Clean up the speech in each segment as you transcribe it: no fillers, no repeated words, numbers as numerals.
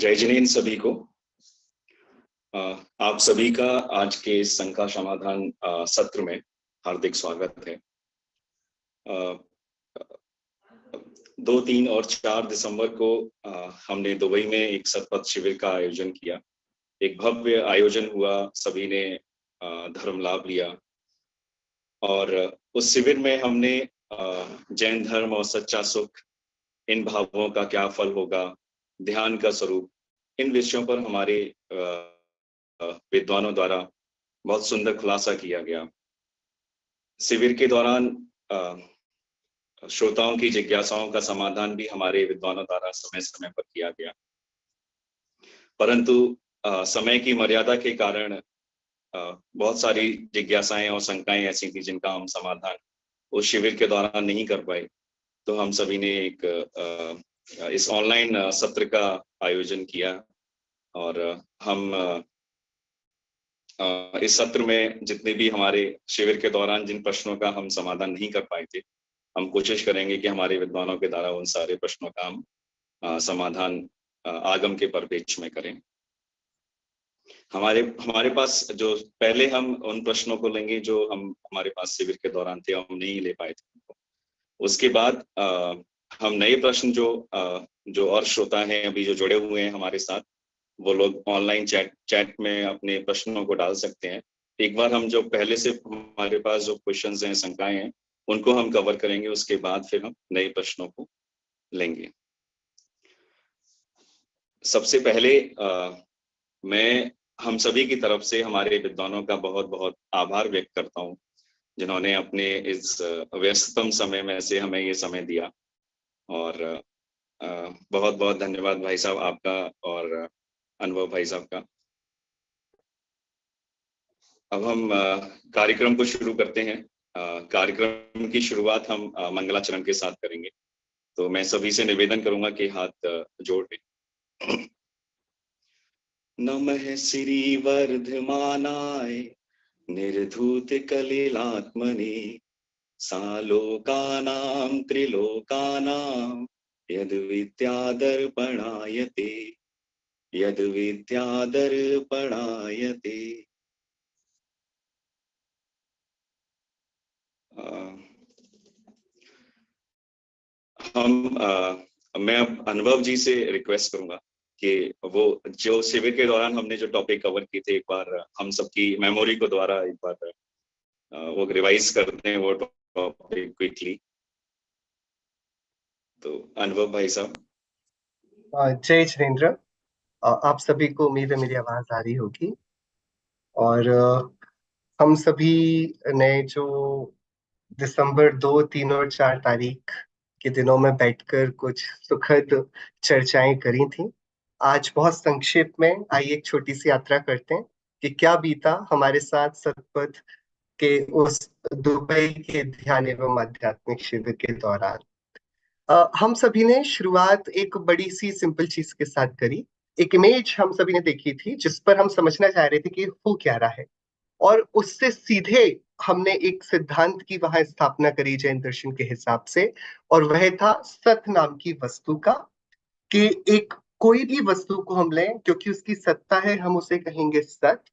जय जिनेन्द्र सभी को। आप सभी का आज के इस शंका समाधान सत्र में हार्दिक स्वागत है। 2, 3 और 4 दिसंबर को हमने दुबई में एक शतपथ शिविर का आयोजन किया। एक भव्य आयोजन हुआ, सभी ने धर्म लाभ लिया और उस शिविर में हमने जैन धर्म और सच्चा सुख, इन भावों का क्या फल होगा, ध्यान का स्वरूप, इन विषयों पर हमारे विद्वानों द्वारा बहुत सुंदर खुलासा किया गया। शिविर के दौरान श्रोताओं की जिज्ञासाओं का समाधान भी हमारे विद्वानों द्वारा समय समय पर किया गया, परंतु समय की मर्यादा के कारण बहुत सारी जिज्ञासाएं और शंकाएं ऐसी थी जिनका हम समाधान उस शिविर के दौरान नहीं कर पाए। तो हम सभी ने एक इस ऑनलाइन सत्र का आयोजन किया और हम इस सत्र में जितने भी हमारे शिविर के दौरान जिन प्रश्नों का हम समाधान नहीं कर पाए थे, हम कोशिश करेंगे कि हमारे विद्वानों के द्वारा उन सारे प्रश्नों का हम समाधान आगम के परिप्रेक्ष्य में करें। हमारे पास जो पहले हम उन प्रश्नों को लेंगे जो हम हमारे पास शिविर के दौरान थे, हम नहीं ले पाए थे। उसके बाद हम नए प्रश्न जो और श्रोता हैं अभी जो जुड़े हुए हैं हमारे साथ, वो लोग ऑनलाइन चैट में अपने प्रश्नों को डाल सकते हैं। एक बार हम जो पहले से हमारे पास जो क्वेश्चंस हैं, शंकाएं हैं, उनको हम कवर करेंगे। उसके बाद फिर हम नए प्रश्नों को लेंगे। सबसे पहले मैं हम सभी की तरफ से हमारे विद्वानों का बहुत बहुत आभार व्यक्त करता हूँ, जिन्होंने अपने इस व्यस्ततम समय में से हमें ये समय दिया। और बहुत बहुत धन्यवाद भाई साहब आपका और अनुभव भाई साहब का। अब हम कार्यक्रम को शुरू करते हैं। कार्यक्रम की शुरुआत हम मंगलाचरण के साथ करेंगे। तो मैं सभी से निवेदन करूंगा कि हाथ जोड़ दें। नमः श्री वर्धमानाय निर्धूत कलिलात्मने सालोकानां त्रिलोकानां यद् विद्यादर्पणायते यद् विद्यादर्पणायते। मैं अनुभव जी से रिक्वेस्ट करूंगा कि वो जो शिविर के दौरान हमने जो टॉपिक कवर किए थे, एक बार हम सबकी मेमोरी को द्वारा एक बार वो रिवाइज करते हैं वो टॉपिक क्विकली। तो अनुभव भाई साहब। जय जिनेन्द्र। आप सभी को उम्मीद है मेरी आवाज आ रही होगी। और हम सभी ने जो दिसंबर 2, 3 और 4 तारीख के दिनों में बैठकर कुछ सुखद चर्चाएं करी थी, आज बहुत संक्षेप में आइए एक छोटी सी यात्रा करते हैं कि क्या बीता हमारे साथ सतपथ के उस दुबई के ध्यान एवं आध्यात्मिक शिविर के दौरान। हम सभी ने शुरुआत एक बड़ी सी सिंपल चीज के साथ करी। एक इमेज हम सभी ने देखी थी जिस पर हम समझना चाह रहे थे कि हो क्या रहा है, और उससे सीधे हमने एक सिद्धांत की वहां स्थापना करी जैन दर्शन के हिसाब से, और वह था सत नाम की वस्तु का। कि एक कोई भी वस्तु को हम लें, क्योंकि उसकी सत्ता है, हम उसे कहेंगे सत।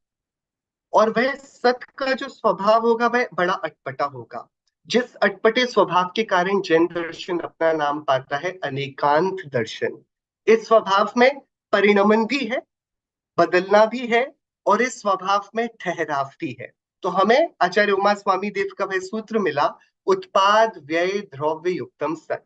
और वह सत का जो स्वभाव होगा वह बड़ा अटपटा होगा। जिस अटपटे स्वभाव के कारण जैन दर्शन अपना नाम पाता है अनेकांत दर्शन। इस स्वभाव में परिणमन भी है, बदलना भी है, और इस स्वभाव में ठहराव भी है। तो हमें आचार्य उमा स्वामी देव का वह सूत्र मिला, उत्पाद व्यय द्रव्य युक्तम सत।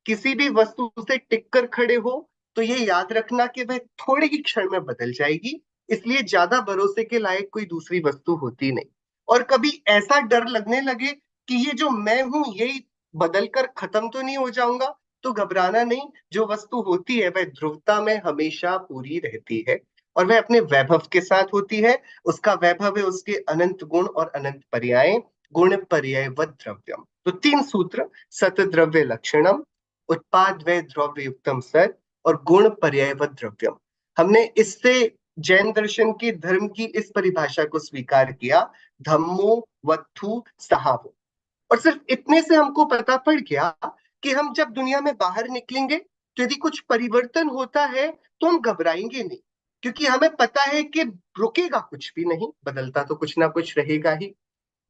किसी भी वस्तु से टिक कर खड़े हो तो ये याद रखना कि वह थोड़े ही क्षण में बदल जाएगी, इसलिए ज्यादा भरोसे के लायक कोई दूसरी वस्तु होती नहीं। और कभी ऐसा डर लगने लगे कि ये जो मैं हूं यही बदल कर खत्म तो नहीं हो जाऊंगा, तो घबराना नहीं। जो वस्तु होती है वह ध्रुवता में हमेशा पूरी रहती है, और वह अपने वैभव के साथ होती है। उसका वैभव है उसके अनंत गुण और अनंत पर्याय। गुण पर्याय व द्रव्यम। तो 3 सूत्र, सत द्रव्य लक्षणम, उत्पाद व द्रव्य युक्तम सत, और गुण पर्याय व द्रव्यम। हमने इससे जैन दर्शन की धर्म की इस परिभाषा को स्वीकार किया, धम्मो वत्थु सहावो। और सिर्फ इतने से हमको पता पड़ गया कि हम जब दुनिया में बाहर निकलेंगे तो यदि कुछ परिवर्तन होता है तो हम घबराएंगे नहीं, क्योंकि हमें पता है कि रुकेगा कुछ भी नहीं, बदलता तो कुछ ना कुछ रहेगा ही।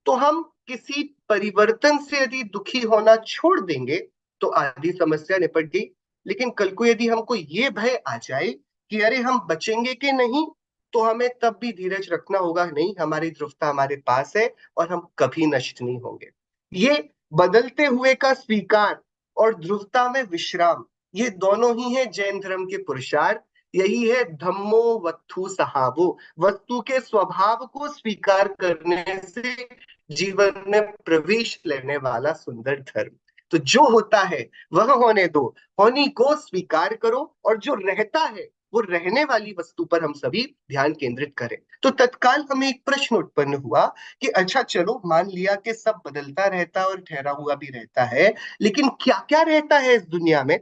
तो हम किसी परिवर्तन से यदि दुखी होना छोड़ देंगे तो आधी समस्या निपट गई। लेकिन कल को यदि हमको ये भय आ जाए कि अरे हम बचेंगे कि नहीं, तो हमें तब भी धीरज रखना होगा, नहीं हमारी ध्रुवता हमारे पास है और हम कभी नष्ट नहीं होंगे। ये बदलते हुए का स्वीकार और ध्रुवता में विश्राम, ये दोनों ही है जैन धर्म के पुरुषार्थ। यही है धम्मो वत्थु सहावो, वस्तु के स्वभाव को स्वीकार करने से जीवन में प्रवेश लेने वाला सुंदर धर्म। तो जो होता है वह होने दो, होनी को स्वीकार करो, और जो रहता है वो रहने वाली वस्तु पर हम सभी ध्यान केंद्रित करें। तो तत्काल हमें एक प्रश्न उत्पन्न हुआ कि अच्छा चलो मान लिया कि सब बदलता रहता है और ठहरा हुआ भी रहता है, लेकिन क्या क्या रहता है इस दुनिया में,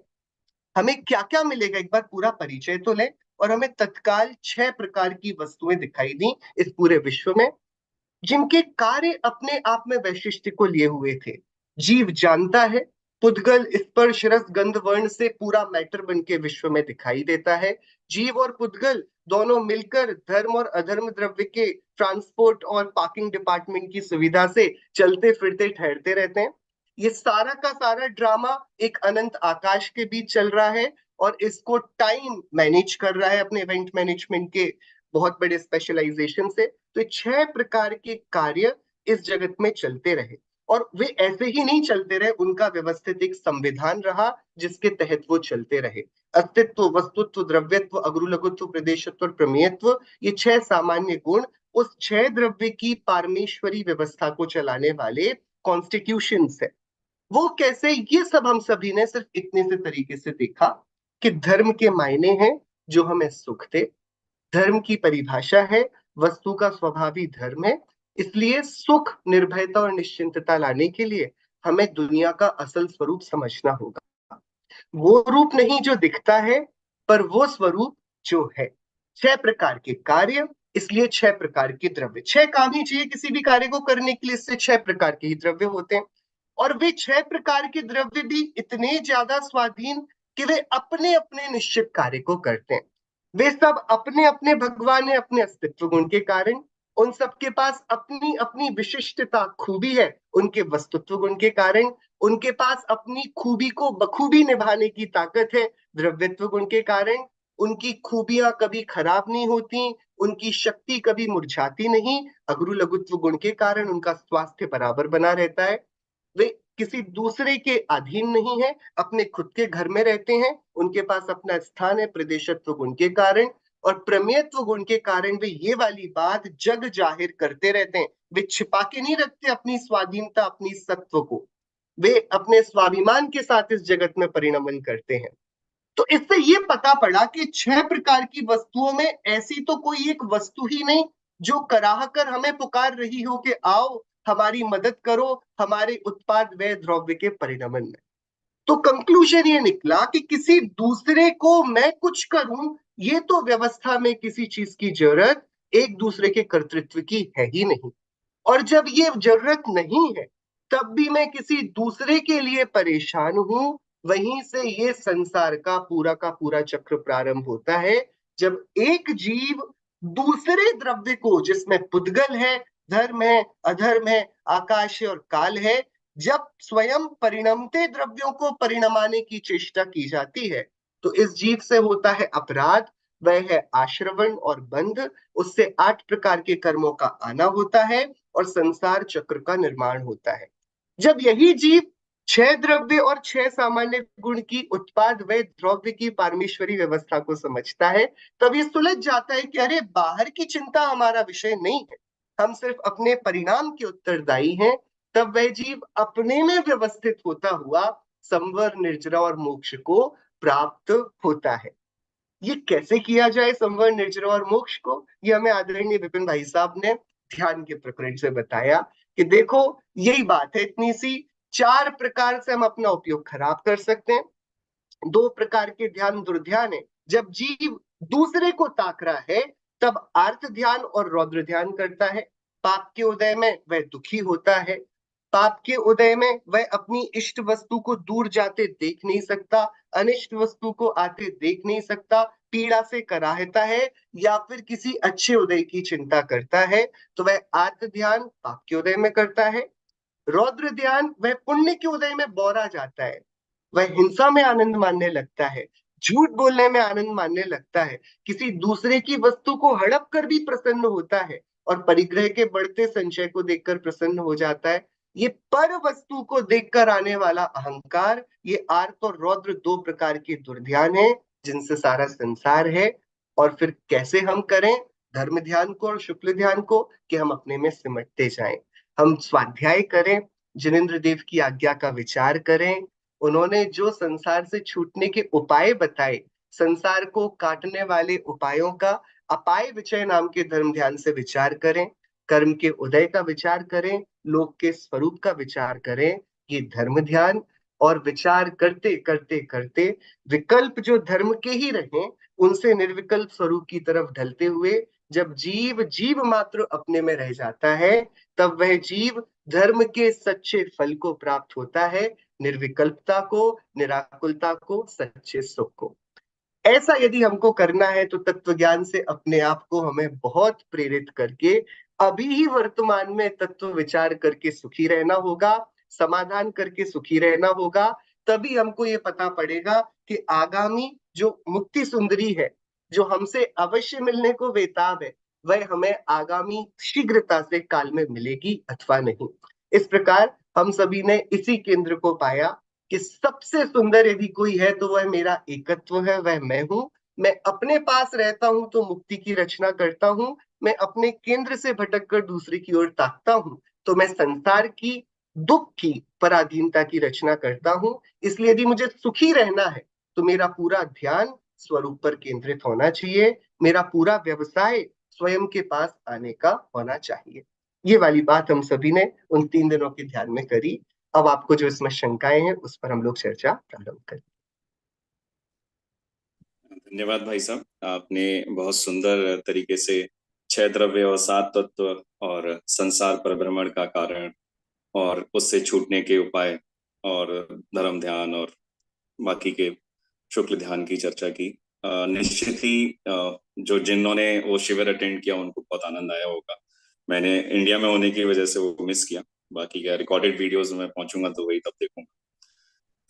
हमें क्या क्या मिलेगा, एक बार पूरा परिचय तो लें। और हमें तत्काल 6 प्रकार की वस्तुएं दिखाई दी इस पूरे विश्व में, जिनके कार्य अपने आप में वैशिष्ट्य को लिए हुए थे। जीव जानता है, पुद्गल स्पर्श रस गंध वर्ण से पूरा मैटर बन के विश्व में दिखाई देता है। जीव और पुद्गल दोनों मिलकर धर्म और अधर्म द्रव्य के ट्रांसपोर्ट और पार्किंग डिपार्टमेंट की सुविधा से चलते फिरते ठहरते रहते हैं। ये सारा का सारा ड्रामा एक अनंत आकाश के बीच चल रहा है, और इसको टाइम मैनेज कर रहा है अपने इवेंट मैनेजमेंट के बहुत बड़े स्पेशलाइजेशन से। तो 6 प्रकार के कार्य इस जगत में चलते रहे, और वे ऐसे ही नहीं चलते रहे, उनका व्यवस्थित एक संविधान रहा जिसके तहत वो चलते रहे। अस्तित्व, वस्तुत्व, द्रव्यत्व, अगरु लघुत्व, प्रदेशत्व और प्रमेयत्व, ये 6 सामान्य गुण उस 6 द्रव्य की पारमेश्वरी व्यवस्था को चलाने वाले कॉन्स्टिट्यूशन है। वो कैसे, ये सब हम सभी ने सिर्फ इतने से तरीके से देखा कि धर्म के मायने हैं जो हमें सुख दे, धर्म की परिभाषा है वस्तु का स्वभावी धर्म है। इसलिए सुख, निर्भयता और निश्चिंतता लाने के लिए हमें दुनिया का असल स्वरूप समझना होगा। वो रूप नहीं जो दिखता है, पर वो स्वरूप जो है। 6 प्रकार के कार्य, इसलिए 6 प्रकार के द्रव्य, 6 काम ही चाहिए किसी भी कार्य को करने के लिए, इससे 6 प्रकार के ही द्रव्य होते हैं। और वे 6 प्रकार के द्रव्य भी इतने ज्यादा स्वाधीन कि वे अपने अपने निश्चित कार्य को करते हैं। वे सब अपने अपने भगवान है, अपने अस्तित्व गुण के कारण। उन सबके पास अपनी अपनी विशिष्टता खूबी है उनके वस्तुत्व गुण के कारण। उनके पास अपनी खूबी को बखूबी निभाने की ताकत है द्रव्यत्व गुण के कारण। उनकी खूबियां कभी खराब नहीं होती, उनकी शक्ति कभी मुरझाती नहीं, अगरु लघुत्व गुण के कारण उनका स्वास्थ्य बराबर बना रहता है। वे किसी दूसरे के अधीन नहीं है, अपने खुद के घर में रहते हैं, उनके पास अपना स्थान है प्रदेशत्व गुण के कारण। और प्रमेयत्व गुण के कारण वे ये वाली बात जग जाहिर करते रहते हैं, वे छिपा के नहीं रखते अपनी स्वाधीनता, अपनी सत्व को, वे अपने स्वाभिमान के साथ इस जगत में परिणमन करते हैं। तो इससे ये पता पड़ा कि 6 प्रकार की वस्तुओं में ऐसी तो कोई एक वस्तु ही नहीं जो कराह कर हमें पुकार रही हो कि आओ हमारी मदद करो हमारे उत्पाद व द्रव्य के परिणमन में। तो कंक्लूजन ये निकला कि किसी दूसरे को मैं कुछ करूं, ये तो व्यवस्था में किसी चीज की जरूरत एक दूसरे के कर्तृत्व की है ही नहीं। और जब ये जरूरत नहीं है, तब भी मैं किसी दूसरे के लिए परेशान हूं। वहीं से ये संसार का पूरा चक्र प्रारंभ होता है, जब एक जीव दूसरे द्रव्य को, जिसमें पुद्गल है, धर्म है, अधर्म है, आकाश है और काल है, जब स्वयं परिणमते द्रव्यों को परिणमाने की चेष्टा की जाती है, तो इस जीव से होता है अपराध, वह है आश्रवण और बंध। उससे 8 प्रकार के कर्मों का आना होता है और संसार चक्र का निर्माण होता है। जब यही जीव 6 द्रव्य और 6 सामान्य गुण की उत्पाद व द्रव्य की पारमेश्वरी व्यवस्था को समझता है, तब ये सुलझ जाता है कि अरे बाहर की चिंता हमारा विषय नहीं है, हम सिर्फ अपने परिणाम के उत्तरदायी हैं। तब वह जीव अपने में व्यवस्थित होता हुआ संवर, निर्जरा और मोक्ष को प्राप्त होता है। ये कैसे किया जाए संवर, निर्जरा और मोक्ष को, ये हमें आदरणीय विपिन भाई साहब ने ध्यान के प्रकरण से बताया कि देखो यही बात है इतनी सी, 4 प्रकार से हम अपना उपयोग खराब कर सकते हैं। 2 प्रकार के ध्यान दुर्ध्यान है, जब जीव दूसरे को ताक रहा है तब आर्त ध्यान और रौद्र ध्यान करता है। पाप के उदय में वह दुखी होता है, पाप के उदय में वह अपनी इष्ट वस्तु को दूर जाते देख नहीं सकता, अनिष्ट वस्तु को आते देख नहीं सकता, पीड़ा से कराहता है या फिर किसी अच्छे उदय की चिंता करता है, तो वह आत्म ध्यान पाप के उदय में करता है। रौद्र ध्यान वह पुण्य के उदय में बौरा जाता है, वह हिंसा में आनंद मानने लगता है, झूठ बोलने में आनंद मानने लगता है, किसी दूसरे की वस्तु को हड़प कर भी प्रसन्न होता है और परिग्रह के बढ़ते संचय को देखकर प्रसन्न हो जाता है। ये पर वस्तु को देखकर आने वाला अहंकार, ये आर्त और रौद्र दो प्रकार के दुर्ध्यान है जिनसे सारा संसार है। और फिर कैसे हम करें धर्म ध्यान को और शुक्ल ध्यान को, कि हम अपने में सिमटते जाएं, हम स्वाध्याय करें, जिनेन्द्र देव की आज्ञा का विचार करें, उन्होंने जो संसार से छूटने के उपाय बताए, संसार को काटने वाले उपायों का अपाय विचय नाम के धर्म ध्यान से विचार करें, कर्म के उदय का विचार करें, लोक के स्वरूप का विचार करें, ये धर्म ध्यान। और विचार करते करते करते विकल्प जो धर्म के ही रहे उनसे निर्विकल्प स्वरूप की तरफ ढलते हुए जब जीव जीव मात्र अपने में रह जाता है, तब वह जीव धर्म के सच्चे फल को प्राप्त होता है, निर्विकल्पता को, निराकुलता को, सच्चे सुख को। ऐसा यदि हमको करना है तो तत्व ज्ञान से अपने आप को हमें बहुत प्रेरित करके अभी ही वर्तमान में तत्व विचार करके सुखी रहना होगा, समाधान करके सुखी रहना होगा। तभी हमको ये पता पड़ेगा कि आगामी जो मुक्ति सुंदरी है, जो हमसे अवश्य मिलने को बेताब है, वह हमें आगामी शीघ्रता से काल में मिलेगी अथवा नहीं। इस प्रकार हम सभी ने इसी केंद्र को पाया कि सबसे सुंदर यदि कोई है तो वह मेरा एकत्व है, वह मैं हूं। मैं अपने पास रहता हूं तो मुक्ति की रचना करता हूं, मैं अपने केंद्र से भटक कर दूसरे की ओर ताकता हूं तो मैं संसार की दुख की पराधीनता की रचना करता हूं। इसलिए यदि मुझे सुखी रहना है तो मेरा पूरा ध्यान स्वरूप पर केंद्रित होना चाहिए, मेरा पूरा व्यवसाय स्वयं के पास आने का होना चाहिए। ये वाली बात हम सभी ने उन 3 दिनों के ध्यान में करी। अब आपको जो इसमें शंकाएं हैं उस पर हम लोग चर्चा प्रारंभ करें। धन्यवाद भाई साहब, आपने बहुत सुंदर तरीके से 6 द्रव्य और 7 तत्व और संसार परिभ्रमण का कारण और उससे छूटने के उपाय और धर्म ध्यान और बाकी के शुक्ल ध्यान की चर्चा की। निश्चित ही जो जिन्होंने वो शिविर अटेंड किया उनको बहुत आनंद आया होगा। मैंने इंडिया में होने की वजह से वो मिस किया, बाकी क्या रिकॉर्डेड वीडियोस में पहुंचूंगा तो वही तब देखूंगा।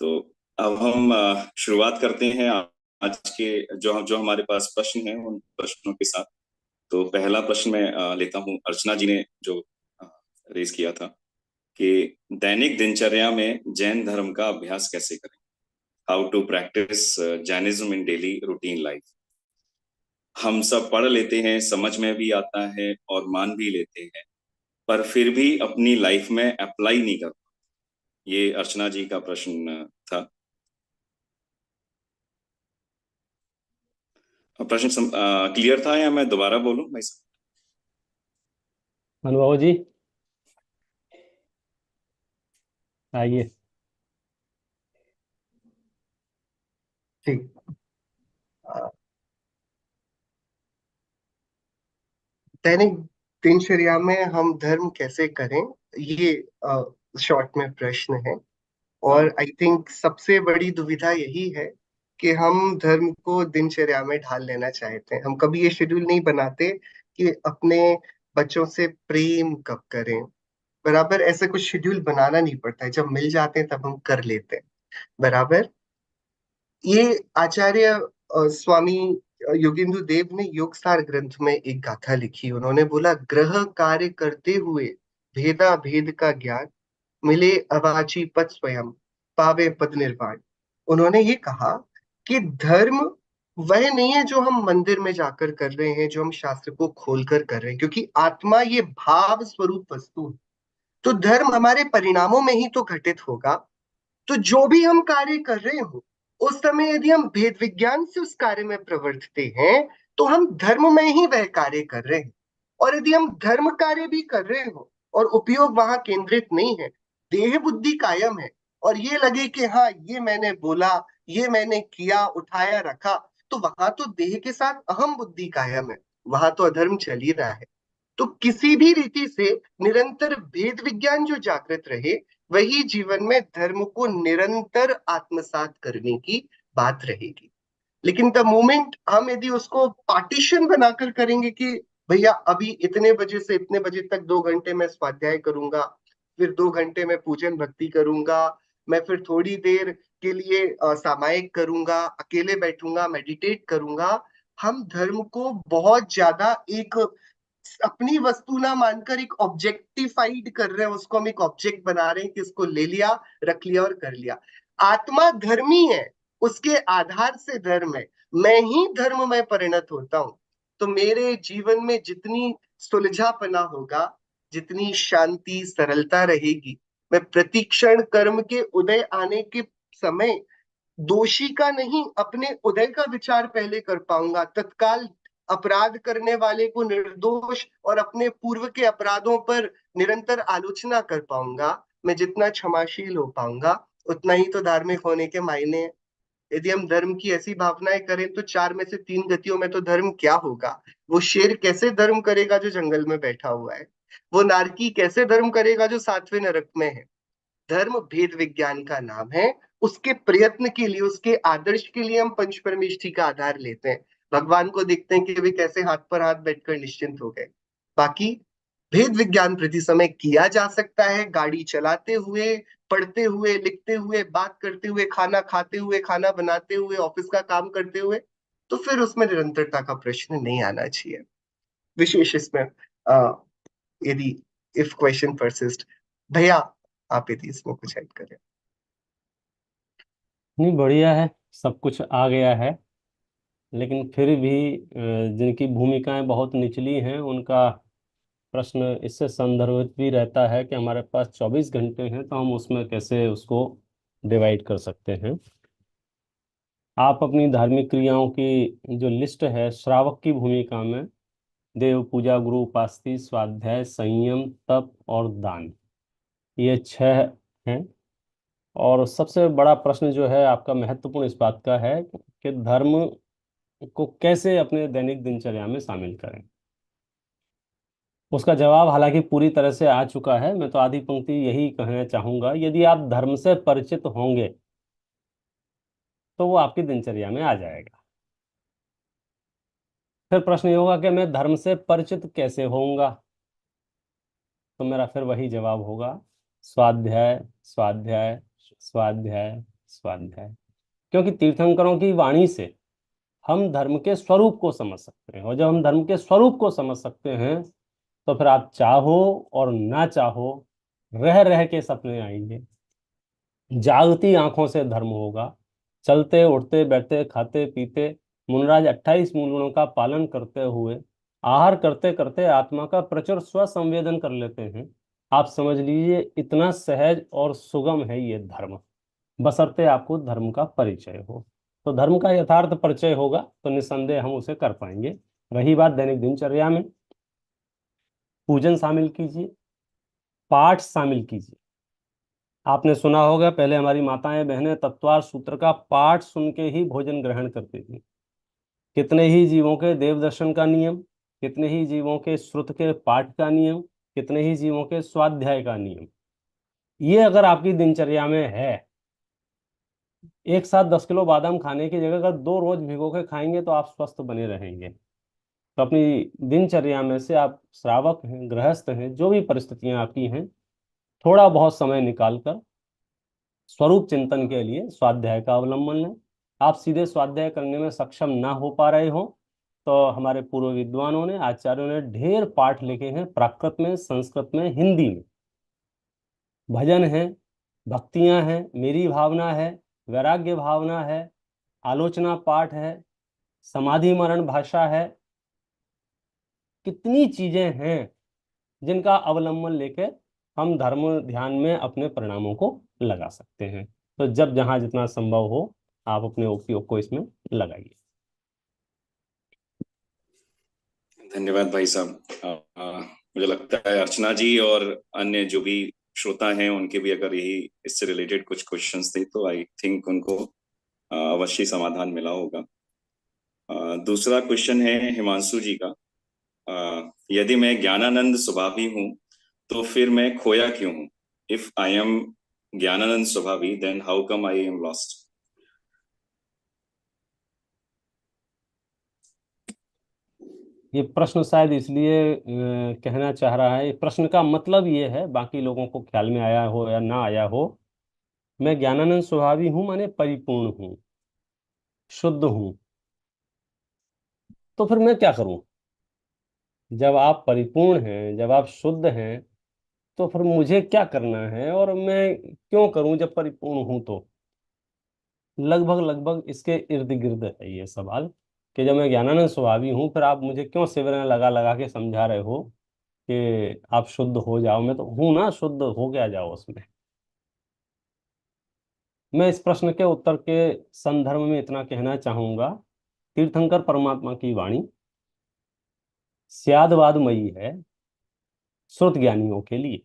तो अब हम शुरुआत करते हैं आज के जो जो हमारे पास प्रश्न हैं उन प्रश्नों के साथ। तो पहला प्रश्न मैं लेता हूँ, अर्चना जी ने जो रेज किया था कि दैनिक दिनचर्या में जैन धर्म का अभ्यास कैसे करें, how to practise Jainism in daily routine life. हम सब पढ़ लेते हैं, समझ में भी आता है और मान भी लेते हैं, पर फिर भी अपनी लाइफ में अप्लाई नहीं कर। ये अर्चना जी का प्रश्न था। प्रश्न क्लियर था या मैं दोबारा बोलूं भाई साहब? अनुभव जी आइए। ठीक। अ, दैनिक दिनचर्या में हम धर्म कैसे करें, ये शॉर्ट में प्रश्न है। और आई थिंक सबसे बड़ी दुविधा यही है कि हम धर्म को दिनचर्या में ढाल लेना चाहते हैं। हम कभी ये शेड्यूल नहीं बनाते कि अपने बच्चों से प्रेम कब करें, बराबर ऐसे कुछ शेड्यूल बनाना नहीं पड़ता है, जब मिल जाते हैं तब हम कर लेते हैं, बराबर। ये आचार्य स्वामी योगेंद्र देव ने योगसार ग्रंथ में एक गाथा लिखी। उन्होंने बोला, ग्रह कार्य करते हुए भेदा भेद का ज्ञान, मिले अवाची पद स्वयं, पावे पद निर्वाण। उन्होंने ये कहा कि धर्म वह नहीं है जो हम मंदिर में जाकर कर रहे हैं, जो हम शास्त्र को खोलकर कर रहे हैं, क्योंकि आत्मा ये भाव स्वरूप वस्तु है। तो धर्म हमारे परिणामों में ही तो घटित होगा। तो जो भी हम कार्य कर रहे हो उस समय यदि हम भेद विज्ञान से उस कार्य में प्रवर्तते हैं तो हम धर्म में ही वह कार्य कर रहे हैं। और यदि हम धर्म कार्य भी कर रहे हो और उपयोग वहां केंद्रित नहीं है, देह बुद्धि कायम है, और ये लगे कि हाँ ये मैंने बोला, ये मैंने किया, उठाया रखा, तो वहां तो देह के साथ अहम बुद्धि कायम है, वहां तो अधर्म चल ही रहा है। तो किसी भी रीति से निरंतर वेद विज्ञान जो जागृत रहे, वही जीवन में धर्म को निरंतर आत्मसात करने की बात रहेगी। लेकिन द मोमेंट हम यदि उसको पार्टीशन बनाकर करेंगे कि भैया अभी इतने बजे से इतने बजे तक 2 घंटे मैं स्वाध्याय करूंगा, फिर 2 घंटे मैं पूजन भक्ति करूंगा, मैं फिर थोड़ी देर के लिए सामायिक करूंगा, अकेले बैठूंगा, मेडिटेट करूंगा, हम धर्म को बहुत ज्यादा एक अपनी वस्तु ना मानकर एक ऑब्जेक्टिफाइड कर रहे हैं, उसको हम एक ऑब्जेक्ट बना रहे हैं कि इसको ले लिया, रख लिया और कर लिया। आत्मा धर्मी है, उसके आधार से धर्म है, मैं ही धर्म में परिणत होता हूं। तो मेरे जीवन में जितनी सुलझापना होगा, जितनी शांति सरलता रहेगी, मैं प्रतिक्षण कर्म के उदय आने के समय दोषी का नहीं, अपने उदय का विचार पहले कर पाऊंगा। तत्काल अपराध करने वाले को निर्दोष और अपने पूर्व के अपराधों पर निरंतर आलोचना कर पाऊंगा। मैं जितना क्षमाशील हो पाऊंगा, उतना ही तो धार्मिक होने के मायने हैं। यदि हम धर्म की ऐसी भावनाएं करें तो 4 में से 3 गतियों में तो धर्म क्या होगा? वो शेर कैसे धर्म करेगा जो जंगल में बैठा हुआ है? वो नारकी कैसे धर्म करेगा जो 7वें नरक में है? धर्म भेद विज्ञान का नाम है। उसके प्रयत्न के लिए, उसके आदर्श के लिए हम पंच परमेष्ठी का आधार लेते हैं। भगवान को देखते हैं कि वे कैसे हाथ पर हाथ बैठकर निश्चिंत हो गए। बाकी भेद विज्ञान प्रति समय किया जा सकता है, गाड़ी चलाते हुए, पढ़ते हुए, लिखते हुए, बात करते हुए, खाना खाते हुए, खाना बनाते हुए, ऑफिस का काम करते हुए। तो फिर उसमें निरंतरता का प्रश्न नहीं आना चाहिए। विशेष इसमें यदि इफ क्वेश्चन परसिस्ट, भैया आप यदि इसमें कुछ ऐड करें। नहीं, बढ़िया है, सब कुछ आ गया है। लेकिन फिर भी जिनकी भूमिकाएं बहुत निचली हैं उनका प्रश्न इससे संदर्भित भी रहता है कि हमारे पास 24 घंटे हैं, तो हम उसमें कैसे उसको डिवाइड कर सकते हैं। आप अपनी धार्मिक क्रियाओं की जो लिस्ट है, श्रावक की भूमिका में देव पूजा, गुरु उपासना, स्वाध्याय, संयम, तप और दान, ये 6 हैं। और सबसे बड़ा प्रश्न जो है आपका महत्वपूर्ण इस बात का है कि धर्म को कैसे अपने दैनिक दिनचर्या में शामिल करें। उसका जवाब हालांकि पूरी तरह से आ चुका है। मैं तो आधी पंक्ति यही कहना चाहूंगा, यदि आप धर्म से परिचित होंगे तो वो आपकी दिनचर्या में आ जाएगा। फिर प्रश्न ये होगा कि मैं धर्म से परिचित कैसे होऊंगा, तो मेरा फिर वही जवाब होगा, स्वाध्याय, स्वाध्याय, स्वाध्याय, स्वाध्याय। क्योंकि तीर्थंकरों की वाणी से हम धर्म के स्वरूप को समझ सकते हैं, और जब हम धर्म के स्वरूप को समझ सकते हैं तो फिर आप चाहो और ना चाहो, रह रह के सपने आएंगे। जागती आंखों से धर्म होगा। चलते उठते बैठते खाते पीते मुनराज 28 मूल गुणों का पालन करते हुए आहार करते करते आत्मा का प्रचुर स्वसंवेदन कर लेते हैं। आप समझ लीजिए इतना सहज और सुगम है ये धर्म, बशर्ते आपको धर्म का परिचय हो। तो धर्म का यथार्थ परिचय होगा तो निस्संदेह हम उसे कर पाएंगे। रही बात दैनिक दिनचर्या में, पूजन शामिल कीजिए, पाठ शामिल कीजिए। आपने सुना होगा पहले हमारी माताएं बहनें तत्वार सूत्र का पाठ सुन के ही भोजन ग्रहण करती थी। कितने ही जीवों के देव दर्शन का नियम, कितने ही जीवों के श्रुत के पाठ का नियम, कितने ही जीवों के स्वाध्याय का नियम, ये अगर आपकी दिनचर्या में है, एक साथ 10 किलो बादाम खाने की जगह अगर 2 रोज भिगो के खाएंगे तो आप स्वस्थ बने रहेंगे। तो अपनी दिनचर्या में से आप श्रावक हैं, गृहस्थ हैं, जो भी परिस्थितियां आपकी हैं, थोड़ा बहुत समय निकालकर स्वरूप चिंतन के लिए स्वाध्याय का अवलंबन लें। आप सीधे स्वाध्याय करने में सक्षम ना हो पा रहे हो तो हमारे पूर्व विद्वानों ने, आचार्यों ने ढेर पाठ लिखे हैं, प्राकृत में, संस्कृत में, हिंदी में। भजन है, भक्तियां हैं, मेरी भावना है, वैराग्य भावना है, आलोचना पाठ है, समाधि मरण भाषा है। कितनी चीजें हैं जिनका अवलंबन लेके हम धर्म ध्यान में अपने परिणामों को लगा सकते हैं। तो जब जहां जितना संभव हो आप अपने उपयोग को इसमें लगाइए। धन्यवाद भाई साहब। मुझे लगता है अर्चना जी और अन्य जो भी श्रोता हैं उनके भी अगर यही इससे रिलेटेड कुछ क्वेश्चंस थे तो आई थिंक उनको अवश्य समाधान मिला होगा। दूसरा क्वेश्चन है हिमांशु जी का। यदि मैं ज्ञानानंद स्वभावी हूँ तो फिर मैं खोया क्यों हूँ? इफ आई एम ज्ञानानंद स्वभावी then how come I am lost? ये प्रश्न शायद इसलिए कहना चाह रहा है, प्रश्न का मतलब ये है, बाकी लोगों को ख्याल में आया हो या ना आया हो, मैं ज्ञानानंद स्वभावी हूं माने परिपूर्ण हूं, शुद्ध हूं, तो फिर मैं क्या करूं? जब आप परिपूर्ण हैं, जब आप शुद्ध हैं, तो फिर मुझे क्या करना है और मैं क्यों करूं जब परिपूर्ण हूं? तो लगभग लगभग इसके इर्द गिर्द है ये सवाल, कि जब मैं ज्ञानानंद स्वभावी हूं, फिर आप मुझे क्यों शिविर में लगा लगा के समझा रहे हो कि आप शुद्ध हो जाओ? मैं तो हूं ना शुद्ध, हो गया जाओ उसमें। मैं इस प्रश्न के उत्तर के संदर्भ में इतना कहना चाहूंगा, तीर्थंकर परमात्मा की वाणी स्यादवादमयी है श्रुत ज्ञानियों के लिए,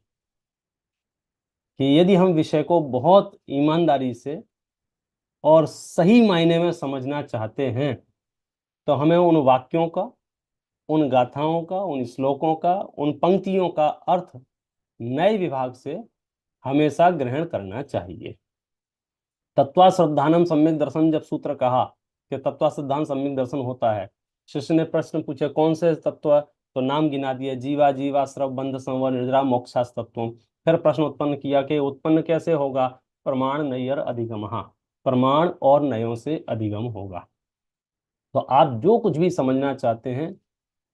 कि यदि हम विषय को बहुत ईमानदारी से और सही मायने में समझना चाहते हैं, तो हमें उन वाक्यों का, उन गाथाओं का, उन श्लोकों का, उन पंक्तियों का अर्थ नए विभाग से हमेशा ग्रहण करना चाहिए। तत्वा श्रद्धानम सम्यक दर्शन, जब सूत्र कहा कि तत्वा श्रद्धान सम्यक दर्शन होता है, शिष्य ने प्रश्न पूछे कौन से तत्व, तो नाम गिना दिए, जीवा जीवा श्रव बंध संवर निद्रा मोक्षास तत्व। फिर प्रश्न उत्पन्न किया कि उत्पन्न कैसे होगा? प्रमाण नैयर अधिगमः, प्रमाण और नयों से अधिगम होगा। तो आप जो कुछ भी समझना चाहते हैं,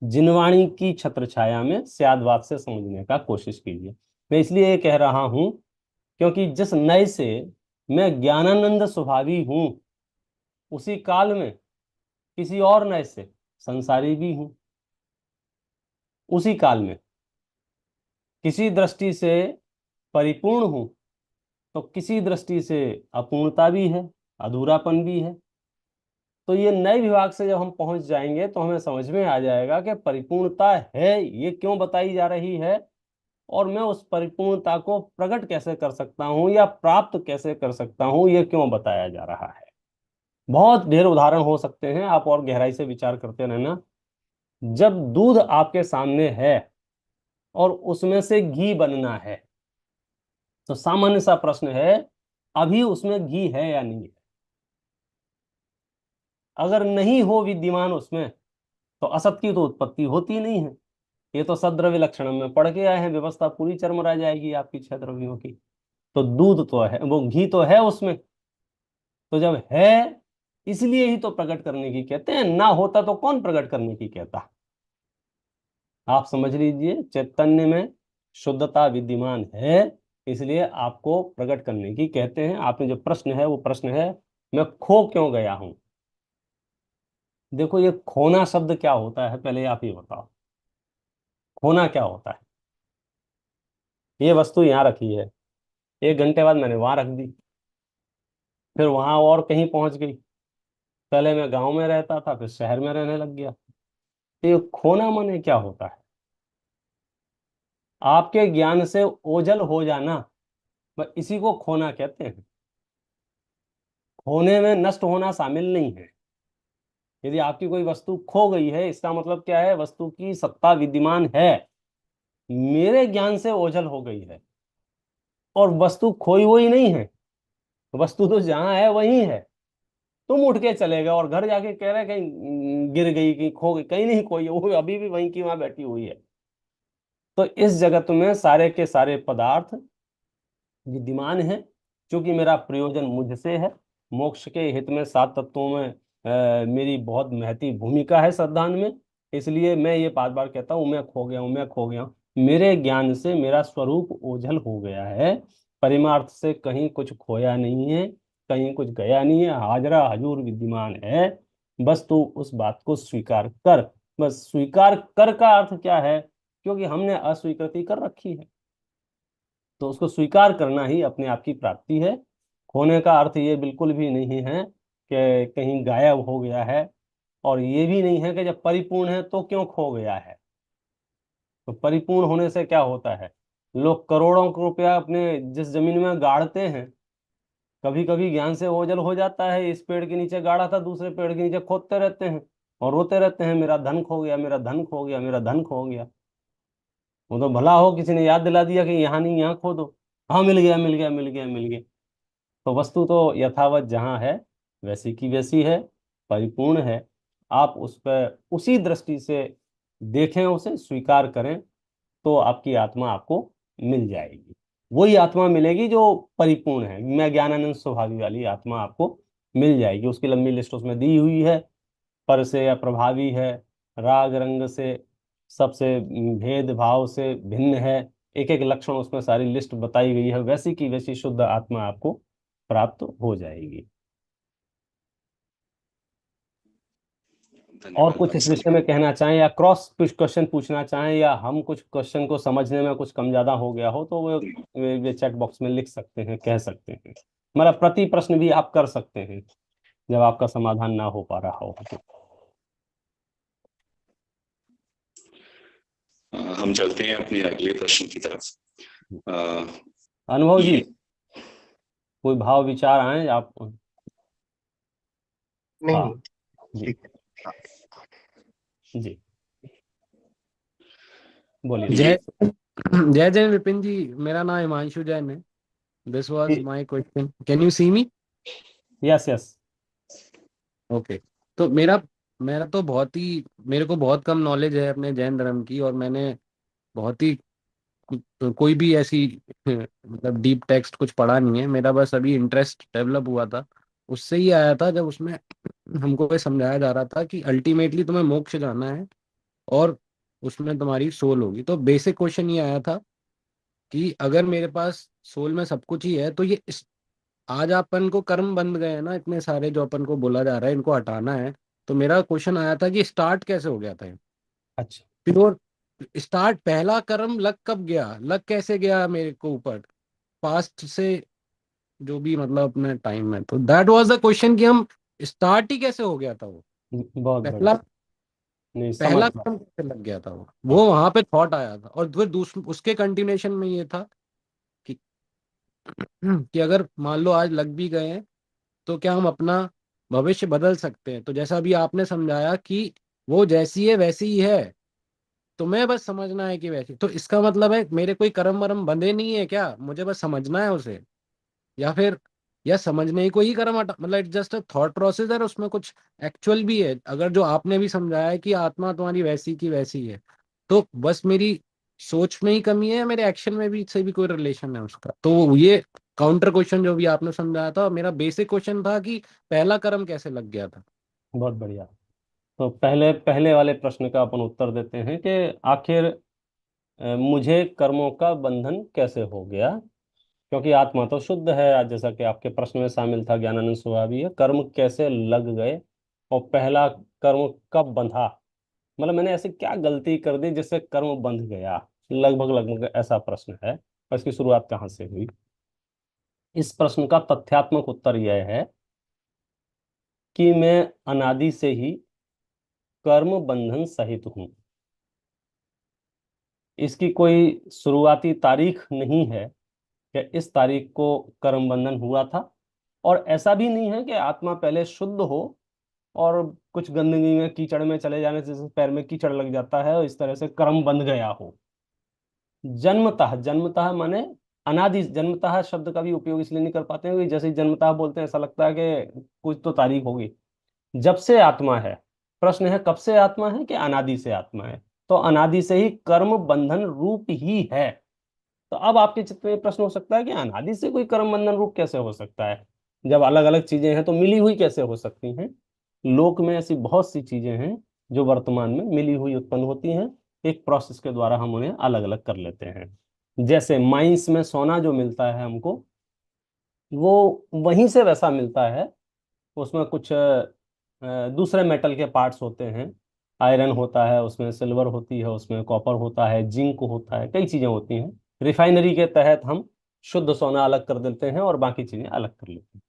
जिनवाणी की छत्र छाया में स्यादवाद से समझने का कोशिश कीजिए। मैं इसलिए ये कह रहा हूं क्योंकि जिस नय से मैं ज्ञानानंद स्वभावी हूं, उसी काल में किसी और नय से संसारी भी हूं। उसी काल में किसी दृष्टि से परिपूर्ण हूं, तो किसी दृष्टि से अपूर्णता भी है, अधूरापन भी है। तो ये नए विभाग से जब हम पहुंच जाएंगे तो हमें समझ में आ जाएगा कि परिपूर्णता है ये क्यों बताई जा रही है, और मैं उस परिपूर्णता को प्रकट कैसे कर सकता हूं या प्राप्त कैसे कर सकता हूं, ये क्यों बताया जा रहा है। बहुत ढेर उदाहरण हो सकते हैं, आप और गहराई से विचार करते रहना। जब दूध आपके सामने है और उसमें से घी बनना है, तो सामान्य सा प्रश्न है, अभी उसमें घी है या नहीं है? अगर नहीं हो विद्यमान उसमें, तो असत की तो उत्पत्ति होती नहीं है। ये तो सद्रव्य लक्षण में पढ़ के आए हैं, व्यवस्था पूरी चरमरा जाएगी आपकी 6 द्रव्यों की। तो दूध तो है, वो घी तो है उसमें। तो जब है, इसलिए ही तो प्रकट करने की कहते हैं, ना होता तो कौन प्रकट करने की कहता? आप समझ लीजिए, चैतन्य में शुद्धता विद्यमान है, इसलिए आपको प्रकट करने की कहते हैं। आपने जो प्रश्न है वो प्रश्न है, मैं खो क्यों गया हूं? देखो, ये खोना शब्द क्या होता है, पहले आप ये बताओ, खोना क्या होता है? ये वस्तु यहां रखी है, 1 घंटे बाद मैंने वहां रख दी, फिर वहां और कहीं पहुंच गई। पहले मैं गांव में रहता था, फिर शहर में रहने लग गया। तो ये खोना माने क्या होता है? आपके ज्ञान से ओझल हो जाना, बस इसी को खोना कहते हैं। खोने में नष्ट होना शामिल नहीं है। यदि आपकी कोई वस्तु खो गई है, इसका मतलब क्या है? वस्तु की सत्ता विद्यमान है, मेरे ज्ञान से ओझल हो गई है, और वस्तु खोई हुई नहीं है। वस्तु तो जहां है वहीं है। तुम उठ के चले गए और घर जाके कह रहे कहीं गिर गई, कहीं खो गई, कहीं नहीं खोई है, वो अभी भी वहीं की वहां बैठी हुई है। तो इस जगत में सारे के सारे पदार्थ विद्यमान है, क्योंकि मेरा प्रयोजन मुझसे है। मोक्ष के हित में 7 तत्वों में मेरी बहुत महती भूमिका है श्रद्धान में। इसलिए मैं ये बार बार कहता हूँ, मैं खो गया हूँ, मैं खो गया हूँ। मेरे ज्ञान से मेरा स्वरूप ओझल हो गया है, परिमार्थ से कहीं कुछ खोया नहीं है, कहीं कुछ गया नहीं है, हाजरा हजूर विद्यमान है। बस तू उस बात को स्वीकार कर। बस स्वीकार कर का अर्थ क्या है? क्योंकि हमने अस्वीकृति कर रखी है, तो उसको स्वीकार करना ही अपने आप की प्राप्ति है। खोने का अर्थ ये बिल्कुल भी नहीं है कि कहीं गायब हो गया है, और ये भी नहीं है कि जब परिपूर्ण है तो क्यों खो गया है। तो परिपूर्ण होने से क्या होता है? लोग करोड़ों का रुपया अपने जिस जमीन में गाड़ते हैं, कभी कभी ज्ञान से ओझल हो जाता है, इस पेड़ के नीचे गाड़ा था, दूसरे पेड़ के नीचे खोदते रहते हैं और रोते रहते हैं, मेरा धन खो गया, मेरा धन खो गया, मेरा धन खो गया। वो तो भला हो किसी ने याद दिला दिया कि यहाँ नहीं, यहाँ खोदो, हाँ मिल गया मिल गया मिल गया मिल गया। तो वस्तु तो यथावत जहाँ है वैसी की वैसी है, परिपूर्ण है। आप उस पर उसी दृष्टि से देखें, उसे स्वीकार करें, तो आपकी आत्मा आपको मिल जाएगी। वही आत्मा मिलेगी जो परिपूर्ण है, मैं ज्ञानानंद स्वभावी वाली आत्मा आपको मिल जाएगी। उसकी लंबी लिस्ट उसमें दी हुई है, पर से या प्रभावी है, राग रंग से, सबसे भेद भाव से भिन्न है, एक एक लक्षण उसमें सारी लिस्ट बताई गई है। वैसी की वैसी शुद्ध आत्मा आपको प्राप्त हो जाएगी। और धन्यवाद कुछ भाई इस साहब। विषय में कहना चाहें, या क्रॉस कुछ क्वेश्चन पूछना चाहें, या हम कुछ क्वेश्चन को समझने में कुछ कम ज्यादा हो गया हो, तो वे चैट बॉक्स में लिख सकते हैं, कह सकते हैं। मतलब प्रति प्रश्न भी आप कर सकते हैं जब आपका समाधान ना हो पा रहा हो तो। हम चलते हैं अपने अगले प्रश्न की तरफ। अनुभव जी, ये कोई भाव विचार आए आप? नहीं हाँ नहीं, जी, ठीक है। हाँ, जी बोलिए ये सर। जय जय जय विपिन जी, मेरा नाम हिमांशु जैन है। This was my question, can you see me? Yes yes. Okay. तो मेरा मेरा तो बहुत ही, मेरे को बहुत कम नॉलेज है अपने जैन धर्म की, और मैंने बहुत ही कोई भी ऐसी मतलब डीप टेक्स्ट कुछ पढ़ा नहीं है। मेरा बस अभी इंटरेस्ट डेवलप हुआ था, उससे ही आया था जब उसमें हमको ये समझाया जा रहा था कि अल्टीमेटली तुम्हें मोक्ष जाना है और उसमें तुम्हारी सोल होगी। तो बेसिक क्वेश्चन ये आया था कि अगर मेरे पास सोल में सब कुछ ही है, तो ये आज अपन को कर्म बंध गए हैं ना इतने सारे, जो अपन को बोला जा रहा है इनको हटाना है। तो मेरा क्वेश्चन आया था कि स्टार्ट कैसे हो गया था ये? अच्छा। फिर और स्टार्ट, पहला कर्म लग कब गया, लग कैसे गया मेरे को ऊपर, पास्ट से, जो भी मतलब अपने टाइम में। तो दैट वाज द क्वेश्चन कि हम स्टार्ट ही कैसे हो गया था वो, बहुत पहला बढ़िया। नहीं समझ पहला गया। कर्म कैसे लग गया था हाँ। वो वहां पे थॉट आया था। और फिर उसके कंटिन्यूएशन में ये था कि कि अगर मान लो आज लग भी गए हैं, तो क्या हम अपना भविष्य बदल सकते हैं? तो जैसा अभी आपने समझाया कि वो जैसी है वैसी ही है, तो मैं बस समझना है कि वैसी, तो इसका मतलब है मेरे कोई कर्म वरम बंधे नहीं है क्या, मुझे बस समझना है उसे? या फिर या समझने ही को ही कर्म हटा, मतलब it's just a thought process है, उसमें कुछ एक्चुअल भी है? अगर जो आपने भी समझाया है कि आत्मा तुम्हारी वैसी की वैसी है, तो बस मेरी सोच में ही कमी है या मेरे एक्शन में भी से भी कोई रिलेशन है उसका? तो ये काउंटर क्वेश्चन जो भी आपने समझाया था, मेरा बेसिक क्वेश्चन था कि पहला कर्म कैसे लग गया था। बहुत बढ़िया। तो पहले पहले वाले प्रश्न का अपन उत्तर देते हैं कि आखिर मुझे कर्मों का बंधन कैसे हो गया, क्योंकि आत्मा तो शुद्ध है। आज जैसा कि आपके प्रश्न में शामिल था, ज्ञानानंद स्वभावी है, कर्म कैसे लग गए और पहला कर्म कब बंधा, मतलब मैंने ऐसे क्या गलती कर दी जिससे कर्म बंध गया, लगभग लगभग ऐसा प्रश्न है। और इसकी शुरुआत कहाँ से हुई? इस प्रश्न का तथ्यात्मक उत्तर यह है कि मैं अनादि से ही कर्म बंधन सहित हूं। इसकी कोई शुरुआती तारीख नहीं है कि इस तारीख को कर्म बंधन हुआ था। और ऐसा भी नहीं है कि आत्मा पहले शुद्ध हो और कुछ गंदगी में कीचड़ में चले जाने से, जैसे पैर में कीचड़ लग जाता है और इस तरह से कर्म बंध गया हो। जन्मतः, जन्मतः माने अनादि, जन्मतः शब्द का भी उपयोग इसलिए नहीं कर पाते हैं कि जैसे ही जन्मतः बोलते हैं ऐसा लगता है कि कुछ तो तारीख होगी। जब से आत्मा है, प्रश्न है कब से आत्मा है कि अनादि से आत्मा है, तो अनादि से ही कर्म बंधन रूप ही है। तो अब आपके चित्त में प्रश्न हो सकता है कि अनादि से कोई कर्म बंधन रूप कैसे हो सकता है, जब अलग अलग चीजें हैं तो मिली हुई कैसे हो सकती हैं? लोक में ऐसी बहुत सी चीजें हैं जो वर्तमान में मिली हुई उत्पन्न होती हैं, एक प्रोसेस के द्वारा हम उन्हें अलग अलग कर लेते हैं। जैसे माइंस में सोना जो मिलता है हमको, वो वहीं से वैसा मिलता है। उसमें कुछ दूसरे मेटल के पार्ट्स होते हैं, आयरन होता है उसमें, सिल्वर होती है उसमें, कॉपर होता है, जिंक होता है, कई चीजें होती हैं। रिफाइनरी के तहत हम शुद्ध सोना अलग कर देते हैं और बाकी चीजें अलग कर लेते हैं।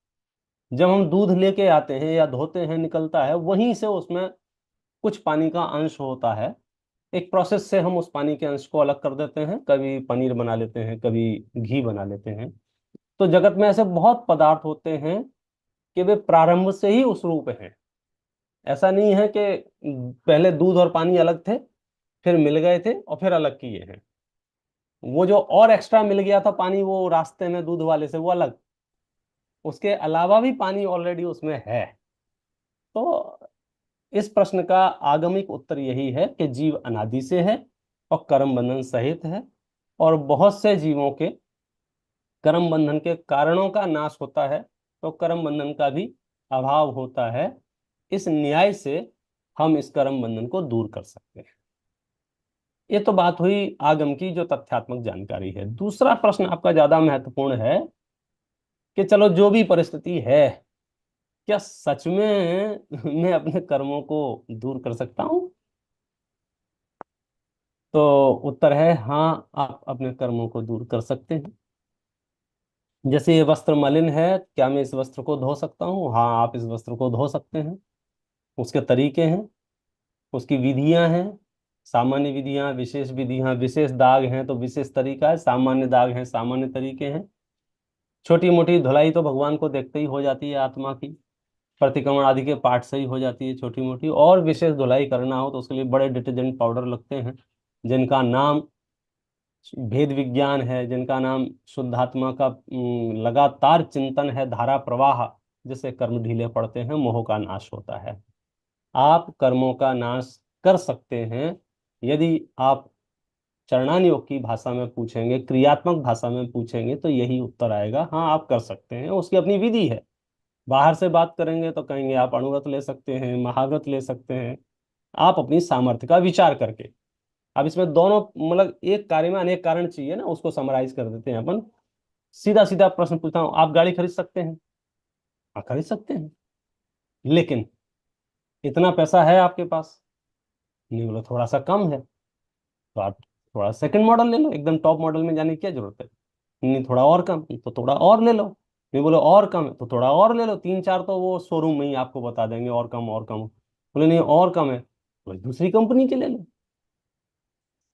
जब हम दूध लेके आते हैं या धोते हैं, निकलता है वहीं से, उसमें कुछ पानी का अंश होता है। एक प्रोसेस से हम उस पानी के अंश को अलग कर देते हैं, कभी पनीर बना लेते हैं, कभी घी बना लेते हैं। तो जगत में ऐसे बहुत पदार्थ होते हैं कि वे प्रारंभ से ही उस रूप हैं। ऐसा नहीं है कि पहले दूध और पानी अलग थे, फिर मिल गए थे और फिर अलग किए हैं। वो जो और एक्स्ट्रा मिल गया था पानी वो रास्ते में दूध वाले से, वो अलग, उसके अलावा भी पानी ऑलरेडी उसमें है। तो इस प्रश्न का आगमिक उत्तर यही है कि जीव अनादि से है और कर्म बंधन सहित है, और बहुत से जीवों के कर्म बंधन के कारणों का नाश होता है तो कर्म बंधन का भी अभाव होता है। इस न्याय से हम इस कर्म बंधन को दूर कर सकते हैं। ये तो बात हुई आगम की जो तथ्यात्मक जानकारी है। दूसरा प्रश्न आपका ज्यादा महत्वपूर्ण है कि चलो जो भी परिस्थिति है, क्या सच में मैं अपने कर्मों को दूर कर सकता हूं? तो उत्तर है हाँ, आप अपने कर्मों को दूर कर सकते हैं। जैसे ये वस्त्र मलिन है, क्या मैं इस वस्त्र को धो सकता हूँ? हाँ, आप इस वस्त्र को धो सकते हैं। उसके तरीके हैं, उसकी विधियां हैं, सामान्य विधियां, विशेष विधियां, विशेष दाग हैं तो विशेष तरीका है, सामान्य दाग हैं, सामान्य तरीके हैं। छोटी मोटी धुलाई तो भगवान को देखते ही हो जाती है, आत्मा की प्रतिक्रमण आदि के पाठ से ही हो जाती है छोटी मोटी, और विशेष धुलाई करना हो तो उसके लिए बड़े डिटर्जेंट पाउडर लगते हैं, जिनका नाम भेद विज्ञान है, जिनका नाम शुद्धात्मा का लगातार चिंतन है, धारा प्रवाह, जिससे कर्म ढीले पड़ते हैं, मोह का नाश होता है। आप कर्मों का नाश कर सकते हैं यदि आप चरणान योग की भाषा में पूछेंगे, क्रियात्मक भाषा में पूछेंगे तो यही उत्तर आएगा, हाँ आप कर सकते हैं। उसकी अपनी विधि है। बाहर से बात करेंगे तो कहेंगे आप अणुव्रत ले सकते हैं, महाव्रत ले सकते हैं, आप अपनी सामर्थ्य का विचार करके। अब इसमें दोनों, मतलब एक कार्य में अनेक कारण चाहिए ना, उसको समराइज कर देते हैं अपन। सीधा सीधा प्रश्न पूछता हूँ, आप गाड़ी खरीद सकते हैं? हाँ खरीद सकते हैं, लेकिन इतना पैसा है आपके पास? नहीं, बोला थोड़ा सा कम है, तो आप थोड़ा सेकंड मॉडल ले लो, एकदम टॉप मॉडल में जाने की क्या जरूरत है? नहीं, थोड़ा और कम तो थोड़ा और ले लो। नहीं, बोलो और कम है तो थोड़ा और ले लो। तीन चार तो वो शोरूम में ही आपको बता देंगे और कम और कम। बोले नहीं और कम है, बोले दूसरी कंपनी के ले लो।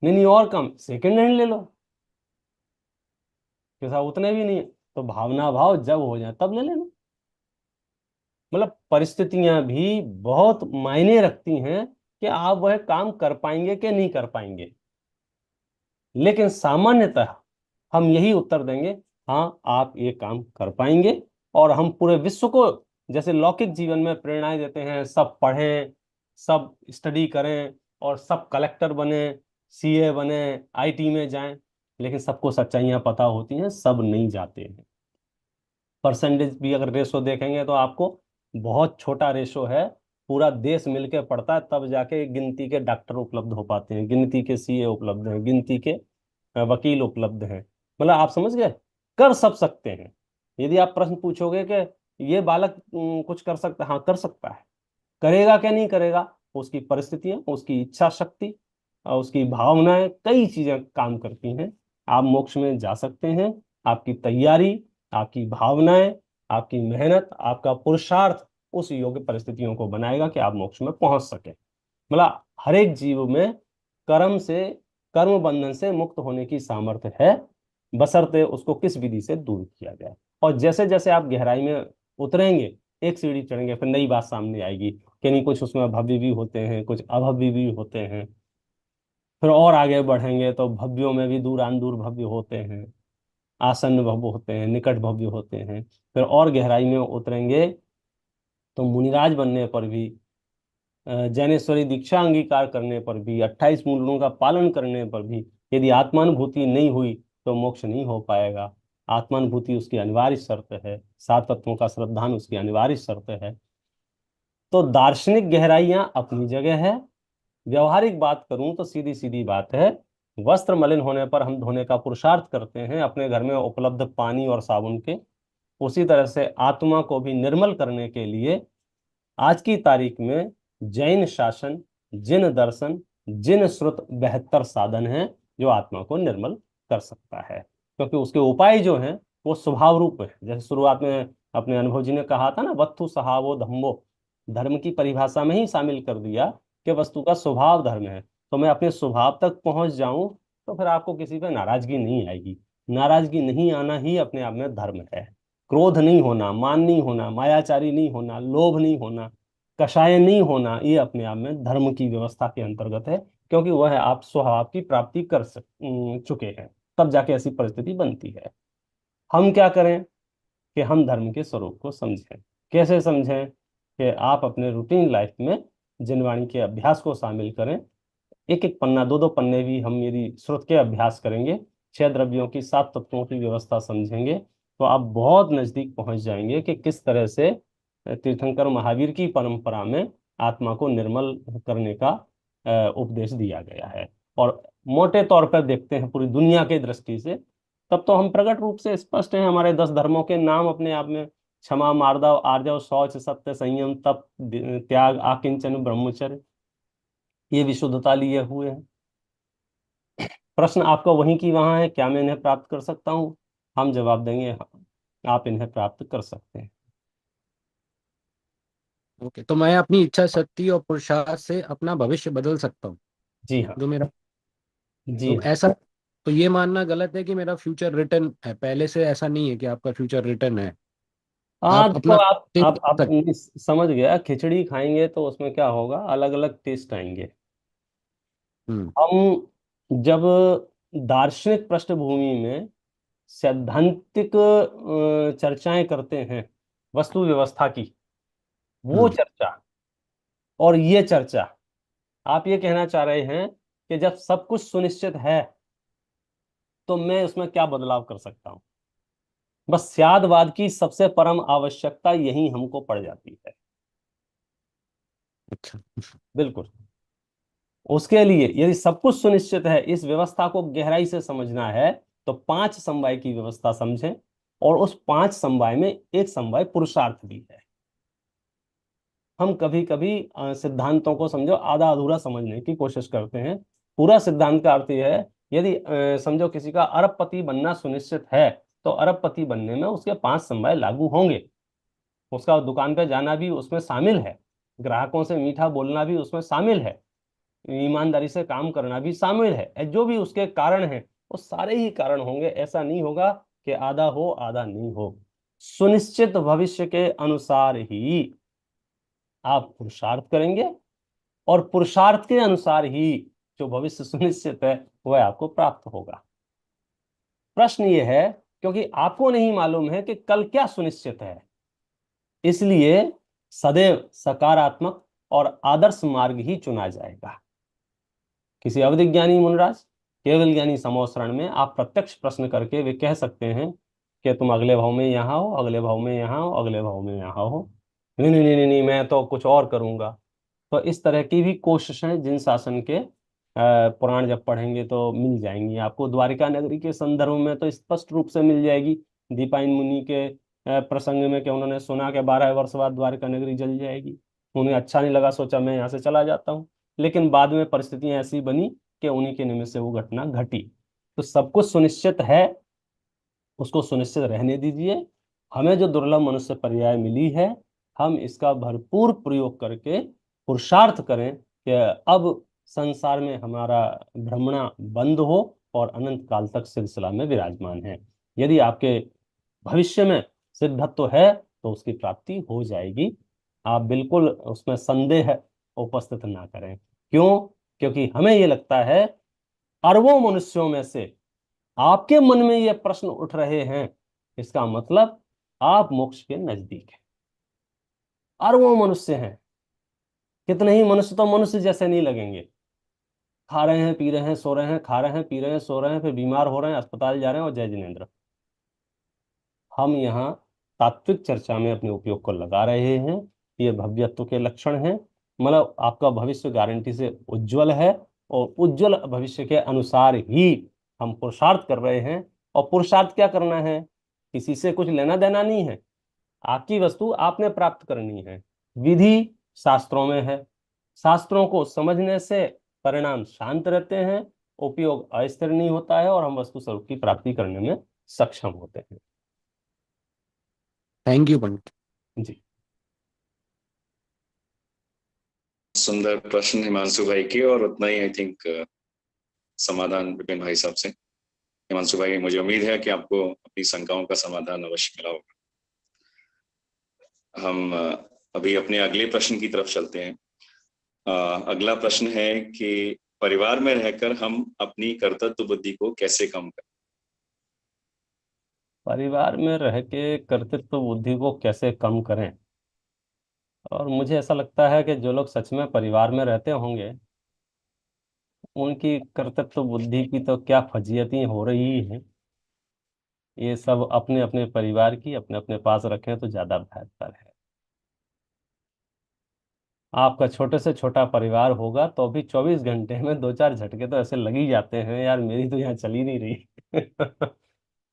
नहीं नहीं और कम, सेकंड हैंड ले लो। कैसा, उतने भी नहीं है तो भावना भाव जब हो जाए तब ले लेना। मतलब परिस्थितियां भी बहुत मायने रखती हैं कि आप वह काम कर पाएंगे कि नहीं कर पाएंगे। लेकिन सामान्यतः हम यही उत्तर देंगे, हाँ आप ये काम कर पाएंगे। और हम पूरे विश्व को जैसे लौकिक जीवन में प्रेरणाएं देते हैं, सब पढ़ें, सब स्टडी करें और सब कलेक्टर बने, सीए बने, आईटी में जाएं, लेकिन सबको सच्चाइयां पता होती हैं, सब नहीं जाते हैं। परसेंटेज भी अगर रेशो देखेंगे तो आपको बहुत छोटा रेशो है, पूरा देश मिलके पढ़ता है तब जाके गिनती के डॉक्टर उपलब्ध हो पाते हैं, गिनती के सीए उपलब्ध हैं, गिनती के वकील उपलब्ध हैं। मतलब आप समझ गए, कर सब सकते हैं। यदि आप प्रश्न पूछोगे कि ये बालक कुछ कर सकता है, हाँ कर सकता है। करेगा क्या नहीं करेगा, उसकी परिस्थितियां, उसकी इच्छा शक्ति और उसकी भावनाएं, कई चीजें काम करती हैं। आप मोक्ष में जा सकते हैं। आपकी तैयारी, आपकी भावनाएं, आपकी मेहनत, आपका पुरुषार्थ उस योग्य परिस्थितियों को बनाएगा कि आप मोक्ष में पहुंच सके। मतलब हर एक जीव में कर्म से, कर्म बंधन से मुक्त होने की सामर्थ्य है, बशर्ते उसको किस विधि से दूर किया जाए। और जैसे जैसे आप गहराई में उतरेंगे, एक सीढ़ी चढ़ेंगे, फिर नई बात सामने आएगी कि नहीं कुछ उसमें भव्य भी होते हैं, कुछ अभव्य भी होते हैं। फिर और आगे बढ़ेंगे तो भव्यों में भी दूरान दूर भव्य होते हैं, आसन्न भव्य होते हैं, निकट भव्य होते हैं। फिर और गहराई में उतरेंगे तो मुनिराज बनने पर भी, ज्ञानेश्वरी दीक्षा अंगीकार करने पर भी, 28 मूलों का पालन करने पर भी यदि आत्मानुभूति नहीं हुई तो मोक्ष नहीं हो पाएगा। आत्मानुभूति उसकी अनिवार्य शर्त है, सात तत्वों का श्रद्धान उसकी अनिवार्य शर्त है। तो दार्शनिक गहराइयां अपनी जगह है, व्यवहारिक बात करूं तो सीधी सीधी बात है, वस्त्र मलिन होने पर हम धोने का पुरुषार्थ करते हैं अपने घर में उपलब्ध पानी और साबुन के। उसी तरह से आत्मा को भी निर्मल करने के लिए आज की तारीख में जैन शासन, जिन दर्शन, जिन श्रुत बेहतर साधन है जो आत्मा को निर्मल कर सकता है, क्योंकि उसके उपाय जो हैं वो स्वभाव रूप है। जैसे शुरुआत में अपने अनुभव जी ने कहा था ना, वत्थु सहावो धम्मो, धर्म की परिभाषा में ही शामिल कर दिया कि वस्तु का स्वभाव धर्म है। तो मैं अपने स्वभाव तक पहुंच जाऊं तो फिर आपको किसी पे नाराजगी नहीं आएगी। नाराजगी नहीं आना ही अपने आप में धर्म है। क्रोध नहीं होना, मान नहीं होना, मायाचारी नहीं होना, लोभ नहीं होना, कषाय नहीं होना, ये अपने आप में धर्म की व्यवस्था के अंतर्गत है, क्योंकि वह आप स्वभाव की प्राप्ति कर चुके हैं। तब जाके ऐसी परिस्थिति बनती है। हम क्या करें कि हम धर्म के स्वरूप को समझें। कैसे समझें? कि आप अपने रूटीन लाइफ में जिनवाणी के अभ्यास को शामिल करें। एक एक पन्ना, दो दो पन्ने भी हम यदि श्रुत के अभ्यास करेंगे, 6 द्रव्यों की, 7 तत्वों की व्यवस्था समझेंगे, तो आप बहुत नजदीक पहुंच जाएंगे कि किस तरह से तीर्थंकर महावीर की परंपरा में आत्मा को निर्मल करने का उपदेश दिया गया है। और मोटे तौर पर देखते हैं पूरी दुनिया के दृष्टि से, तब तो हम प्रकट रूप से स्पष्ट हैं। हमारे 10 धर्मों के नाम अपने आप में क्षमा, मार्दव, आर्जव, शौच, सत्य, संयम, तप, त्याग, आकिंचन, ब्रह्मचर्य, ये विशुद्धता लिए हुए हैं। प्रश्न आपका वहीं की वहां है, क्या मैं इन्हें प्राप्त कर सकता हूं? हम जवाब देंगे हाँ, आप इन्हें प्राप्त कर सकते हैं। ओके, तो मैं अपनी इच्छा शक्ति और पुरुषार्थ से अपना भविष्य बदल सकता हूँ। जी हाँ, जो मेरा, जी तो हाँ। ऐसा, तो ये मानना गलत है कि मेरा फ्यूचर रिटर्न है पहले से? ऐसा नहीं है कि आपका फ्यूचर रिटर्न है, हाँ, आप देखो अपना आप चेंज आप कर आप सकते समझ गया। खिचड़ी खाएंगे तो उसमें क्या होगा, अलग अलग टेस्ट आएंगे। हैं। हम जब दार्शनिक पृष्ठभूमि में सैद्धांतिक चर्चाएं करते हैं वस्तु व्यवस्था की, वो हम्म चर्चा और ये चर्चा, आप ये कहना चाह रहे हैं कि जब सब कुछ सुनिश्चित है तो मैं उसमें क्या बदलाव कर सकता हूं? बस स्यादवाद की सबसे परम आवश्यकता यही हमको पड़ जाती है। अच्छा। बिल्कुल। उसके लिए यदि सब कुछ सुनिश्चित है, इस व्यवस्था को गहराई से समझना है, तो 5 समवाय की व्यवस्था समझें। और उस 5 समवाय में एक समवाय पुरुषार्थ भी है। हम कभी कभी सिद्धांतों को समझो आधा अधूरा समझने की कोशिश करते हैं। पूरा सिद्धांत का अर्थ यह है, यदि समझो किसी का अरबपति बनना सुनिश्चित है, तो अरबपति बनने में उसके 5 समवाय लागू होंगे। उसका दुकान पे जाना भी उसमें शामिल है, ग्राहकों से मीठा बोलना भी उसमें शामिल है, ईमानदारी से काम करना भी शामिल है। जो भी उसके कारण हैं, वो सारे ही कारण होंगे। ऐसा नहीं होगा कि आधा हो आधा नहीं हो। सुनिश्चित भविष्य के अनुसार ही आप पुरुषार्थ करेंगे, और पुरुषार्थ के अनुसार ही जो भविष्य सुनिश्चित है वह आपको प्राप्त होगा। प्रश्न ये है, क्योंकि आपको नहीं मालूम है कि कल क्या सुनिश्चित है, इसलिए सदैव सकारात्मक और आदर्श मार्ग ही चुना जाएगा। किसी अवधि ज्ञानी मुनराज, केवल ज्ञानी समोसरण में आप प्रत्यक्ष प्रश्न करके वे कह सकते हैं कि तुम अगले भाव में यहाँ हो, अगले भाव में यहाँ हो, अगले भाव में यहाँ हो। नहीं नहीं नहीं नहीं, मैं तो कुछ और करूंगा। तो इस तरह की भी कोशिशें जिन शासन के पुराण जब पढ़ेंगे तो मिल जाएंगी आपको। द्वारिका नगरी के संदर्भ में तो स्पष्ट रूप से मिल जाएगी, दीपायन मुनि के प्रसंग में, कि उन्होंने सुना कि 12 वर्ष बाद द्वारिका नगरी जल जाएगी। उन्हें अच्छा नहीं लगा, सोचा मैं यहाँ से चला जाता हूँ। लेकिन बाद में परिस्थितियां ऐसी बनी कि उन्हीं के निमित्त से वो घटना घटी। तो सब कुछ सुनिश्चित है, उसको सुनिश्चित रहने दीजिए। हमें जो दुर्लभ मनुष्य पर्याय मिली है, हम इसका भरपूर प्रयोग करके पुरुषार्थ करें कि अब संसार में हमारा भ्रमणा बंद हो और अनंत काल तक सिलसिला में विराजमान है। यदि आपके भविष्य में सिद्धत्व है तो उसकी प्राप्ति हो जाएगी। आप बिल्कुल उसमें संदेह उपस्थित ना करें। क्यों? क्योंकि हमें ये लगता है अरबों मनुष्यों में से आपके मन में ये प्रश्न उठ रहे हैं, इसका मतलब आप मोक्ष के नजदीक हैं। अरबों मनुष्य हैं। कितने ही मनुष्य तो मनुष्य जैसे नहीं लगेंगे, खा रहे हैं, पी रहे हैं, सो रहे हैं, खा रहे हैं, पी रहे हैं, सो रहे हैं, फिर बीमार हो रहे हैं, अस्पताल जा रहे हैं, और जय जिनेन्द्र। हम यहाँ तात्विक चर्चा में अपने उपयोग को लगा रहे हैं। ये भव्यत्व के लक्षण हैं। मतलब आपका भविष्य गारंटी से उज्जवल है, और उज्जवल भविष्य के अनुसार ही हम पुरुषार्थ कर रहे हैं। और पुरुषार्थ क्या करना है? किसी से कुछ लेना देना नहीं है। आपकी वस्तु आपने प्राप्त करनी है। विधि शास्त्रों में है। शास्त्रों को समझने से परिणाम शांत रहते हैं, उपयोग अस्थिर नहीं होता है, और हम वस्तु स्वरूप की प्राप्ति करने में सक्षम होते हैं। थैंक यू पंडित जी। सुंदर प्रश्न हिमांशु भाई के, और उतना ही आई थिंक समाधान विपिन भाई साहब से। हिमांशु भाई, मुझे उम्मीद है कि आपको अपनी शंकाओं का समाधान अवश्य मिला होगा। हम अभी अपने अगले प्रश्न की तरफ चलते हैं। अगला प्रश्न है कि परिवार में रहकर हम अपनी कर्तव्य बुद्धि को कैसे कम करें। परिवार में रह के कर्तृत्व बुद्धि को कैसे कम करें। और मुझे ऐसा लगता है कि जो लोग सच में परिवार में रहते होंगे उनकी कर्तृत्व बुद्धि की तो क्या फजीयतें हो रही हैं। ये सब अपने अपने परिवार की अपने अपने पास रखें तो ज्यादा बेहतर है। आपका छोटे से छोटा परिवार होगा तो भी 24 घंटे में दो चार झटके तो ऐसे लग ही जाते हैं, यार मेरी तो यहाँ चल ही नहीं रही।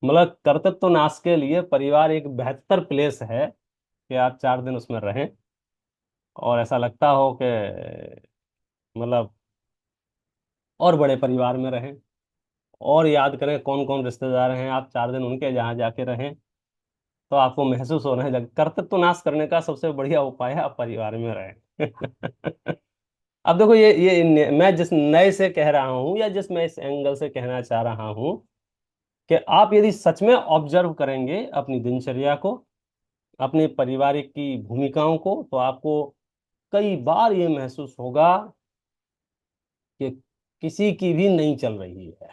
मतलब कर्तृत्व नाश के लिए परिवार एक बेहतर प्लेस है कि आप 4 दिन उसमें रहें और ऐसा लगता हो कि मतलब और बड़े परिवार में रहें और याद करें कौन कौन रिश्तेदार हैं, आप 4 दिन उनके जहाँ जाके रहें तो आपको महसूस होने लगे। कर्तृत्व नाश करने का सबसे बढ़िया उपाय है आप परिवार में रहें। अब देखो ये मैं जिस नए से कह रहा हूं या जिस मैं इस एंगल से कहना चाह रहा हूं कि आप यदि सच में ऑब्जर्व करेंगे अपनी दिनचर्या को, अपने पारिवारिक की भूमिकाओं को, तो आपको कई बार ये महसूस होगा कि किसी की भी नहीं चल रही है।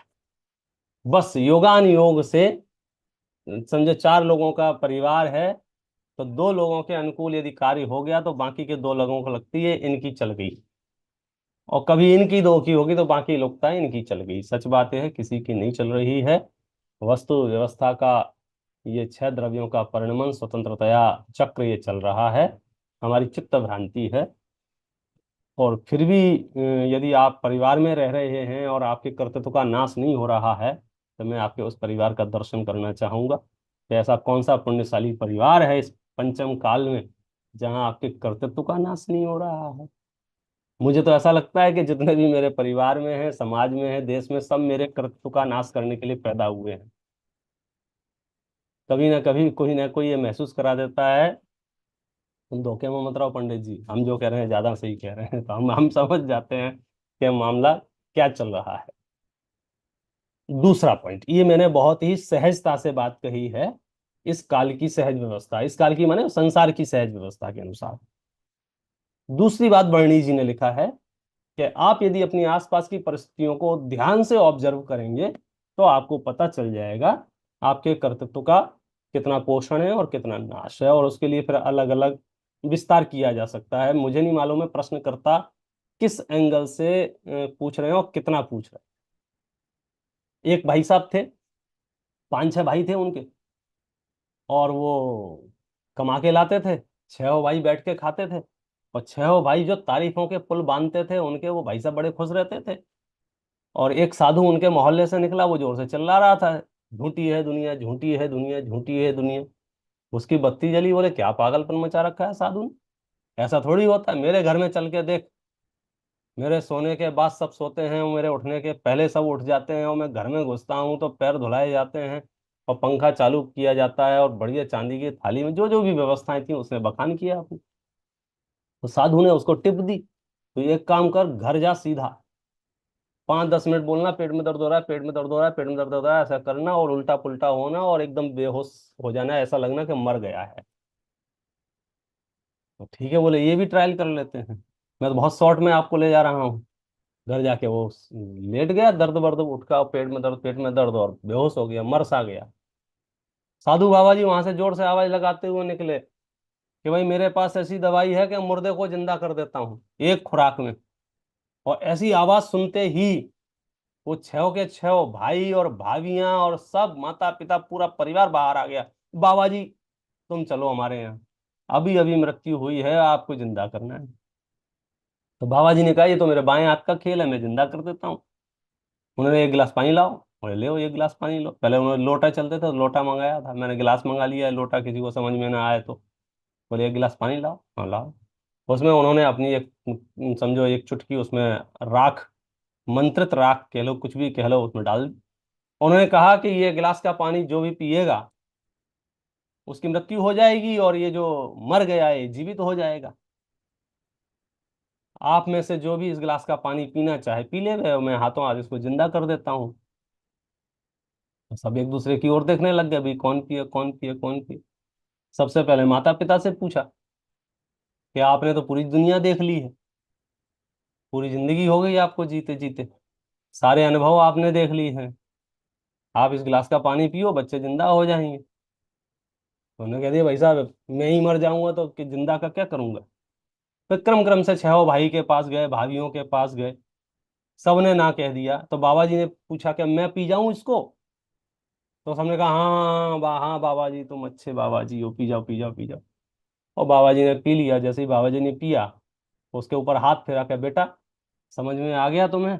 बस योगान योग से समझो 4 लोगों का परिवार है तो 2 लोगों के अनुकूल यदि कार्य हो गया तो बाकी के 2 लोगों को लगती है इनकी चल गई, और कभी इनकी 2 की होगी तो बाकी लगता है इनकी चल गई। सच बात यह है किसी की नहीं चल रही है। वस्तु व्यवस्था का ये 6 द्रव्यों का परिणमन स्वतंत्रतया चक्र ये चल रहा है, हमारी चित्त भ्रांति है। और फिर भी यदि आप परिवार में रह रहे हैं और आपके कर्तृत्व का नाश नहीं हो रहा है तो मैं आपके उस परिवार का दर्शन करना चाहूंगा कि ऐसा कौन सा पुण्यशाली परिवार है इस पंचम काल में जहां आपके कर्तृत्व का नाश नहीं हो रहा है। मुझे तो ऐसा लगता है कि जितने भी मेरे परिवार में हैं, समाज में है, देश में, सब मेरे कर्तृत्व का नाश करने के लिए पैदा हुए हैं। कभी ना कभी कोई ना कोई ये महसूस करा देता है तुम धोखे में मत रहो पंडित जी, हम जो कह रहे हैं ज्यादा सही कह रहे हैं, तो हम समझ जाते हैं कि मामला क्या चल रहा है। दूसरा पॉइंट, ये मैंने बहुत ही सहजता से बात कही है, इस काल की सहज व्यवस्था, इस काल की माने संसार की सहज व्यवस्था के अनुसार। दूसरी बात बर्णी जी ने लिखा है कि आप यदि अपनी आसपास की परिस्थितियों को ध्यान से ऑब्जर्व करेंगे तो आपको पता चल जाएगा आपके कर्तृत्व का कितना पोषण है और कितना नाश है, और उसके लिए फिर अलग अलग विस्तार किया जा सकता है। मुझे नहीं मालूम है प्रश्नकर्ता किस एंगल से पूछ रहे हैं और कितना पूछ रहे हैं। एक भाई साहब थे, 5-6 भाई थे उनके, और वो कमा के लाते थे, 6 भाई बैठ के खाते थे, और 6 भाई जो तारीफों के पुल बांधते थे उनके, वो भाई साहब बड़े खुश रहते थे। और एक साधु उनके मोहल्ले से निकला, वो जोर से चिल्ला रहा था झूठी है दुनिया, झूठी है दुनिया, झूठी है दुनिया। उसकी बत्ती जली, बोले क्या पागलपन मचा रखा है साधु ने, ऐसा थोड़ी होता है, मेरे घर में चल के देख, मेरे सोने के बाद सब सोते हैं और मेरे उठने के पहले सब उठ जाते हैं, और मैं घर में घुसता हूँ तो पैर धुलाए जाते हैं और पंखा चालू किया जाता है और बढ़िया चांदी की थाली में जो जो भी व्यवस्थाएं थी उसने बखान किया अपनी। तो साधु ने उसको टिप दी, तो एक काम कर, घर जा सीधा, 5-10 मिनट बोलना पेट में दर्द हो रहा है, पेट में दर्द हो रहा है, पेट में दर्द हो रहा है, ऐसा करना और उल्टा पुल्टा होना और एकदम बेहोश हो जाना, ऐसा लगना कि मर गया है। तो ठीक है बोले, ये भी ट्रायल कर लेते हैं, मैं तो बहुत शॉर्ट में आपको ले जा रहा हूँ। घर जाके वो लेट गया, दर्द वर्द उठका, पेट में दर्द, पेट में दर्द, और बेहोश हो गया, मर सा गया। साधु बाबा जी वहां से जोर से आवाज लगाते हुए निकले कि भाई मेरे पास ऐसी दवाई है कि मुर्दे को जिंदा कर देता हूँ एक खुराक में। और ऐसी आवाज सुनते ही वो 6 के 6 भाई और भाभियां और सब माता पिता पूरा परिवार बाहर आ गया, बाबा जी तुम चलो हमारे यहाँ, अभी अभी मृत्यु हुई है, आपको जिंदा करना है। तो बाबा जी ने कहा ये तो मेरे बाएं हाथ का खेल है, मैं जिंदा कर देता हूँ। उन्होंने 1 गिलास पानी लाओ, बोले ले 1 गिलास पानी लो। पहले उन्होंने लोटा चलते थे तो लोटा मंगाया था, मैंने गिलास मंगा लिया है, लोटा किसी को समझ में ना आए तो बोले 1 गिलास पानी लाओ, हाँ लाओ। उसमें उन्होंने अपनी एक समझो एक चुटकी उसमें राख, मंत्रित राख कह लो कुछ भी कह लो, उसमें डाल दी। उन्होंने कहा कि ये गिलास का पानी जो भी पिएगा उसकी मृत्यु हो जाएगी और ये जो मर गया है ये जीवित हो जाएगा। आप में से जो भी इस गिलास का पानी पीना चाहे पी ले गए, मैं हाथों हाथ इसको जिंदा कर देता हूँ। तो सब एक दूसरे की ओर देखने लग गए, भाई कौन पिए कौन पिए कौन पिए। सबसे पहले माता पिता से पूछा कि आपने तो पूरी दुनिया देख ली है, पूरी जिंदगी हो गई आपको जीते जीते, सारे अनुभव आपने देख लिए हैं, आप इस गिलास का पानी पियो, बच्चे जिंदा हो जाएंगे। तो उन्होंने कह दिया भाई साहब मैं ही मर जाऊंगा तो कि जिंदा का क्या करूंगा। फिर क्रम क्रम से छह भाई के पास गए, भाभीियों के पास गए, सबने ना कह दिया। तो बाबा जी ने पूछा कि मैं पी जाऊं इसको। तो सबने कहा हाँ हाँ बाबा जी तुम अच्छे बाबा जी हो, पी जाओ पी जाओ पी जाओ। और बाबा जी ने पी लिया। जैसे ही बाबा जी ने पिया, उसके ऊपर हाथ फेरा के, बेटा समझ में आ गया तुम्हें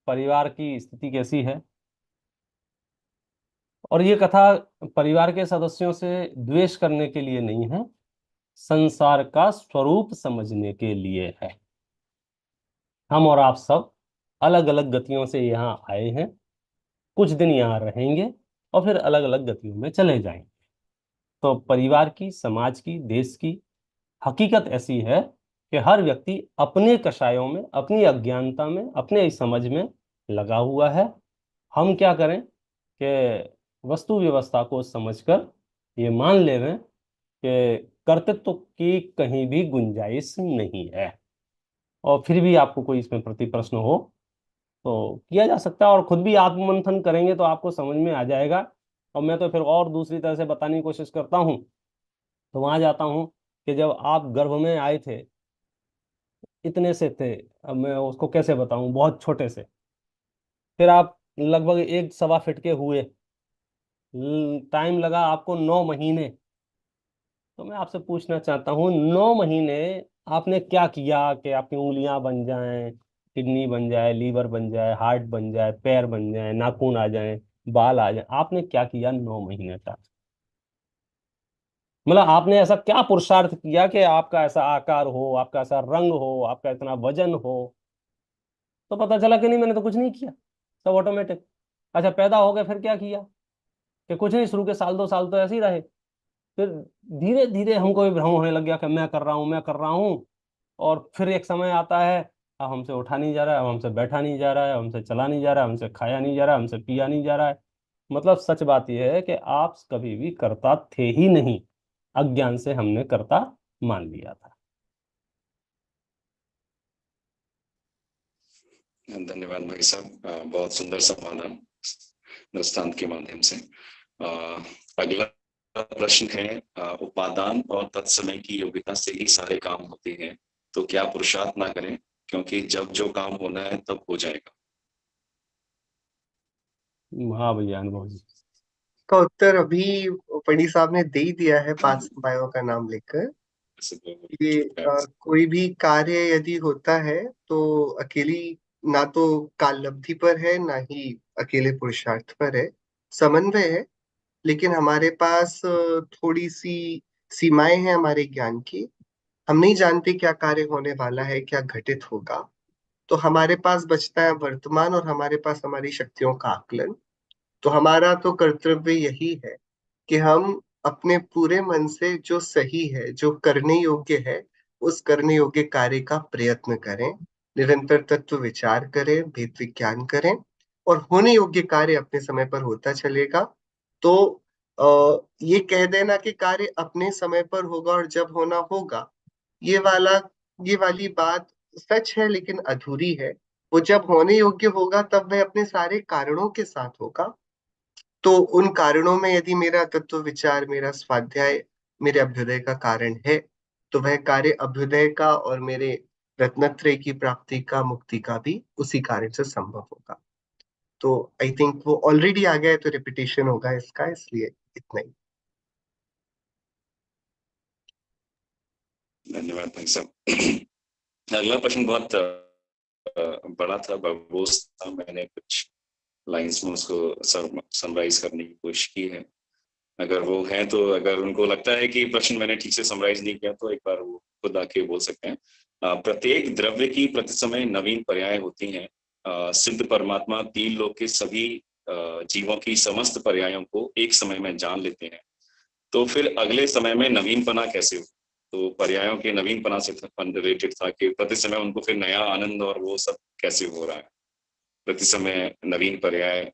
परिवार की स्थिति कैसी है। और ये कथा परिवार के सदस्यों से द्वेष करने के लिए नहीं है, संसार का स्वरूप समझने के लिए है। हम और आप सब अलग अलग गतियों से यहाँ आए हैं, कुछ दिन यहाँ रहेंगे और फिर अलग अलग गतियों में चले जाएंगे। तो परिवार की, समाज की, देश की हकीकत ऐसी है कि हर व्यक्ति अपने कषायों में, अपनी अज्ञानता में, अपने समझ में लगा हुआ है। हम क्या करें कि वस्तु व्यवस्था को समझकर ये मान लें कि कर्तृत्व की कहीं भी गुंजाइश नहीं है। और फिर भी आपको कोई इसमें प्रति प्रश्न हो तो किया जा सकता है, और खुद भी आत्ममंथन करेंगे तो आपको समझ में आ जाएगा। और मैं तो फिर और दूसरी तरह से बताने की कोशिश करता हूँ। तो वहां जाता हूँ कि जब आप गर्भ में आए थे, इतने से थे, अब मैं उसको कैसे बताऊं, बहुत छोटे से, फिर आप लगभग 1 सवा फीट के हुए, टाइम लगा आपको 9 महीने। तो मैं आपसे पूछना चाहता हूँ 9 महीने आपने क्या किया कि आपकी उंगलियां बन जाएं, किडनी बन जाए, लीवर बन जाए, हार्ट बन जाए, पैर बन जाए, नाखून आ जाए, बाल आ जाए। आपने क्या किया 9 महीने तक? मतलब आपने ऐसा क्या पुरुषार्थ किया कि आपका ऐसा आकार हो, आपका ऐसा रंग हो, आपका इतना वजन हो? तो पता चला कि नहीं मैंने तो कुछ नहीं किया, सब ऑटोमेटिक। अच्छा पैदा हो गए, फिर क्या किया कि कुछ नहीं, शुरू के साल 2 साल तो ऐसे ही रहे। फिर धीरे धीरे हमको भी भ्रम होने लग गया कि मैं कर रहा हूँ, मैं कर रहा हूँ। और फिर एक समय आता है, अब हमसे उठा नहीं जा रहा है, अब हमसे बैठा नहीं जा रहा है, हमसे चला नहीं जा रहा है, हमसे खाया नहीं जा रहा है, हमसे पिया नहीं जा रहा है। मतलब सच बात यह है कि आप कभी भी कर्ता थे ही नहीं, अज्ञान से हमने कर्ता मान लिया था। धन्यवाद भाई साहब, बहुत सुंदर समाधान दृष्टांत के माध्यम से। अगला प्रश्न है, उपादान और तत्समय की योग्यता से ही सारे काम होते हैं, तो क्या पुरुषार्थ ना करें, क्योंकि जब जो काम होना है तब हो जाएगा। हाँ भैया अनुभव जी। का उत्तर अभी पंडित साहब ने दे ही दिया है 5 उपायों का नाम लेकर। ये कोई भी कार्य यदि होता है तो अकेली, ना तो काललब्धि पर है ना ही अकेले पुरुषार्थ पर है, समन्वय है। लेकिन हमारे पास थोड़ी सी सीमाएं हैं हमारे ज्ञान की। हम नहीं जानते क्या कार्य होने वाला है, क्या घटित होगा। तो हमारे पास बचता है वर्तमान, और हमारे पास हमारी शक्तियों का आकलन। तो हमारा तो कर्तव्य यही है कि हम अपने पूरे मन से जो सही है, जो करने योग्य है, उस करने योग्य कार्य का प्रयत्न करें, निरंतर तत्व विचार करें, भेद विज्ञान करें, और होने योग्य कार्य अपने समय पर होता चलेगा। तो ये कह देना कि कार्य अपने समय पर होगा और जब होना होगा, ये वाला ये वाली बात सच है लेकिन अधूरी है। वो जब होने योग्य होगा तब वह अपने सारे कारणों के साथ होगा। तो उन कारणों में यदि मेरा तत्व विचार, मेरा स्वाध्याय मेरे अभ्युदय का कारण है, तो वह कार्य अभ्युदय का और मेरे रत्नत्रय की प्राप्ति का, मुक्ति का भी उसी कारण से संभव होगा। तो आई थिंक वो ऑलरेडी आ गया है, तो रिपीटेशन होगा इसका, इसलिए इतना ही। धन्यवाद भाई साहब। अगला प्रश्न बहुत बड़ा था, verbose था, मैंने कुछ लाइंस में उसको समराइज करने की कोशिश की है। अगर वो है तो, अगर उनको लगता है कि प्रश्न मैंने ठीक से समराइज नहीं किया तो एक बार वो खुद आके बोल सकते हैं। प्रत्येक द्रव्य की प्रति समय नवीन पर्याय होती हैं। सिद्ध परमात्मा 3 लोक के सभी जीवों की समस्त पर्यायों को एक समय में जान लेते हैं, तो फिर अगले समय में नवीनपना कैसे हो? तो पर्यायों के नवीनपना से रिलेटेड था कि प्रति समय उनको फिर नया आनंद और वो सब कैसे हो रहा है, प्रति समय नवीन पर्याय।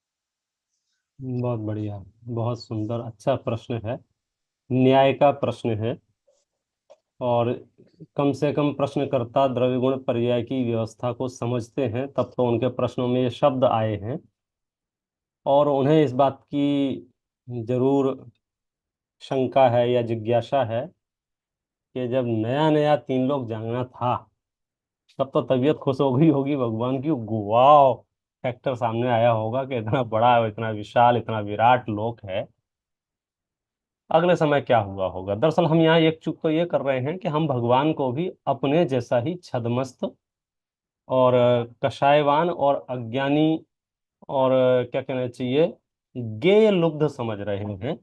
बहुत बढ़िया, बहुत सुंदर, अच्छा प्रश्न है, न्याय का प्रश्न है। और कम से कम प्रश्नकर्ता द्रव्य गुण पर्याय की व्यवस्था को समझते हैं, तब तो उनके प्रश्नों में ये शब्द आए हैं। और उन्हें इस बात की जरूर शंका है या जिज्ञासा है कि जब नया नया तीन लोग जाना था तब तो तबीयत खुश हो गई होगी भगवान की, वाह फैक्टर सामने आया होगा कि इतना बड़ा, इतना विशाल, इतना विराट लोक है। अगले समय क्या हुआ होगा? दरअसल हम यहाँ एक चूक तो ये कर रहे हैं कि हम भगवान को भी अपने जैसा ही छद्मस्त और कषायवान और अज्ञानी और क्या कहना चाहिए, गेय लुब्ध समझ रहे हैं।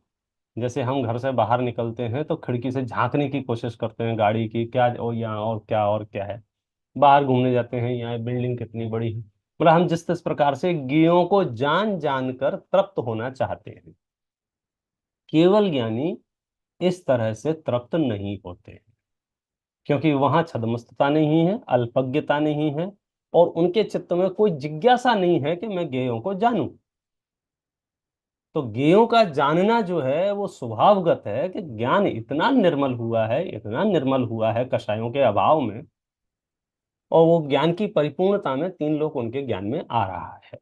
जैसे हम घर से बाहर निकलते हैं तो खिड़की से झांकने की कोशिश करते हैं गाड़ी की, क्या ओ यहाँ और क्या है। बाहर घूमने जाते हैं, यहाँ बिल्डिंग कितनी बड़ी है। मतलब हम जिस प्रकार से गेयों को जान जान कर तृप्त होना चाहते हैं, केवल ज्ञानी इस तरह से तृप्त नहीं होते हैं, क्योंकि वहां छद्मस्तता नहीं है, अल्पज्ञता नहीं है, और उनके चित्त में कोई जिज्ञासा नहीं है कि मैं गेयों को जानूं। तो गेयों का जानना जो है वो स्वभावगत है कि ज्ञान इतना निर्मल हुआ है, इतना निर्मल हुआ है कषायों के अभाव में, और वो ज्ञान की परिपूर्णता में तीन लोग उनके ज्ञान में आ रहा है।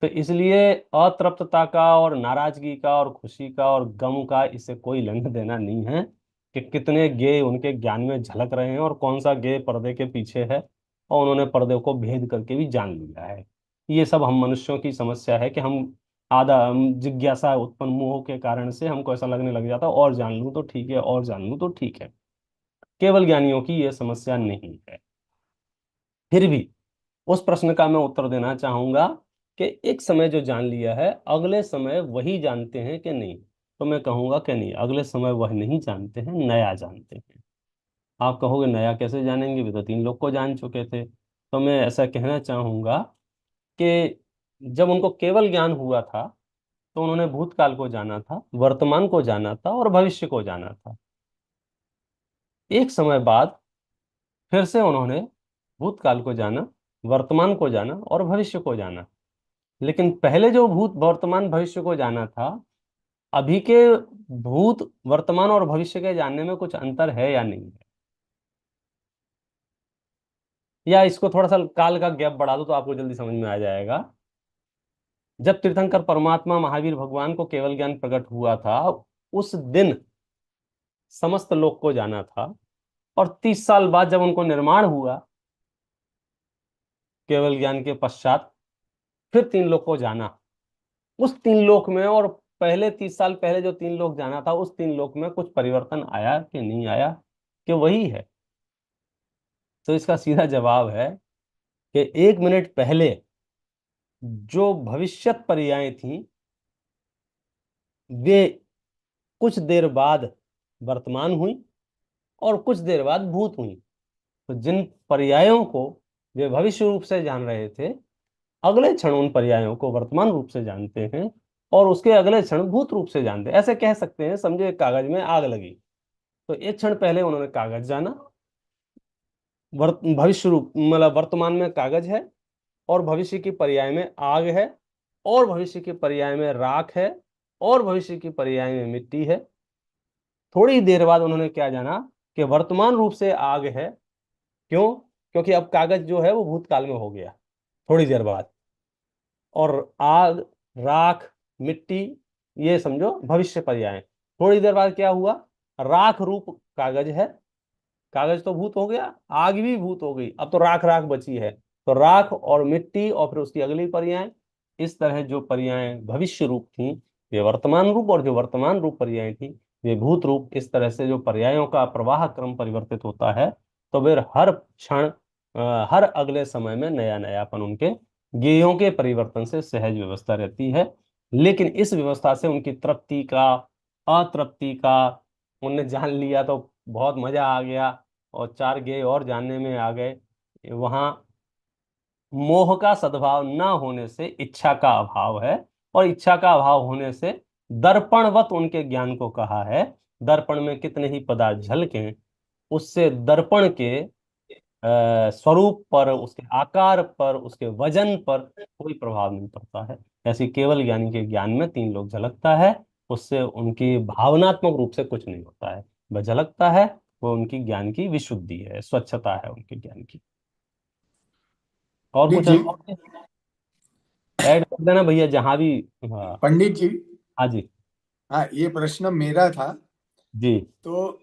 तो इसलिए अतृप्तता का और नाराजगी का और खुशी का और गम का इससे कोई लेना देना नहीं है कि कितने गे उनके ज्ञान में झलक रहे हैं और कौन सा गे पर्दे के पीछे है और उन्होंने पर्दे को भेद करके भी जान लिया है। ये सब हम मनुष्यों की समस्या है कि हम जिज्ञासा उत्पन्न मोह के कारण से हमको ऐसा लगने लग जाता और जान लूं तो ठीक है, और जान लूं तो ठीक है। केवल ज्ञानियों की ये समस्या नहीं है। फिर भी उस प्रश्न का मैं उत्तर देना चाहूंगा कि एक समय जो जान लिया है अगले समय वही जानते हैं कि नहीं। तो मैं कहूंगा कि नहीं, अगले समय वह नहीं जानते हैं, नया जानते हैं। आप कहोगे नया कैसे जानेंगे, भी तो तीन लोग को जान चुके थे। तो मैं ऐसा कहना चाहूंगा कि जब उनको केवल ज्ञान हुआ था तो उन्होंने भूतकाल को जाना था, वर्तमान को जाना था और भविष्य को जाना था। एक समय बाद फिर से उन्होंने भूतकाल को जाना, वर्तमान को जाना और भविष्य को जाना। लेकिन पहले जो भूत वर्तमान भविष्य को जाना था, अभी के भूत वर्तमान और भविष्य के जानने में कुछ अंतर है या नहीं है? या इसको थोड़ा सा काल का गैप बढ़ा दो तो आपको जल्दी समझ में आ जाएगा। जब तीर्थंकर परमात्मा महावीर भगवान को केवल ज्ञान प्रकट हुआ था, उस दिन समस्त लोक को जाना था, और 30 साल बाद जब उनको निर्माण हुआ केवल ज्ञान के पश्चात, फिर तीन लोक को जाना। उस तीन लोक में और पहले 30 साल पहले जो तीन लोक जाना था उस तीन लोक में कुछ परिवर्तन आया कि नहीं आया, कि वही है? तो इसका सीधा जवाब है कि 1 मिनट पहले जो भविष्यत पर्याय थी वे कुछ देर बाद वर्तमान हुई और कुछ देर बाद भूत हुई। तो जिन पर्यायों को वे भविष्य रूप से जान रहे थे, अगले क्षण उन पर्यायों को वर्तमान रूप से जानते हैं और उसके अगले क्षण भूत रूप से जानते हैं। ऐसे कह सकते हैं, समझे, एक कागज में आग लगी तो एक क्षण पहले उन्होंने कागज जाना, भविष्य रूप मतलब वर्तमान में कागज है और भविष्य की पर्याय में आग है और भविष्य की पर्याय में राख है और भविष्य की पर्याय में मिट्टी है। थोड़ी देर बाद उन्होंने क्या जाना कि वर्तमान रूप से आग है। क्यों? क्योंकि अब कागज जो है वो भूतकाल में हो गया थोड़ी देर बाद, और आग, राख, मिट्टी, ये समझो भविष्य पर्याय। थोड़ी देर बाद क्या हुआ, राख रूप कागज है, कागज तो भूत हो गया, आग भी भूत हो गई, अब तो राख राख बची है। तो राख और मिट्टी और फिर उसकी अगली पर्याय, इस तरह जो पर्याय भविष्य रूप थी वे वर्तमान रूप, और जो वर्तमान रूप पर्याय थी वे भूत रूप। इस तरह से जो पर्यायों का प्रवाह क्रम परिवर्तित होता है, तो वे हर क्षण हर अगले समय में नया नयापन उनके गेयों के परिवर्तन से सहज व्यवस्था रहती है। लेकिन इस व्यवस्था से उनकी तृप्ति का, अतृप्ति का, उनने जान लिया तो बहुत मजा आ गया और चार गेय और जानने में आ गए, वहां मोह का सद्भाव न होने से इच्छा का अभाव है, और इच्छा का अभाव होने से दर्पणवत उनके ज्ञान को कहा है। दर्पण में कितने ही पदार्थ झलके, उससे दर्पण के स्वरूप पर, उसके आकार पर, उसके वजन पर कोई प्रभाव नहीं पड़ता है। ऐसे केवल ज्ञानी के ज्ञान में तीन लोग झलकता है, उससे उनकी भावनात्मक रूप से कुछ नहीं होता है। वह झलकता है, वो उनकी ज्ञान की विशुद्धि है, स्वच्छता है उनके ज्ञान की। और जी कुछ जी। अनुभव? ऐड कर देना भैया जहां भी। हाँ। पंडित जी, हाँ जी। हाँ, ये प्रश्न मेरा था। जी। तो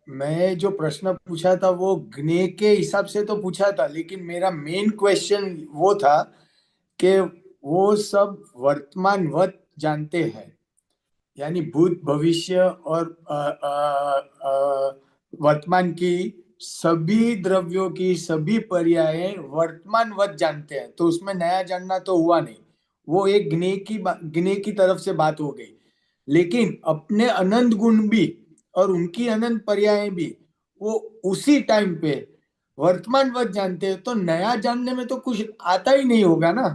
मैं जो प्रश्न पूछा था वो ज्ञ के हिसाब से तो पूछा था, लेकिन मेरा मेन क्वेश्चन वो था कि वो सब वर्तमान वत जानते हैं, यानी भूत भविष्य और वर्तमान की सभी द्रव्यों की सभी पर्याय वर्तमानवत जानते हैं, तो उसमें नया जानना तो हुआ नहीं। वो एक ज्ञ की तरफ से बात हो गई। लेकिन अपने अनंत गुण भी और उनकी अनंत पर्याय भी वो उसी टाइम पे वर्तमानवत जानते हैं, तो नया जानने में तो कुछ आता ही नहीं होगा ना।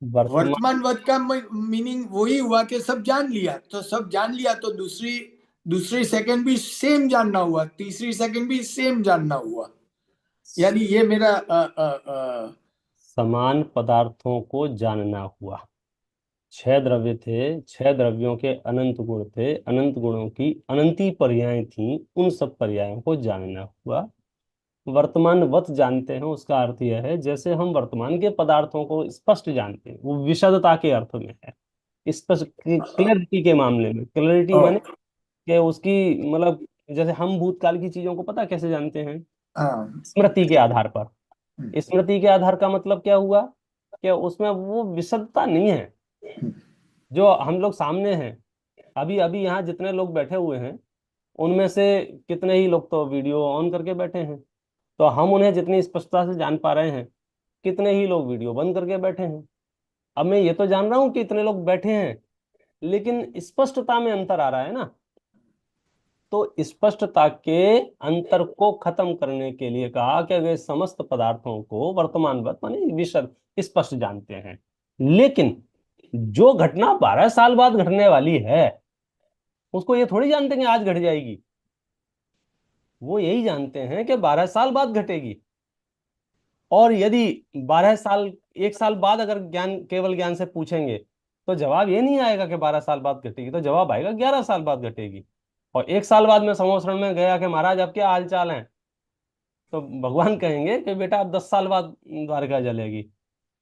वर्तमान। वर्तमानवत का मीनिंग वही हुआ कि सब जान लिया, तो सब जान लिया तो दूसरी दूसरी सेकंड भी सेम जानना हुआ, तीसरी सेकंड भी सेम जानना हुआ। यानी ये मेरा समान पदार्थों को जानना हुआ। 6 द्रव्य थे, 6 द्रव्यों के अनंत गुण थे, अनंत गुणों की अनंती पर्याय थी, उन सब पर्यायों को जानना हुआ। वर्तमान वत जानते हैं, उसका अर्थ यह है जैसे हम वर्तमान के पदार्थों को स्पष्ट जानते हैं, वो विशदता के अर्थ में है, स्पष्ट क्लैरिटी के मामले में। क्लैरिटी माने कि उसकी मतलब जैसे हम भूतकाल की चीजों को पता कैसे जानते हैं, स्मृति के आधार पर। स्मृति के आधार का मतलब क्या हुआ कि उसमें वो विशदता नहीं है। जो हम लोग सामने हैं, अभी अभी यहाँ जितने लोग बैठे हुए हैं उनमें से कितने ही लोग तो वीडियो ऑन करके बैठे हैं, तो हम उन्हें जितनी स्पष्टता से जान पा रहे हैं, कितने ही लोग वीडियो बंद करके बैठे हैं। अब मैं ये तो जान रहा हूं कि इतने लोग बैठे हैं, लेकिन स्पष्टता में अंतर आ रहा है ना। तो स्पष्टता के अंतर को खत्म करने के लिए कहा कि वे समस्त पदार्थों को वर्तमानवत माने विशद स्पष्ट जानते हैं। लेकिन जो घटना 12 साल बाद घटने वाली है उसको ये थोड़ी जानते हैं कि आज घट जाएगी। वो यही जानते हैं कि 12 साल बाद घटेगी। और यदि 12 साल, 1 साल बाद अगर ज्ञान, केवल ज्ञान से पूछेंगे तो जवाब ये नहीं आएगा कि 12 साल बाद घटेगी, तो जवाब आएगा 11 साल बाद घटेगी। और 1 साल बाद मैं समोसरण में गया कि महाराज अब क्या हाल चाल है, तो भगवान कहेंगे कि बेटा अब 10 साल बाद द्वारका जलेगी।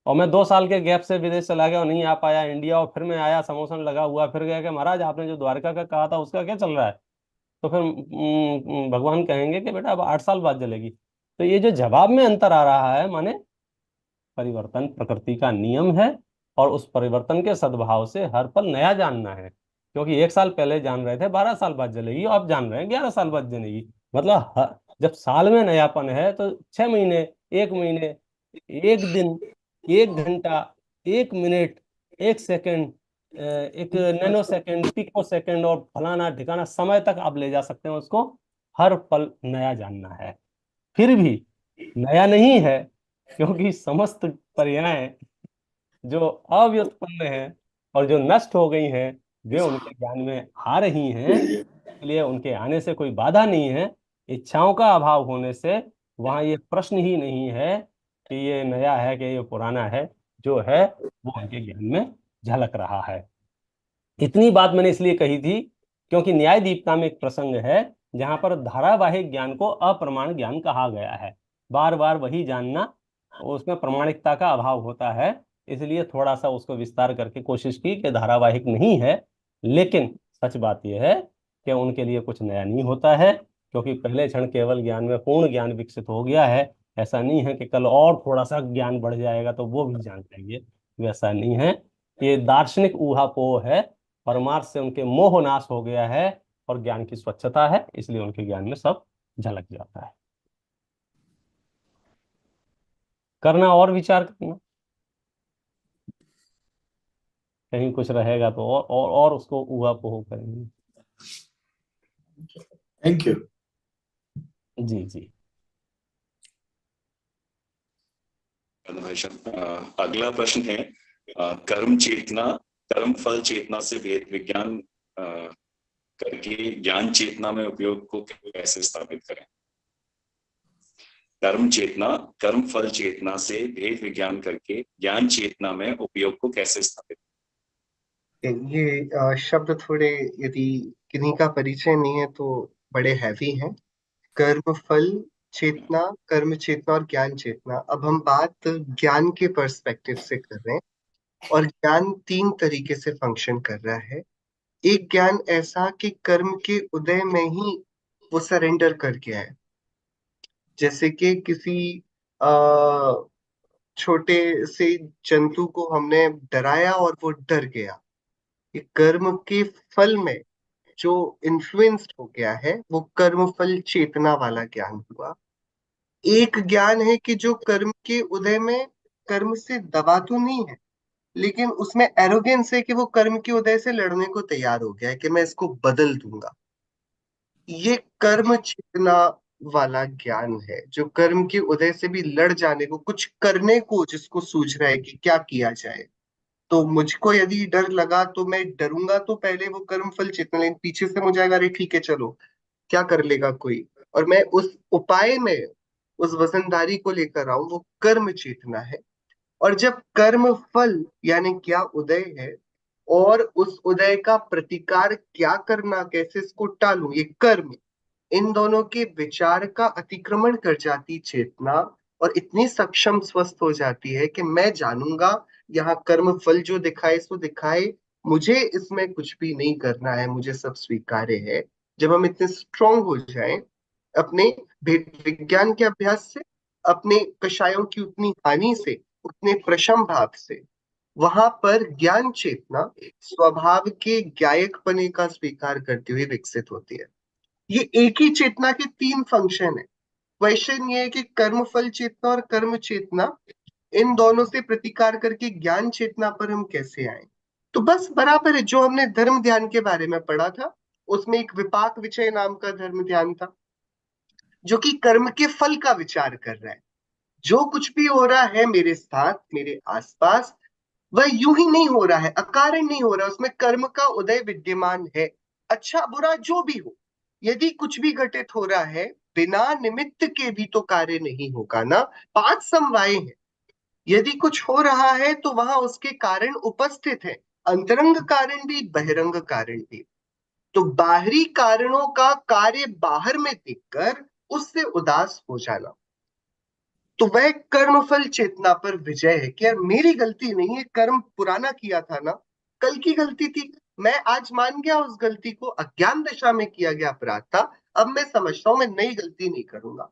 और मैं 2 साल के गैप से विदेश चला गया और नहीं आ पाया इंडिया, और फिर मैं आया, समोसन लगा हुआ, फिर गया कि महाराज आपने जो द्वारका का कहा था उसका क्या चल रहा है, तो फिर भगवान कहेंगे कि बेटा अब 8 साल बाद जलेगी। तो ये जो जवाब में अंतर आ रहा है माने परिवर्तन प्रकृति का नियम है, और उस परिवर्तन के सद्भाव से हर पल नया जानना है। क्योंकि 1 साल पहले जान रहे थे 12 साल बाद जलेगी, और अब जान रहे हैं 11 साल बाद जलेगी। मतलब जब साल में नयापन है तो 6 महीने, 1 महीने, 1 दिन, 1 घंटा, 1 मिनट, 1 सेकंड, एक नैनो सेकंड, पिको सेकंड और फलाना ठिकाना समय तक आप ले जा सकते हैं उसको। हर पल नया जानना है। फिर भी नया नहीं है, क्योंकि समस्त पर्याय जो अव्युत्पन्न है और जो नष्ट हो गई हैं वे उनके ज्ञान में आ रही हैं, इसलिए उनके आने से कोई बाधा नहीं है। इच्छाओं का अभाव होने से वहां ये प्रश्न ही नहीं है कि ये नया है कि ये पुराना है। जो है वो उनके ज्ञान में झलक रहा है। इतनी बात मैंने इसलिए कही थी क्योंकि न्याय दीपिका में एक प्रसंग है जहां पर धारावाहिक ज्ञान को अप्रमाण ज्ञान कहा गया है। बार बार वही जानना, उसमें प्रमाणिकता का अभाव होता है, इसलिए थोड़ा सा उसको विस्तार करके कोशिश की कि धारावाहिक नहीं है। लेकिन सच बात यह है कि उनके लिए कुछ नया नहीं होता है, क्योंकि पहले क्षण केवल ज्ञान में पूर्ण ज्ञान विकसित हो गया है। ऐसा नहीं है कि कल और थोड़ा सा ज्ञान बढ़ जाएगा तो वो भी जान लेंगे, वैसा नहीं है। ये दार्शनिक ऊहापोह है। परमार्थ से उनके मोह नाश हो गया है और ज्ञान की स्वच्छता है, इसलिए उनके ज्ञान में सब झलक जाता है। करना और विचार करना, कहीं कुछ रहेगा तो और उसको ऊहापोह करेंगे। Thank you. जी जी। अगला प्रश्न है, कर्म चेतना, कर्म फल चेतना से भेद विज्ञान करके ज्ञान चेतना में उपयोग को कैसे स्थापित करें। कर्म चेतना, कर्म फल चेतना से भेद विज्ञान करके ज्ञान चेतना में उपयोग को कैसे स्थापित। ये शब्द थोड़े, यदि किन्हीं का परिचय नहीं है तो बड़े हैवी हैं। कर्म फल चेतना, कर्म चेतना और ज्ञान चेतना। अब हम बात ज्ञान के पर्सपेक्टिव से कर रहे हैं, और ज्ञान तीन तरीके से फंक्शन कर रहा है। एक ज्ञान ऐसा कि कर्म के उदय में ही वो सरेंडर कर गया है, जैसे कि किसी आ, छोटे से जंतु को हमने डराया और वो डर गया। ये कर्म के फल में जो इन्फ्लुएंस्ड हो गया है, वो कर्म फल चेतना वाला ज्ञान हुआ। एक ज्ञान है कि जो कर्म के उदय में कर्म से दबा तो नहीं है, लेकिन उसमें एरोगेंस है कि वो कर्म के उदय से लड़ने को तैयार हो गया है कि मैं इसको बदल दूंगा। ये कर्म चेतना वाला ज्ञान है, जो कर्म के उदय से भी लड़ जाने को, कुछ करने को जिसको सूझ रहा है कि क्या किया जाए। तो मुझको यदि डर लगा तो मैं डरूंगा, तो पहले वो कर्म फल चेतना, लेकिन पीछे से मुझे आएगा अरे ठीक है चलो क्या कर लेगा कोई, और मैं उस उपाय में उस वजनदारी को लेकर आऊं, वो कर्म चेतना है। और जब कर्म फल यानी क्या उदय है, और उस उदय का प्रतिकार क्या करना, कैसे इसको टालूं, ये कर्म। इन दोनों के विचार का अतिक्रमण कर जाती चेतना, और इतनी सक्षम स्वस्थ हो जाती है कि मैं जानूंगा यहाँ कर्म फल जो दिखाए सो दिखाए, मुझे इसमें कुछ भी नहीं करना है, मुझे सब स्वीकार्य है। जब हम इतने स्ट्रांग हो जाएं अपने भेद विज्ञान के अभ्यास से, अपने कषायों की उतनी हानि से, उतने प्रशम भाव से, वहां पर ज्ञान चेतना स्वभाव के ज्ञायकपने का स्वीकार करते हुए विकसित होती है। ये एक ही चेतना के तीन फंक्शन है। क्वेश्चन ये है कि कर्म फल चेतना और कर्म चेतना, इन दोनों से प्रतिकार करके ज्ञान चेतना पर हम कैसे आए। तो बस बराबर है जो हमने धर्म ध्यान के बारे में पढ़ा था, उसमें एक विपाक विचय नाम का धर्म ध्यान था, जो कि कर्म के फल का विचार कर रहा है। जो कुछ भी हो रहा है मेरे साथ, मेरे आसपास, वह यूं ही नहीं हो रहा है, अकारण नहीं हो रहा, उसमें कर्म का उदय विद्यमान है। अच्छा बुरा जो भी हो, यदि कुछ भी घटित हो रहा है, बिना निमित्त के भी तो कार्य नहीं होगा ना। पांच समवाय हैं, यदि कुछ हो रहा है तो वहां उसके कारण उपस्थित है, अंतरंग कारण भी बहिरंग कारण भी। तो बाहरी कारणों का कार्य बाहर में देखकर उससे उदास हो जाना, तो वह कर्मफल चेतना पर विजय है कि यार मेरी गलती नहीं है, कर्म पुराना किया था ना, कल की गलती थी, मैं आज मान गया उस गलती को, अज्ञान दशा में किया गया अपराध था, अब मैं समझता हूं मैं नई गलती नहीं करूंगा।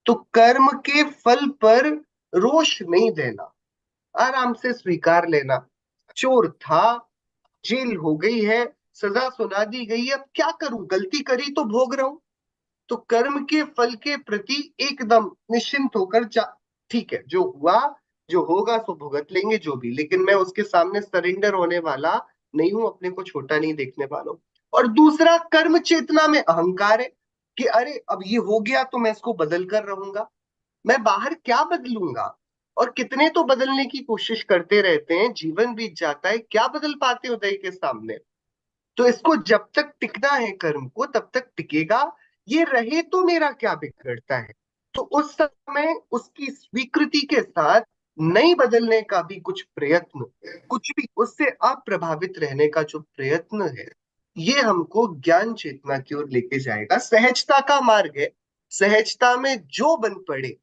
तो कर्म के फल पर रोष नहीं देना, आराम से स्वीकार लेना। चोर था, जेल हो गई है, सजा सुना दी गई है, अब क्या करूं, गलती करी तो भोग रहा हूं। तो कर्म के फल के प्रति एकदम निश्चिंत होकर ठीक है जो हुआ, जो होगा सो भुगत लेंगे जो भी, लेकिन मैं उसके सामने सरेंडर होने वाला नहीं हूं, अपने को छोटा नहीं देखने वाला हूं। और दूसरा, कर्म चेतना में अहंकार है कि अरे अब ये हो गया तो मैं इसको बदल कर रहूंगा, मैं बाहर क्या बदलूंगा। और कितने तो बदलने की कोशिश करते रहते हैं, जीवन बीत जाता है, क्या बदल पाते उदय के सामने। तो इसको जब तक टिकना है कर्म को, तब तक टिकेगा, ये रहे तो मेरा क्या बिगड़ता है। तो उस समय उसकी स्वीकृति के साथ नहीं बदलने का भी कुछ प्रयत्न, कुछ भी उससे अप्रभावित रहने का जो प्रयत्न है, ये हमको ज्ञान चेतना की ओर लेके जाएगा। सहजता का मार्ग है, सहजता में जो बन पड़े,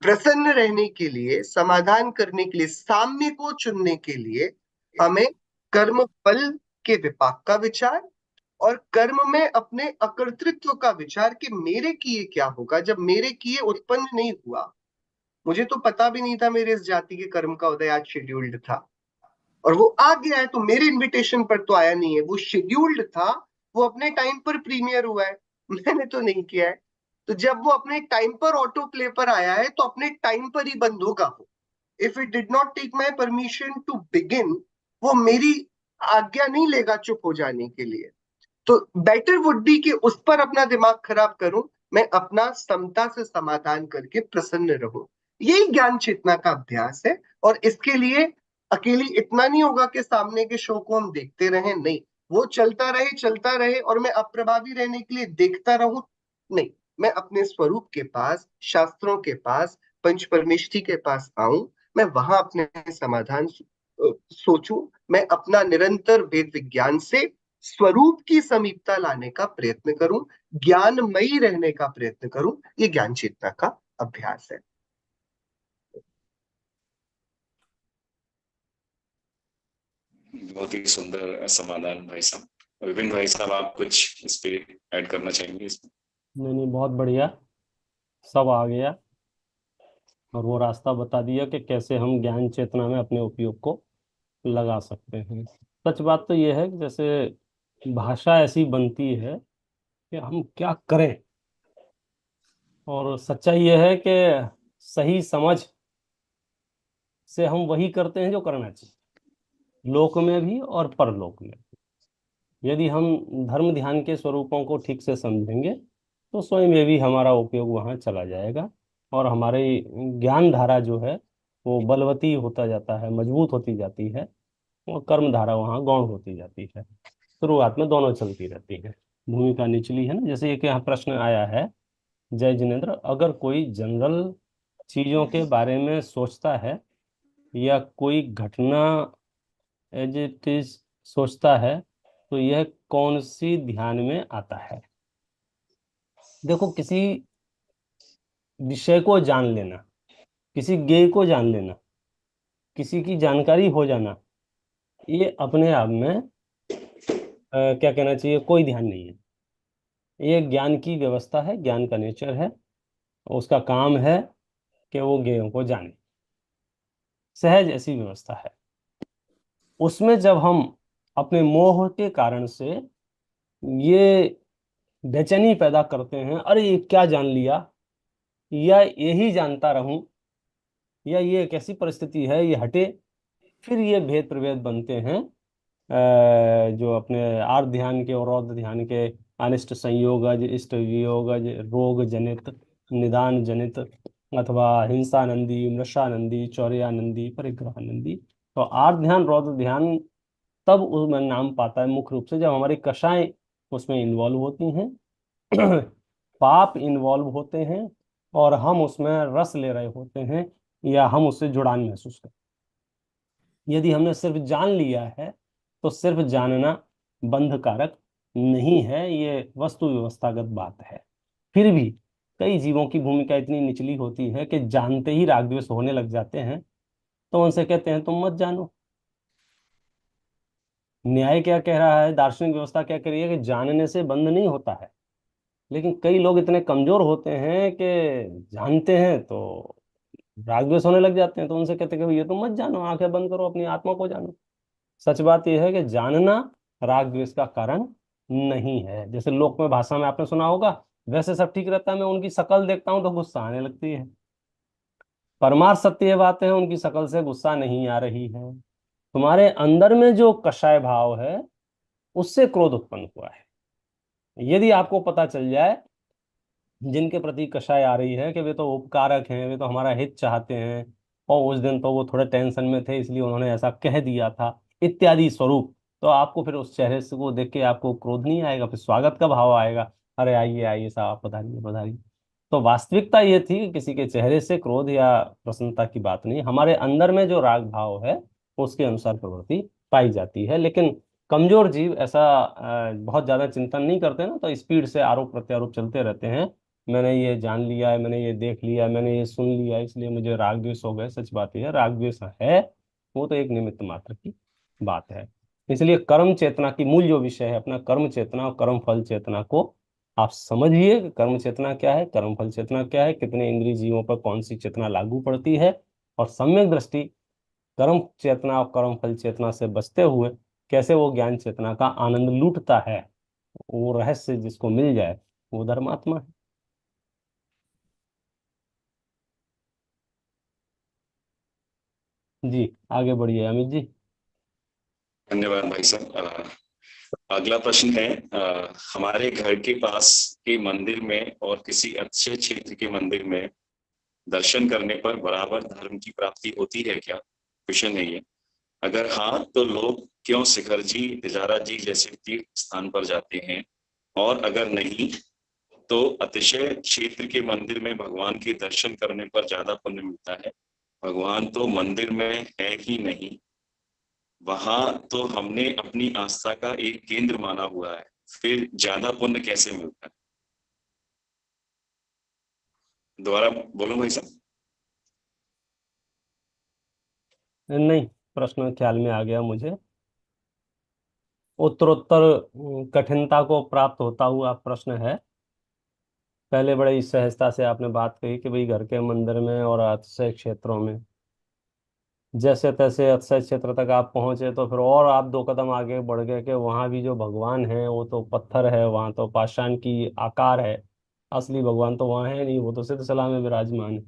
प्रसन्न रहने के लिए, समाधान करने के लिए, साम्य को चुनने के लिए हमें कर्म फल के विपाक का विचार, और कर्म में अपने अकर्तृत्व का विचार कि मेरे किए क्या होगा जब मेरे किए उत्पन्न नहीं हुआ। मुझे तो पता भी नहीं था मेरे इस जाति के कर्म का उदय आज शेड्यूल्ड था, और वो आ गया है तो मेरे इनविटेशन पर तो आया नहीं है, वो शेड्यूल्ड था, वो अपने टाइम पर प्रीमियर हुआ है, मैंने तो नहीं किया है। तो जब वो अपने टाइम पर ऑटो प्ले पर आया है तो अपने टाइम पर ही बंद होगा वो। If it did not take my permission to begin, वो मेरी आज्ञा नहीं लेगा चुप हो जाने के लिए। तो बेटर वुड बी कि उस पर अपना दिमाग खराब करूं, मैं अपना समता से समाधान करके प्रसन्न रहूं। यही ज्ञान चेतना का अभ्यास है। और इसके लिए अकेली इतना नहीं होगा कि सामने के शो को हम देखते रहें, नहीं, वो चलता रहे और मैं अप्रभावी रहने के लिए देखता रहूं, नहीं, मैं अपने स्वरूप के पास, शास्त्रों के पास, पंच परमेष्ठी के पास आऊं, मैं वहां अपने समाधान सोचूं, मैं अपना निरंतर वेद विज्ञान से स्वरूप की समीपता लाने का प्रयत्न करूं, ज्ञानमयी रहने का प्रयत्न करूं, ये ज्ञान चेतना का अभ्यास है। बहुत ही सुंदर समाधान भाई साहब। विपिन भाई साहब, आप कुछ इस पे ऐड करना चाहेंगे इसमें? नहीं, बहुत बढ़िया, सब आ गया और वो रास्ता बता दिया कि कैसे हम ज्ञान चेतना में अपने उपयोग को लगा सकते हैं। सच बात तो ये है कि जैसे भाषा ऐसी बनती है कि हम क्या करें, और सच्चाई ये है कि सही समझ से हम वही करते हैं जो करना चाहिए, लोक में भी और परलोक में। यदि हम धर्म ध्यान के स्वरूपों को ठीक से समझेंगे तो स्वयं में भी हमारा उपयोग वहाँ चला जाएगा, और हमारी ज्ञान धारा जो है वो बलवती होता जाता है, मजबूत होती जाती है, और कर्म धारा वहाँ गौण होती जाती है। शुरुआत में दोनों चलती रहती है, भूमिका निचली है ना। जैसे एक यहाँ प्रश्न आया है, जय जिनेन्द्र, अगर कोई जनरल चीजों के बारे में सोचता है या कोई घटना एज इट इज सोचता है तो यह कौन सी ध्यान में आता है? देखो, किसी विषय को जान लेना, किसी ज्ञेय को जान लेना, किसी की जानकारी हो जाना, ये अपने आप में क्या कहना चाहिए, कोई ध्यान नहीं है। ये ज्ञान की व्यवस्था है, ज्ञान का नेचर है, उसका काम है कि वो ज्ञेयों को जाने, सहज ऐसी व्यवस्था है। उसमें जब हम अपने मोह के कारण से ये बेचैनी पैदा करते हैं, अरे ये क्या जान लिया, या यही जानता रहूं, या ये एक ऐसी परिस्थिति है ये हटे, फिर ये भेद प्रभेद बनते हैं जो अपने आर्ध ध्यान के और रौद्र ध्यान के अनिष्ट संयोगज, इष्ट वियोगज, रोग जनित, निदान जनित, अथवा हिंसानंदी, मृषानंदी, चौर्यानंदी, परिग्रहानंदी। तो आर्ध ध्यान रौद्र ध्यान तब उसमें नाम पाता है मुख्य रूप से जब हमारी कषाएं उसमें इन्वॉल्व होती हैं, पाप इन्वॉल्व होते हैं, और हम उसमें रस ले रहे होते हैं, या हम उससे जुड़ान महसूस करते हैं। यदि हमने सिर्फ जान लिया है तो सिर्फ जानना बंधकारक नहीं है, ये वस्तु व्यवस्थागत बात है। फिर भी कई जीवों की भूमिका इतनी निचली होती है कि जानते ही राग द्वेष होने लग जाते हैं, तो उनसे कहते हैं तुम मत जानो। न्याय क्या कह रहा है, दार्शनिक व्यवस्था क्या कह रही है कि जानने से बंध नहीं होता है। लेकिन कई लोग इतने कमजोर होते हैं कि जानते हैं तो राग द्वेष होने लग जाते हैं, तो उनसे कहते हैं कि ये तुम मत जानो, आंखें बंद करो, अपनी आत्मा को जानो। सच बात यह है कि जानना राग द्वेष का कारण नहीं है। जैसे लोक में भाषा में आपने सुना होगा, वैसे सब ठीक रहता है, मैं उनकी शकल देखता हूं तो गुस्सा आने लगती है। परमार्थ सत्य ये बात है, उनकी शकल से गुस्सा नहीं आ रही है। तुम्हारे अंदर में जो कषाय भाव है उससे क्रोध उत्पन्न हुआ है। यदि आपको पता चल जाए जिनके प्रति कषाय आ रही है कि वे तो उपकारक हैं, वे तो हमारा हित चाहते हैं, और उस दिन तो वो थोड़े टेंशन में थे इसलिए उन्होंने ऐसा कह दिया था, इत्यादि स्वरूप, तो आपको फिर उस चेहरे से को देख के आपको क्रोध नहीं आएगा, फिर स्वागत का भाव आएगा, अरे आइए आइए साहब, पधारिए पधारिए। तो वास्तविकता ये थी कि किसी के चेहरे से क्रोध या प्रसन्नता की बात नहीं, हमारे अंदर में जो राग भाव है उसके अनुसार प्रवृत्ति पाई जाती है। लेकिन कमजोर जीव ऐसा बहुत ज्यादा चिंतन नहीं करते ना, तो स्पीड से आरोप प्रत्यारोप चलते रहते हैं। मैंने ये जान लिया है, मैंने ये देख लिया है, मैंने ये सुन लिया है, इसलिए मुझे राग द्वेष हो गए। सच बात यह है, राग द्वेष है वो तो एक निमित्त मात्र की बात है। इसलिए कर्म चेतना की मूल जो विषय है, अपना कर्म चेतना और कर्म फल चेतना को आप समझिए कि कर्म चेतना क्या है, कर्म फल चेतना क्या है, कितने इंद्रिय जीवों पर कौन सी चेतना लागू पड़ती है, और सम्यक दृष्टि कर्म चेतना और कर्म फल चेतना से बचते हुए कैसे वो ज्ञान चेतना का आनंद लूटता है, वो रहस्य जिसको मिल जाए वो धर्मात्मा है। जी आगे बढ़िए अमित जी। धन्यवाद भाई साहब। अगला प्रश्न है, हमारे घर के पास के मंदिर में और किसी अच्छे क्षेत्र के मंदिर में दर्शन करने पर बराबर धर्म की प्राप्ति होती है क्या? क्वेश्चन है ये। अगर हाँ तो लोग क्यों शिखर जी, तिजारा जी जैसे तीर्थ स्थान पर जाते हैं, और अगर नहीं तो अतिशय क्षेत्र के मंदिर में भगवान के दर्शन करने पर ज्यादा पुण्य मिलता है? भगवान तो मंदिर में है ही नहीं, वहां तो हमने अपनी आस्था का एक केंद्र माना हुआ है, फिर ज्यादा पुण्य कैसे मिलता है? दोबारा बोलो भाई साहब। नहीं, प्रश्न ख्याल में आ गया मुझे। उत्तरोत्तर कठिनता को प्राप्त होता हुआ प्रश्न है। पहले बड़े ही सहजता से आपने बात कही कि भाई घर के मंदिर में और अतिशय क्षेत्रों में, जैसे तैसे अतिशय क्षेत्र तक आप पहुंचे तो फिर और आप 2 कदम आगे बढ़ गए कि वहां भी जो भगवान है वो तो पत्थर है, वहां तो पाषाण की आकार है, असली भगवान तो वहां है नहीं, वो तो सिद्ध सलाह में विराजमान है।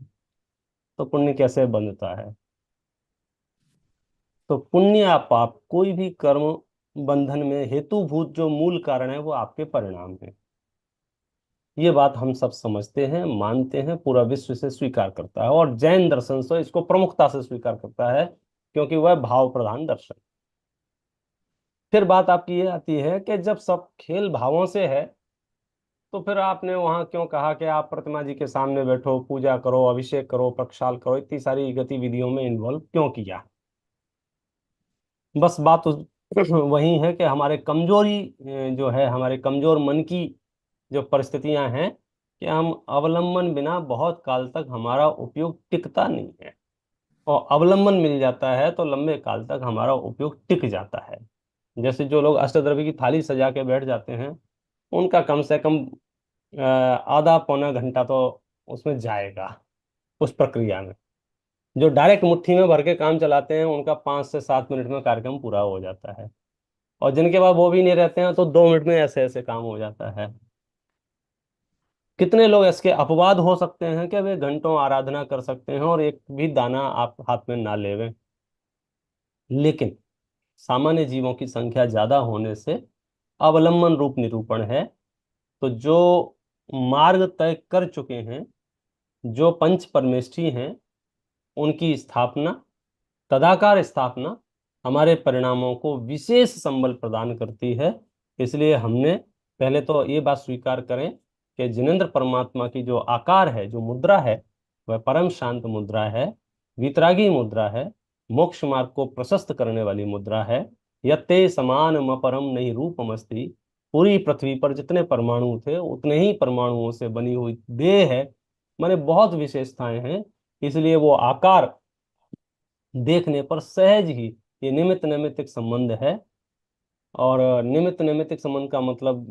तो पुण्य कैसे बनता है? तो पुण्य या पाप, कोई भी कर्म बंधन में हेतुभूत जो मूल कारण है वो आपके परिणाम है। ये बात हम सब समझते हैं, मानते हैं, पूरा विश्व से स्वीकार करता है, और जैन दर्शन से इसको प्रमुखता से स्वीकार करता है, क्योंकि वह भाव प्रधान दर्शन। फिर बात आपकी ये आती है कि जब सब खेल भावों से है, तो फिर आपने वहां क्यों कहा कि आप प्रतिमा जी के सामने बैठो, पूजा करो, अभिषेक करो, प्रक्षाल करो, इतनी सारी गतिविधियों में इन्वॉल्व क्यों किया? बस बात वही है कि हमारे कमजोरी जो है, हमारे कमजोर मन की जो परिस्थितियां हैं, कि हम अवलंबन बिना बहुत काल तक हमारा उपयोग टिकता नहीं है, और अवलंबन मिल जाता है तो लंबे काल तक हमारा उपयोग टिक जाता है। जैसे जो लोग अष्टद्रव्य की थाली सजा के बैठ जाते हैं, उनका कम से कम आधा पौना घंटा तो उसमें जाएगा, उस प्रक्रिया में। जो डायरेक्ट मुट्ठी में भर के काम चलाते हैं, उनका 5 से 7 मिनट में कार्यक्रम पूरा हो जाता है, और जिनके पास वो भी नहीं रहते हैं तो 2 मिनट में ऐसे ऐसे काम हो जाता है। कितने लोग इसके अपवाद हो सकते हैं कि वे घंटों आराधना कर सकते हैं और एक भी दाना आप हाथ में ना लेवें, लेकिन सामान्य जीवों की संख्या ज्यादा होने से अवलंबन रूप निरूपण है। तो जो मार्ग तय कर चुके हैं, जो पंच परमेष्ठी हैं, उनकी स्थापना, तदाकार स्थापना हमारे परिणामों को विशेष संबल प्रदान करती है। इसलिए हमने पहले तो ये बात स्वीकार करें कि जिनेंद्र परमात्मा की जो आकार है, जो मुद्रा है, वह परम शांत मुद्रा है, वितरागी मुद्रा है, मोक्ष मार्ग को प्रशस्त करने वाली मुद्रा है। यत्ते समान परम नहीं रूपमस्ति, पूरी पृथ्वी पर जितने परमाणु थे उतने ही परमाणुओं से बनी हुई देह है, माने बहुत विशेषताएं हैं। इसलिए वो आकार देखने पर सहज ही ये निमित्त नैमित्तिक संबंध है। और निमित्त नैमित्तिक संबंध का मतलब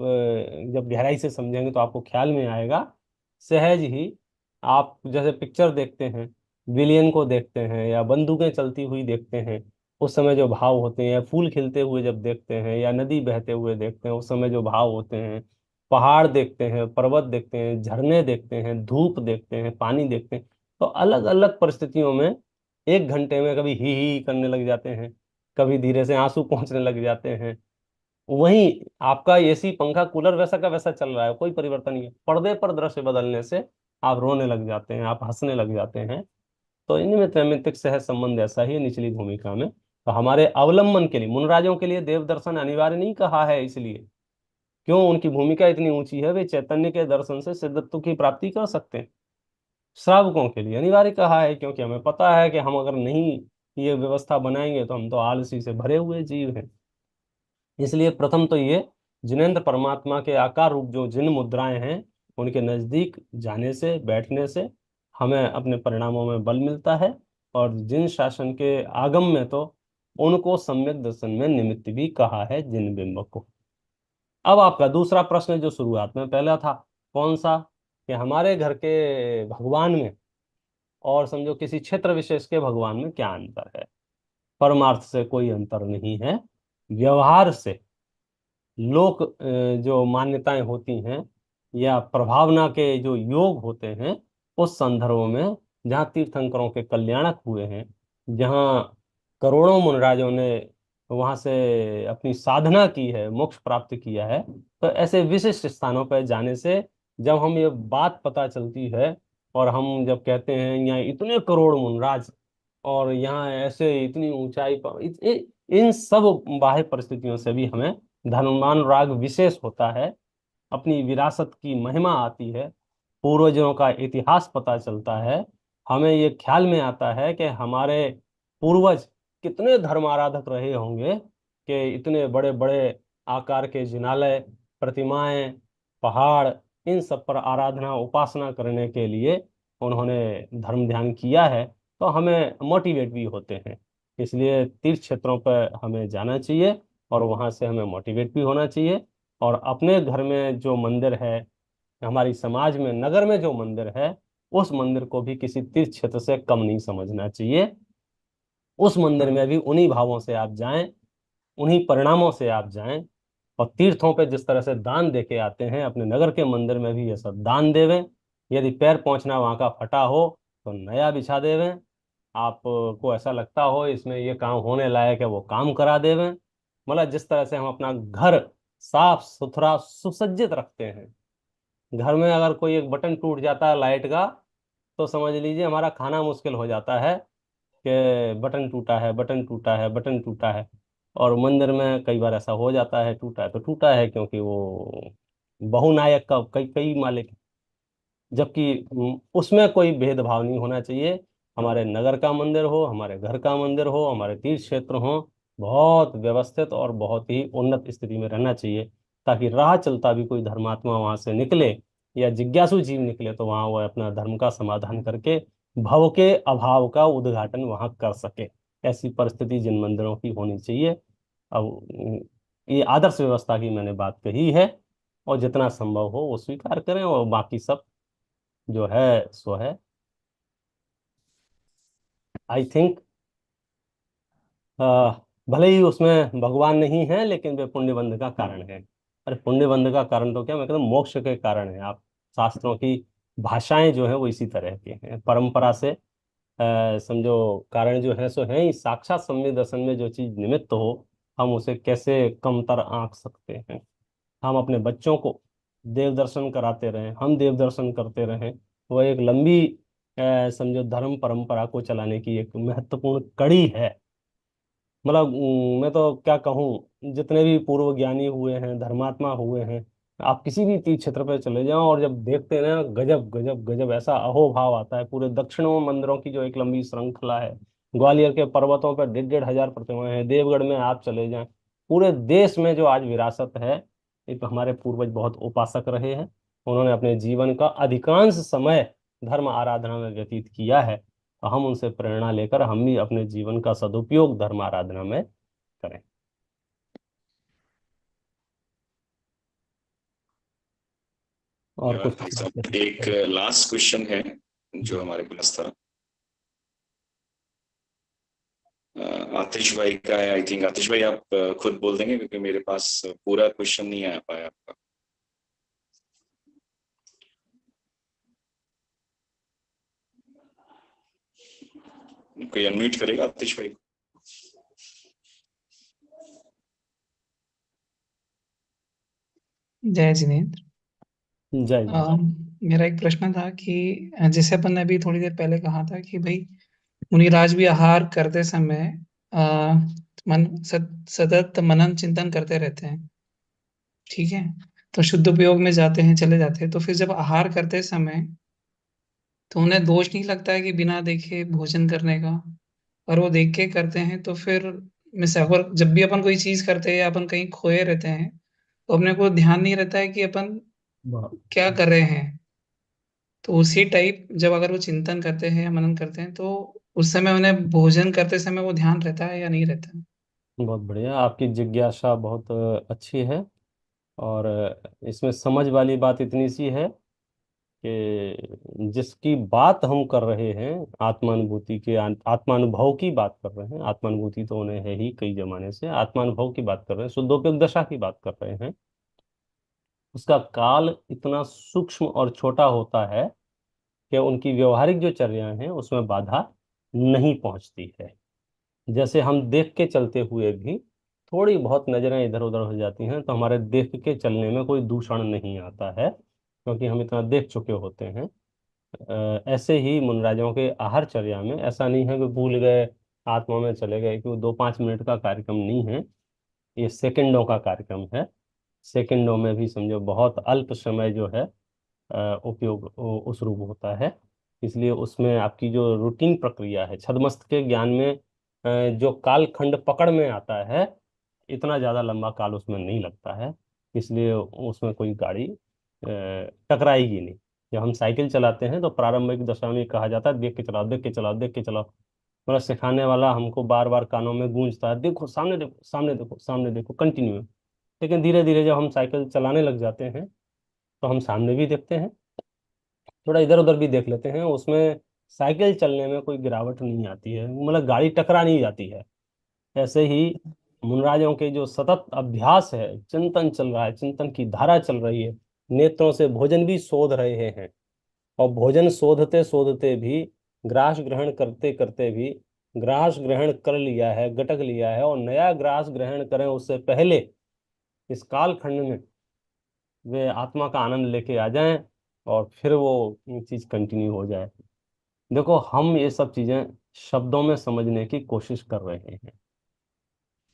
जब गहराई से समझेंगे तो आपको ख्याल में आएगा। सहज ही आप जैसे पिक्चर देखते हैं, विलियन को देखते हैं या बंदूकें चलती हुई देखते हैं, उस समय जो भाव होते हैं, फूल खिलते हुए जब देखते हैं, या नदी बहते हुए देखते हैं, उस समय जो भाव होते हैं, पहाड़ देखते हैं, पर्वत देखते हैं, झरने देखते हैं, धूप देखते हैं, पानी देखते हैं, तो अलग अलग परिस्थितियों में 1 घंटे में कभी ही करने लग जाते हैं, कभी धीरे से आंसू पहुंचने लग जाते हैं। वहीं आपका एसी पंखा कूलर वैसा का वैसा चल रहा है, कोई परिवर्तन नहीं है, पर्दे पर दृश्य बदलने से आप रोने लग जाते हैं, आप हंसने लग जाते हैं। तो इनमें त्रैमितिक सह संबंध ऐसा ही है निचली भूमिका में। तो हमारे अवलंबन के लिए, मुनराजों के लिए देव दर्शन अनिवार्य नहीं कहा है, इसलिए क्यों, उनकी भूमिका इतनी ऊंची है, वे चैतन्य के दर्शन से सिद्धत्व की प्राप्ति कर सकते हैं। श्रावकों के लिए अनिवार्य कहा है, क्योंकि हमें पता है कि हम अगर नहीं ये व्यवस्था बनाएंगे तो हम तो आलसी से भरे हुए जीव हैं। इसलिए प्रथम तो ये जिनेंद्र परमात्मा के आकार रूप जो जिन मुद्राएं हैं, उनके नजदीक जाने से, बैठने से हमें अपने परिणामों में बल मिलता है। और जिन शासन के आगम में तो उनको सम्यक दर्शन में निमित्त भी कहा है, जिन बिंब को। अब आपका दूसरा प्रश्न जो शुरुआत में पहला था, कौन सा, कि हमारे घर के भगवान में और समझो किसी क्षेत्र विशेष के भगवान में क्या अंतर है? परमार्थ से कोई अंतर नहीं है, व्यवहार से लोक जो मान्यताएं होती हैं या प्रभावना के जो योग होते हैं, उस संदर्भ में जहाँ तीर्थंकरों के कल्याणक हुए हैं, जहाँ करोड़ों मुनराजों ने वहां से अपनी साधना की है, मोक्ष प्राप्त किया है, तो ऐसे विशिष्ट स्थानों पर जाने से जब हम ये बात पता चलती है, और हम जब कहते हैं यहाँ इतने करोड़ मुनराज और यहाँ ऐसे इतनी ऊंचाई पर, इन सब बाह्य परिस्थितियों से भी हमें धर्मान राग विशेष होता है, अपनी विरासत की महिमा आती है, पूर्वजों का इतिहास पता चलता है, हमें ये ख्याल में आता है कि हमारे पूर्वज कितने धर्म आराधक रहे होंगे कि इतने बड़े बड़े आकार के जिनालय, प्रतिमाएं, पहाड़, इन सब पर आराधना उपासना करने के लिए उन्होंने धर्म ध्यान किया है। तो हमें मोटिवेट भी होते हैं, इसलिए तीर्थ क्षेत्रों पर हमें जाना चाहिए और वहाँ से हमें मोटिवेट भी होना चाहिए। और अपने घर में जो मंदिर है, हमारी समाज में, नगर में जो मंदिर है, उस मंदिर को भी किसी तीर्थ क्षेत्र से कम नहीं समझना चाहिए। उस मंदिर में भी उन्हीं भावों से आप जाएं, उन्हीं परिणामों से आप जाएं। और तीर्थों पे जिस तरह से दान दे के आते हैं, अपने नगर के मंदिर में भी ये सब दान देवें। यदि पैर पहुंचना वहां का फटा हो तो नया बिछा देवें। आपको ऐसा लगता हो इसमें ये काम होने लायक है, वो काम करा देवें। मतलब जिस तरह से हम अपना घर साफ सुथरा सुसज्जित रखते हैं, घर में अगर कोई एक बटन टूट जाता है लाइट का, तो समझ लीजिए हमारा खाना मुश्किल हो जाता है कि बटन टूटा है, बटन टूटा है, बटन टूटा है। और मंदिर में कई बार ऐसा हो जाता है, टूटा है तो टूटा है, क्योंकि वो बहुनायक का कई कई मालिक। जबकि उसमें कोई भेदभाव नहीं होना चाहिए। हमारे नगर का मंदिर हो, हमारे घर का मंदिर हो, हमारे तीर्थ क्षेत्र हो, बहुत व्यवस्थित और बहुत ही उन्नत स्थिति में रहना चाहिए, ताकि राह चलता भी कोई धर्मात्मा वहां से निकले या जिज्ञासु जीव निकले तो वहां वो अपना धर्म का समाधान करके भव के अभाव का उद्घाटन वहां कर सके। ऐसी परिस्थिति जिन मंदिरों की होनी चाहिए। अब ये आदर्श व्यवस्था की मैंने बात कही है, और जितना संभव हो वो स्वीकार करें, और बाकी सब जो है सो है। आई थिंक भले ही उसमें भगवान नहीं है, लेकिन वे पुण्य बंध का कारण है। अरे पुण्य बंध का कारण तो क्या, मैं कहता हूँ मोक्ष के कारण है। आप शास्त्रों की भाषाएं जो है वो इसी तरह की हैं, परंपरा से समझो कारण जो है सो है ही। साक्षात सम्यक दर्शन में जो चीज निमित्त हो, हम उसे कैसे कमतर आंक सकते हैं। हम अपने बच्चों को देव दर्शन कराते रहें, हम देव दर्शन करते रहें, वो एक लंबी समझो धर्म परंपरा को चलाने की एक महत्वपूर्ण कड़ी है। मतलब मैं तो क्या कहूँ, जितने भी पूर्व ज्ञानी हुए हैं, धर्मात्मा हुए हैं, आप किसी भी तीर्थ क्षेत्र पर चले जाओ और जब देखते हैं ना, गजब गजब गजब ऐसा अहोभाव आता है। पूरे दक्षिण में मंदिरों की जो एक लंबी श्रृंखला है, ग्वालियर के पर्वतों पर 1,500 प्रतिमाएं हैं, देवगढ़ में आप चले जाएं, पूरे देश में जो आज विरासत है, एक हमारे पूर्वज बहुत उपासक रहे हैं। उन्होंने अपने जीवन का अधिकांश समय धर्म आराधना में व्यतीत किया है। तो हम उनसे प्रेरणा लेकर हम भी अपने जीवन का सदुपयोग धर्म आराधना में करें। और कुछ भाई साहब, एक लास्ट क्वेश्चन है जो हमारे पास था, आतिश भाई का है। आई थिंक आतिश भाई आप खुद बोल देंगे, क्योंकि मेरे पास पूरा क्वेश्चन नहीं आ पाया आपका। कोई अनम्यूट करेगा आतिश भाई? जय जिनेन्द्र। जय जय। मेरा एक प्रश्न था कि जैसे अपन ने अभी थोड़ी देर पहले कहा था कि भाई मुनिराज भी आहार करते समय आ, सतत मनन चिंतन करते रहते हैं, ठीक है। तो शुद्ध उपयोग में जाते हैं, चले जाते हैं, तो फिर जब आहार करते समय तो उन्हें दोष नहीं लगता है कि बिना देखे भोजन करने का, और वो देख के करते हैं। तो फिर मिस अगर जब भी अपन कोई चीज करते हैं या अपन कहीं खोए रहते हैं, तो अपने को ध्यान नहीं रहता है कि अपन बहुत क्या कर रहे हैं। तो उसी टाइप जब अगर वो चिंतन करते हैं या मनन करते हैं, तो उस समय उन्हें भोजन करते समय वो ध्यान रहता है या नहीं रहता है। बहुत बढ़िया, आपकी जिज्ञासा बहुत अच्छी है। और इसमें समझ वाली बात इतनी सी है कि जिसकी बात हम कर रहे हैं, आत्मानुभूति के, आत्मानुभव की बात कर रहे हैं। आत्मानुभूति तो उन्हें है ही कई जमाने से, आत्मानुभव की बात कर रहे हैं, शुद्धोपयोग दशा की बात कर रहे हैं। उसका काल इतना सूक्ष्म और छोटा होता है कि उनकी व्यवहारिक जो चर्या हैं उसमें बाधा नहीं पहुंचती है। जैसे हम देख के चलते हुए भी थोड़ी बहुत नजरें इधर उधर हो जाती हैं, तो हमारे देख के चलने में कोई दूषण नहीं आता है, क्योंकि हम इतना देख चुके होते हैं। ऐसे ही मुनराजों के आहार चर्या में ऐसा नहीं है कि भूल गए, आत्मा में चले गए, कि वो 2-5 मिनट का कार्यक्रम नहीं है, ये सेकंडों का कार्यक्रम है। सेकंडों में भी समझो बहुत अल्प समय जो है उपयोग उस रूप होता है। इसलिए उसमें आपकी जो रूटीन प्रक्रिया है, छद्मस्त के ज्ञान में जो कालखंड पकड़ में आता है, इतना ज्यादा लंबा काल उसमें नहीं लगता है, इसलिए उसमें कोई गाड़ी टकराएगी नहीं। जब हम साइकिल चलाते हैं तो प्रारंभिक दशा में कहा जाता है देख के चलाओ, देख के चलाओ, देख के चलाओ। मतलब सिखाने वाला हमको बार बार कानों में गूंजता है, देखो सामने, देखो सामने, देखो सामने, देखो कंटिन्यू। लेकिन धीरे धीरे जब हम साइकिल चलाने लग जाते हैं तो हम सामने भी देखते हैं, थोड़ा इधर उधर भी देख लेते हैं, उसमें साइकिल चलने में कोई गिरावट नहीं आती है, मतलब गाड़ी टकरा नहीं जाती है। ऐसे ही मुनराजों के जो सतत अभ्यास है, चिंतन चल रहा है, चिंतन की धारा चल रही है, नेत्रों से भोजन भी शोध रहे हैं, और भोजन शोधते शोधते भी, ग्रास ग्रहण करते करते भी, ग्रास ग्रहण कर लिया है, गटक लिया है, और नया ग्रास ग्रहण करें उससे पहले इस कालखंड में वे आत्मा का आनंद लेके आ जाएं, और फिर वो चीज कंटिन्यू हो जाए। देखो, हम ये सब चीजें शब्दों में समझने की कोशिश कर रहे हैं,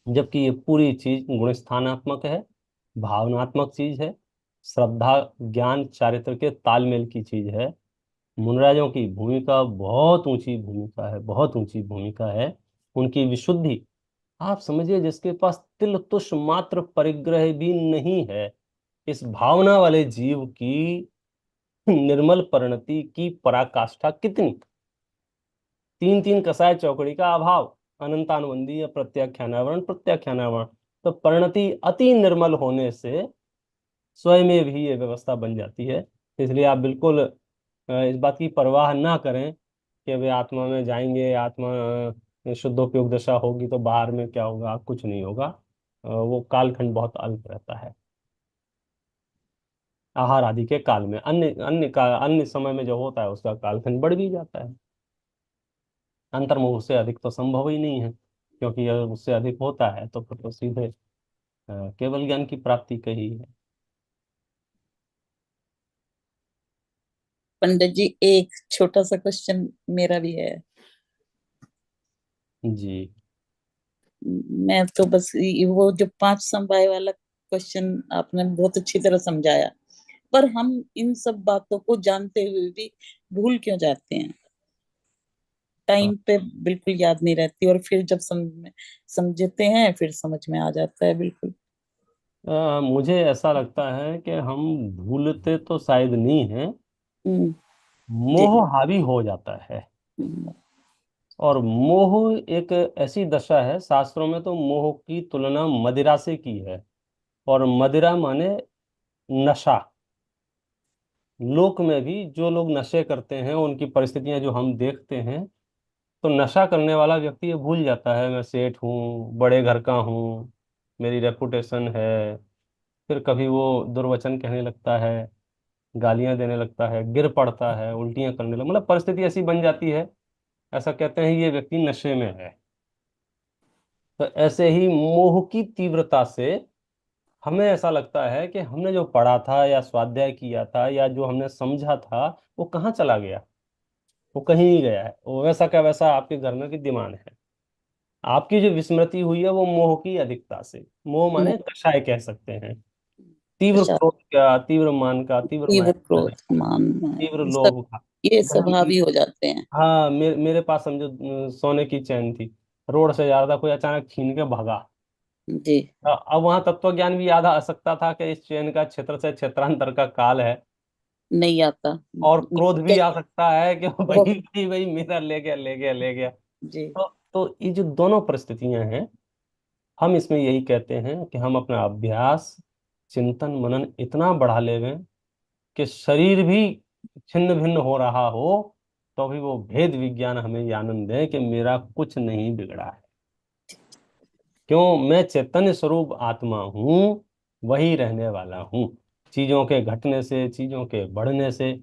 जबकि ये पूरी चीज गुणस्थानात्मक है, भावनात्मक चीज है, श्रद्धा ज्ञान चारित्र के तालमेल की चीज है। मुनराजों की भूमिका बहुत ऊंची भूमिका है, बहुत ऊंची भूमिका है। उनकी विशुद्धि, आप समझिए जिसके पास तिल तुष मात्र परिग्रह भी नहीं है, इस भावना वाले जीव की निर्मल परिणति की पराकाष्ठा कितनी। तीन तीन कसाय चौकड़ी का अभाव, अनंतानुबंधी या प्रत्याख्यानावरण प्रत्याख्यानावरण, तो परिणति अति निर्मल होने से स्वयं में भी ये व्यवस्था बन जाती है। इसलिए आप बिल्कुल इस बात की परवाह ना करें कि वे आत्मा में जाएंगे, आत्मा शुद्धोपयोग दशा होगी तो बाहर में क्या होगा, कुछ नहीं होगा। वो कालखंड बहुत अल्प रहता है, आहार आदि के काल में, अन्य अन्य का अन्य समय में जो होता है उसका कालखंड बढ़ भी जाता है। अंतर्मुख से अधिक तो संभव ही नहीं है, क्योंकि अगर उससे अधिक होता है तो फिर तो सीधे केवल ज्ञान की प्राप्ति का ही है। पंडित जी, एक छोटा सा क्वेश्चन मेरा भी है। जी। मैं तो बस वो जो 5 समवाय वाला क्वेश्चन आपने बहुत अच्छी तरह समझाया, पर हम इन सब बातों को जानते हुए भी भूल क्यों जाते हैं? टाइम पे बिल्कुल याद नहीं रहती, और फिर जब समझते हैं फिर समझ में आ जाता है बिल्कुल। मुझे ऐसा लगता है कि हम भूलते तो शायद नहीं हैं, हम्म, जी। मोह हावी हो जाता है। हम्म, और मोह एक ऐसी दशा है, शास्त्रों में तो मोह की तुलना मदिरा से की है, और मदिरा माने नशा। लोक में भी जो लोग नशे करते हैं उनकी परिस्थितियां जो हम देखते हैं, तो नशा करने वाला व्यक्ति ये भूल जाता है, मैं सेठ हूँ, बड़े घर का हूँ, मेरी रेपुटेशन है। फिर कभी वो दुर्वचन कहने लगता है, गालियां देने लगता है, गिर पड़ता है, उल्टियां करने लगता, मतलब परिस्थिति ऐसी बन जाती है, ऐसा कहते हैं ये व्यक्ति नशे में है। तो ऐसे ही मोह की तीव्रता से हमें ऐसा लगता है कि हमने जो पढ़ा था या स्वाध्याय किया था या जो हमने समझा था, वो कहाँ चला गया, वो कहीं नहीं गया है, वो वैसा का वैसा आपके घर में विद्यमान है। आपकी जो विस्मृति हुई है वो मोह की अधिकता से, मोह माने कषाय कह सकते हैं, तीव्र अच्छा, क्रोध का, तीव्र मान का, तीव्र तीव्र माया का, क्रोध, मान, तीव्र ये सब, लोभ का। ये धन सब हावी की, हो जाते हैं। हाँ, मेरे पास समझो सोने की चैन थी, रोड से जा रहा था, कोई अचानक छीन के भागा। जी। अब वहां तत्व ज्ञान भी याद आ सकता था कि इस चैन का क्षेत्र से क्षेत्रांतर का काल है, नहीं आता। और क्रोध भी आ कई सकता है कि भाई बहुत। भाई भाई मेरा ले गया, ले गया, ले गया। जी। तो ये जो दोनों परिस्थितियां हैं, हम इसमें यही कहते हैं कि हम अपना अभ्यास, चिंतन मनन इतना बढ़ा लेवें कि शरीर भी छिन्न भिन्न हो रहा हो तो भी वो भेद विज्ञान हमें ये आनंद दे कि मेरा कुछ नहीं बिगड़ा है, क्यों, मैं चैतन्य स्वरूप आत्मा हूँ, वही रहने वाला हूँ। चीजों के घटने से, चीजों के बढ़ने से,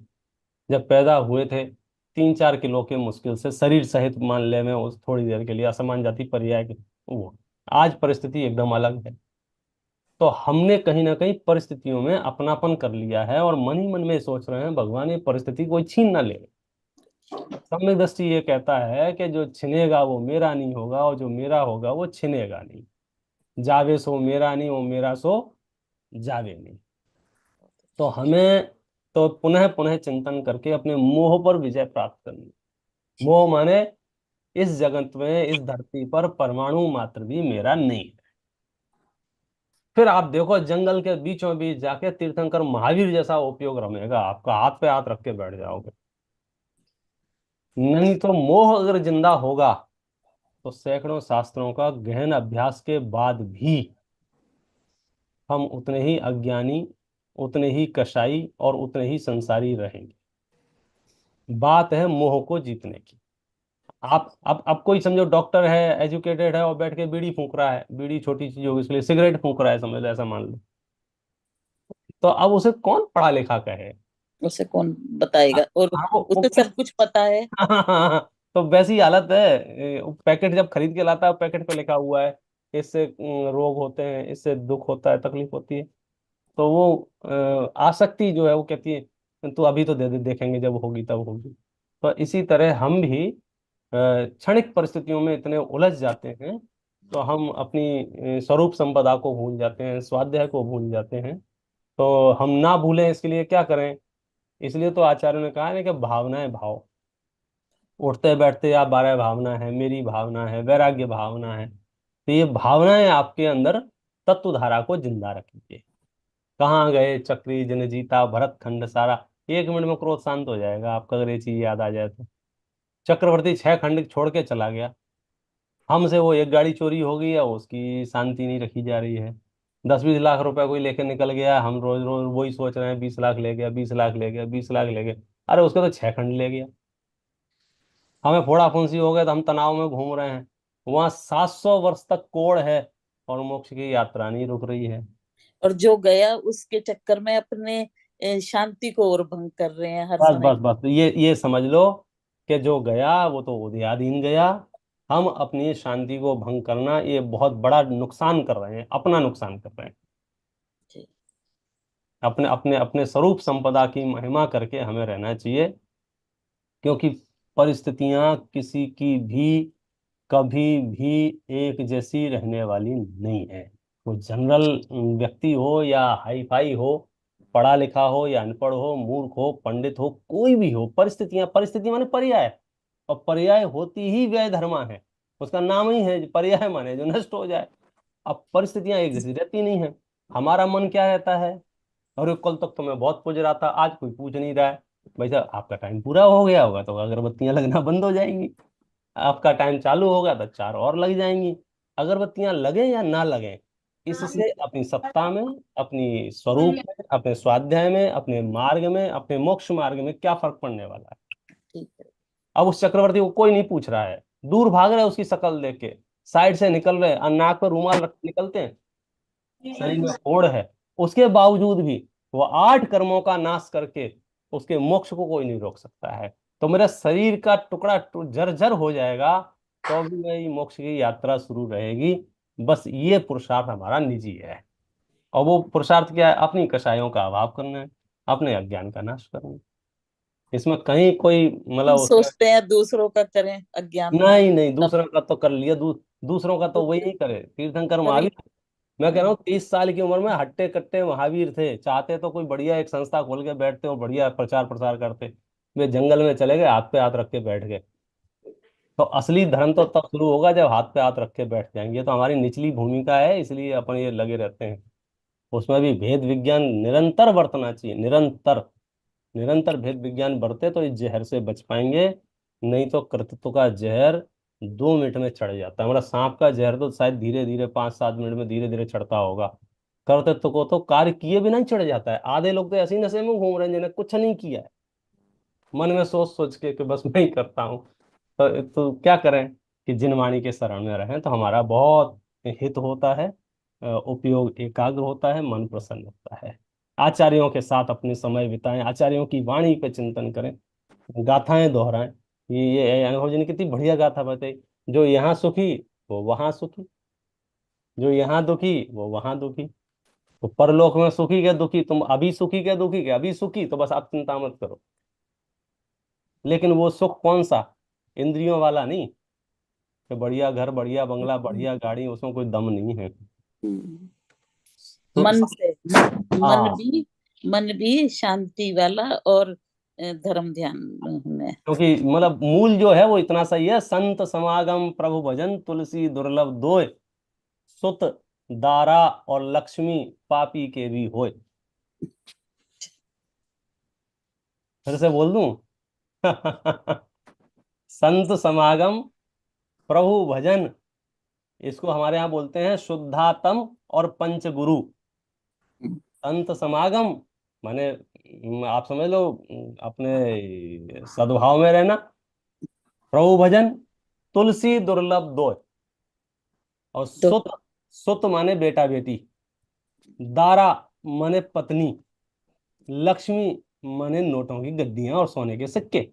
जब पैदा हुए थे 3-4 किलो के मुश्किल से, शरीर सहित मान ले में उस थोड़ी देर के लिए असमान जाति पर्याय के, वो आज परिस्थिति एकदम अलग है। तो हमने कहीं ना कहीं परिस्थितियों में अपनापन कर लिया है, और मन ही मन में सोच रहे हैं भगवान ये परिस्थिति कोई छीन ना ले। सम्यक दृष्टि ये कहता है कि जो छिनेगा वो मेरा नहीं होगा, और जो मेरा होगा वो छिनेगा नहीं। जावे सो मेरा नहीं, वो मेरा सो जावे नहीं। तो हमें तो पुनः पुनः चिंतन करके अपने मोह पर विजय प्राप्त करनी। मोह माने इस जगत में, इस धरती पर परमाणु मात्र भी मेरा नहीं है। फिर आप देखो जंगल के बीचों बीच जाके तीर्थंकर महावीर जैसा उपयोग रमेगा, आपका हाथ पे हाथ रख के बैठ जाओगे। नहीं तो मोह अगर जिंदा होगा तो सैकड़ों शास्त्रों का गहन अभ्यास के बाद भी हम उतने ही अज्ञानी, उतने ही कसाई और उतने ही संसारी रहेंगे। बात है मोह को जीतने की। आप अब कोई समझो डॉक्टर है, एजुकेटेड है और बैठ के बीड़ी फूंक रहा है, बीड़ी छोटी चीज होगी इसलिए सिगरेट फूंक रहा है, समझ लो, ऐसा मान लो, तो अब उसे कौन पढ़ा लिखा कहे? उसे कौन बताएगा, और उसे सब कुछ पता है। तो वैसी हालत है। पैकेट जब खरीद के लाता है, पैकेट पे लिखा हुआ है इससे रोग होते हैं, इससे दुख होता है, तकलीफ होती है, तो वो आसक्ति जो है वो कहती है तू अभी तो दे दे, देखेंगे जब होगी तब होगी। तो इसी तरह हम भी क्षणिक परिस्थितियों में इतने उलझ जाते हैं, तो हम अपनी स्वरूप संपदा को भूल जाते हैं, स्वाध्याय को भूल जाते हैं। तो हम ना भूलें इसके लिए क्या करें? इसलिए तो आचार्यों ने कहा है ना कि भावनाएं भाव, उठते बैठते आप 12 भावना है, मेरी भावना है, वैराग्य भावना है, तो ये भावनाएं आपके अंदर तत्व धारा को जिंदा रखेंगे। कहाँ गए चक्री जन जीता भरत खंड सारा, 1 मिनट में क्रोध शांत हो जाएगा आपका, अगर ये चीज याद आ जाए तो। चक्रवर्ती 6 खंड छोड़ के चला गया, हमसे वो एक गाड़ी चोरी हो गई है, उसकी शांति नहीं रखी जा रही है। 10-20 लाख रुपए कोई लेके निकल गया, हम रोज रोज वही सोच रहे हैं 20 लाख ले गया, 20 लाख ले गया, 20 लाख ले गया, अरे उसके तो 6 खंड ले गया। हमें फोड़ा फुंसी हो गया तो हम तनाव में घूम रहे हैं, वहां 700 वर्ष तक कोड़ है और मोक्ष की यात्रा नहीं रुक रही है। और जो गया उसके चक्कर में अपने शांति को और भंग कर रहे हैं हर बस समय। बस बस ये समझ लो कि जो गया वो तो उदयाधीन गया, हम अपनी शांति को भंग करना ये बहुत बड़ा नुकसान कर रहे हैं, अपना नुकसान कर रहे हैं। जी। अपने अपने अपने स्वरूप संपदा की महिमा करके हमें रहना चाहिए, क्योंकि परिस्थितियां किसी की भी कभी भी एक जैसी रहने वाली नहीं है। वो जनरल व्यक्ति हो या हाई फाई हो, पढ़ा लिखा हो या अनपढ़ हो, मूर्ख हो, पंडित हो, कोई भी हो, परिस्थितियां, परिस्थिति माने पर्याय, और पर्याय होती ही व्यय धर्मा है, उसका नाम ही है पर्याय, माने जो नष्ट हो जाए। अब परिस्थितियां एक जैसी रहती नहीं है। हमारा मन क्या रहता है, अरे कल तक तो मैं बहुत पूज रहा था, आज कोई पूछ नहीं रहा है। भाई साहब आपका टाइम पूरा हो गया होगा तो अगरबत्तियां लगना बंद हो जाएंगी, आपका टाइम चालू होगा तो 4 और लग जाएंगी। अगरबत्तियां लगे या ना लगे, इससे अपनी सत्ता में, अपनी स्वरूप में, अपने स्वाध्याय में, अपने मार्ग में, अपने मोक्ष मार्ग में क्या फर्क पड़ने वाला है? ठीक है। अब उस चक्रवर्ती को कोई नहीं पूछ रहा है, दूर भाग रहे उसकी शक्ल देख के, साइड से निकल रहे, और नाक पर रूमाल रख के निकलते हैं, शरीर में कोढ़ है, उसके बावजूद भी वो 8 कर्मों का नाश करके उसके मोक्ष को कोई नहीं रोक सकता है। तो मेरा शरीर का टुकड़ा जर्जर हो जाएगा तो भी मेरी मोक्ष की यात्रा शुरू रहेगी। बस ये पुरुषार्थ हमारा निजी है, और वो पुरुषार्थ क्या है? अपनी कषायों का अभाव करना है, अपने अज्ञान का नाश करना है। इसमें कहीं कोई मतलब हम सोचते हैं दूसरों का करें, अज्ञान नहीं नहीं, तब दूसरों का तो कर लिया, दूसरों का तो वही नहीं करे। तीर्थंकर महावीर, मैं कह रहा हूँ 30 साल की उम्र में हट्टे कट्टे महावीर थे, चाहते तो कोई बढ़िया एक संस्था खोल के बैठते और बढ़िया प्रचार प्रसार करते, वे जंगल में चले गए, हाथ पे हाथ रख के बैठ गए। तो असली धर्म तो तब शुरू होगा जब हाथ पे हाथ रख के बैठ जाएंगे। तो हमारी निचली भूमिका है, इसलिए अपन ये लगे रहते हैं। उसमें भी भेद विज्ञान निरंतर बरतना चाहिए, निरंतर निरंतर भेद विज्ञान बरते तो इस जहर से बच पाएंगे। नहीं तो कर्तृत्व का जहर 2 मिनट में चढ़ जाता है। हमारा सांप का जहर तो शायद धीरे धीरे 5-7 मिनट में धीरे धीरे चढ़ता होगा, कर्तृत्व को तो कार्य किए बिना ही चढ़ जाता है। आधे लोग तो ऐसे ही नशे में घूम रहे हैं जिन्हें कुछ नहीं किया है, मन में सोच सोच के कि बस मैं ही करता हूँ। तो क्या करें कि जिन वाणी के शरण में रहें तो हमारा बहुत हित होता है, उपयोग एकाग्र होता है, मन प्रसन्न होता है। आचार्यों के साथ अपने समय बिताएं, आचार्यों की वाणी पे चिंतन करें, गाथाएं दोहराएं। ये अनुभव जी ने कितनी बढ़िया गाथा बताई, जो यहाँ सुखी वो वहां सुखी, जो यहाँ दुखी वो वहां दुखी। तो परलोक में सुखी के दुखी, तुम अभी सुखी के दुखी के अभी सुखी, तो बस आप चिंता मत करो। लेकिन वो सुख कौन सा? इंद्रियों वाला नहीं, कि बढ़िया घर, बढ़िया बंगला, बढ़िया गाड़ी, उसमें कोई दम नहीं है। तो मन से, मन हाँ भी, मन भी शांति वाला और धर्म ध्यान में। क्योंकि मतलब मूल जो है वो इतना सही है, संत समागम प्रभु भजन तुलसी दुर्लभ दोय, सुत दारा और लक्ष्मी पापी के भी होय। फिर से बोल दूं संत समागम प्रभु भजन, इसको हमारे यहाँ बोलते हैं शुद्धातम और पंचगुरु। संत समागम माने आप समझ लो अपने सद्भाव में रहना, प्रभु भजन, तुलसी दुर्लभ दोय, और सुत, सुत माने बेटा बेटी, दारा माने पत्नी, लक्ष्मी माने नोटों की गड्डियां और सोने के सिक्के।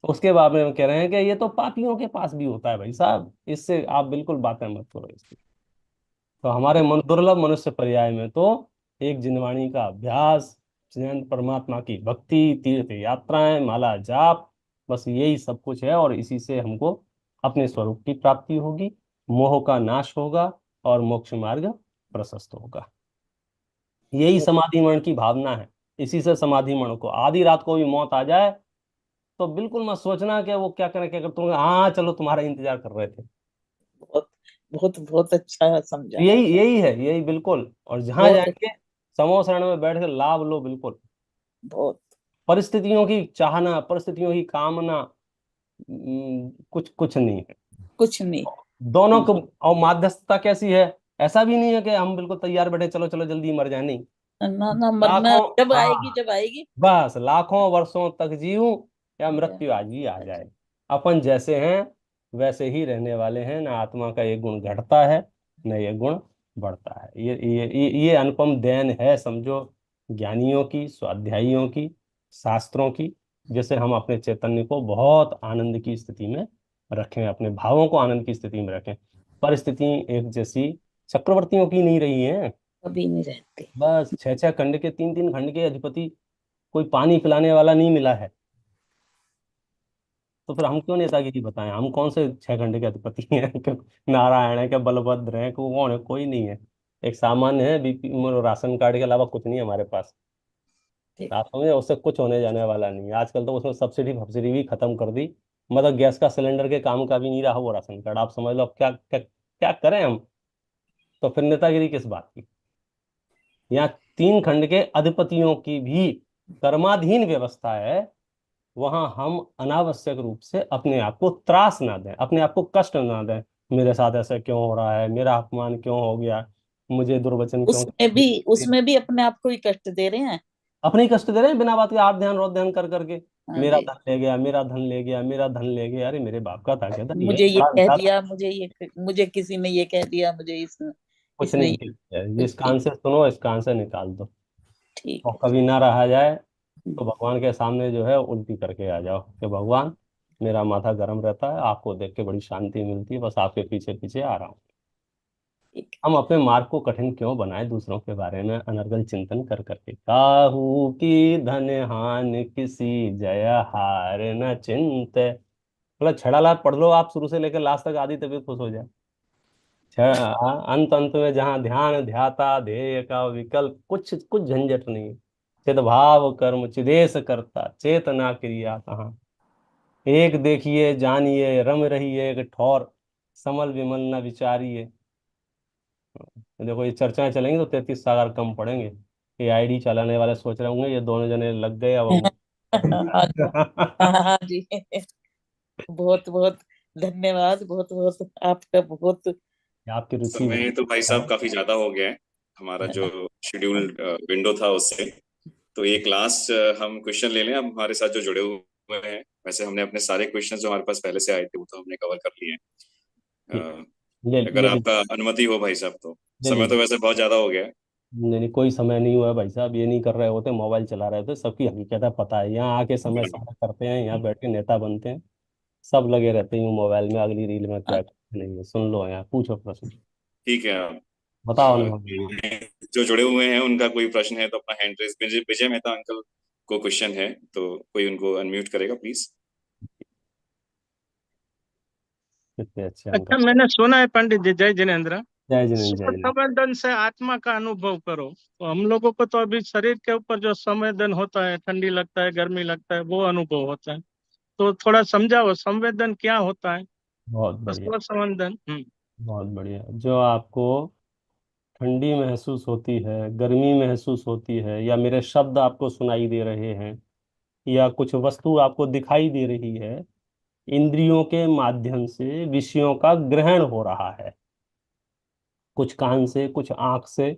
उसके बाद में हम कह रहे हैं कि ये तो पापियों के पास भी होता है भाई साहब, इससे आप बिल्कुल बातें मत करो इसकी। तो हमारे दुर्लभ मनुष्य पर्याय में तो एक जिनवाणी का अभ्यास, जयंत परमात्मा की भक्ति, तीर्थ यात्राएं, माला जाप, बस यही सब कुछ है। और इसी से हमको अपने स्वरूप की प्राप्ति होगी, मोह का नाश होगा और मोक्ष मार्ग प्रशस्त होगा। यही समाधि मरण की भावना है। इसी से समाधि मरण को, आधी रात को भी मौत आ जाए तो बिल्कुल मत सोचना कि वो क्या करें क्या कर, तुम हाँ चलो तुम्हारा इंतजार कर रहे थे। बहुत बहुत बहुत अच्छा समझा। यही यही है, यही बिल्कुल। और जहां बहुत जाएंगे समो शरण में बैठ कर लाभ लो बिल्कुल। बहुत परिस्थितियों की चाहना, परिस्थितियों की कामना कुछ कुछ नहीं है। कुछ नहीं। दोनों को। और मध्यस्थता कैसी है, ऐसा भी नहीं है कि हम बिल्कुल तैयार बैठे चलो चलो जल्दी मर जाए, नहीं। ना ना, मरना लाखों, जब आएगी हाँ, जब आएगी। बस लाखों वर्षों तक जीऊं या मृत्यु आज ही आ जाए, अपन जैसे हैं वैसे ही रहने वाले हैं। ना आत्मा का ये गुण घटता है न ये गुण बढ़ता है। ये अनुपम देन है समझो, ज्ञानियों की, स्वाध्यायियों की, शास्त्रों की। जैसे हम अपने चैतन्य को बहुत आनंद की स्थिति में रखें, अपने भावों को आनंद की स्थिति में रखें। परिस्थिति एक जैसी चक्रवर्तियों की नहीं रही है। कभी नहीं रहती। बस 6-6 खंड के, 3-3 खंड के अधिपति, कोई पानी पिलाने वाला नहीं मिला है। तो फिर हम क्यों नेतागिरी बताएं, हम कौन से 6 खंड के अधिपति हैं कि नारायण है, क्या बलभद्र है, को कौन है, कोई नहीं है। एक सामान्य है, बीपी राशन कार्ड के अलावा कुछ नहीं है हमारे पास। ठीक। आप समझे, उससे कुछ होने जाने वाला नहीं है। आजकल तो उसमें सब्सिडी फब्सिडी भी खत्म कर दी, मतलब गैस का सिलेंडर के काम का भी नहीं रहा वो राशन कार्ड। आप समझ लो अब क्या क्या क्या करें हम। तो फिर नेतागिरी किस बात की। यहाँ 3 खंड के अधिपतियों की भी कर्माधीन व्यवस्था है। वहां हम अनावश्यक रूप से अपने आप को त्रास ना दें, अपने आप को कष्ट ना दें। मेरे साथ ऐसा क्यों हो रहा है, मेरा अपमान क्यों हो गया, मुझे दुर्वचन क्यों। उसमें भी अपने आप को ही कष्ट दे रहे हैं। अपने ही कष्ट दे रहे हैं बिना बात के, आठ ध्यान रोज ध्यान कर करके। हाँ मेरा जी। धन ले गया, मेरा धन ले गया, मेरा धन ले गया। अरे मेरे बाप का था क्या था, ये मुझे ये बड़ा कह विचार। दिया, मुझे किसी ने ये कह दिया, मुझे कुछ इसने नहीं है, कुछ इस नहीं। कान से सुनो, इस कान से निकाल दो। ठीक और है। कभी ना रहा जाए तो भगवान के सामने जो है उल्टी करके आ जाओ कि भगवान मेरा माथा गर्म रहता है, आपको देख के बड़ी शांति मिलती है, बस आपके पीछे पीछे आ रहा हूँ। ठीक। हम अपने मार्ग को कठिन क्यों बनाए दूसरों के बारे में अनर्गल चिंतन कर करके। काहू की धन हान किसी जय हार न चिंत, मतलब छड़ा लाट पढ़ लो आप शुरू से लेकर लास्ट तक, आधी तभी खुश हो जाए। अंत अंत में जहाँ ध्यान ध्याता ध्येय का विकल्प, कुछ कुछ झंझट नहीं। चिद भाव कर्म चिदेश करता, चेतना क्रिया कहाँ। एक देखिए जानिए रम रहिए एक ठौर, समल विमल न विचारिए। देखो ये चर्चाएं चलेंगी तो 33 सागर कम पड़ेंगे। ये आईडी चलाने वाले सोच रहे होंगे ये दोनों जने लग गए अब हम हाँ जी। हाँ जी। बहुत बहुत धन्यवाद, बहुत बहुत आपका बहुत। आपकी रुचि समय तो भाई साहब है। काफी ज्यादा हो गया है, हमारा जो शेड्यूल्ड विंडो था उससे। तो एक लास्ट हम क्वेश्चन ले लें। अब हमारे साथ जो जुड़े हुए हैं, वैसे हमने अपने सारे क्वेश्चन जो हमारे पास पहले से आए थे वो तो हमने कवर कर लिए हैं। ठीक, ले अगर ले आपका अनुमति हो भाई साहब तो। ले समय तो लीजिए। वैसे बहुत ज्यादा हो गया है। नहीं नहीं, कोई समय नहीं हुआ भाई साहब, ये नहीं कर रहे होते, मोबाइल चला रहे थे, सबकी हकीकत है, पता है। यहाँ आके समय सारा करते हैं, यहाँ बैठ के नेता बनते हैं, सब लगे रहते हैं मोबाइल में, अगली रील में क्या नहीं है। सुन लो, यहाँ पूछो प्रश्न, ठीक है। आप बताओ ना। जो जुड़े हुए हैं उनका कोई प्रश्न है तो अपना hand raise. Vijay Vijay Mehta uncle को क्वेश्चन है, तो कोई उनको अनम्यूट करेगा प्लीज। कितने अच्छे अच्छा, अंकल। मैंने सुना है पंडित जी, जय जिनेन्द्र, जय जिनेन्द्र, जय जिनेन्द्र। संवेदन से आत्मा का अनुभव करो। तो हम लोगों को तो अभी शरीर के ऊपर जो संवेदन होता है, ठंडी लगता है, गर्मी लगता है, वो अनुभव होता है। तो थोड़ा समझाओ संवेदन क्या होता है। बहुत तो बढ़िया, स्व संवेदन। बहुत बढ़िया। जो आपको ठंडी महसूस होती है, गर्मी महसूस होती है, या मेरे शब्द आपको सुनाई दे रहे हैं, या कुछ वस्तु आपको दिखाई दे रही है, इंद्रियों के माध्यम से विषयों का ग्रहण हो रहा है। कुछ कान से, कुछ आंख से,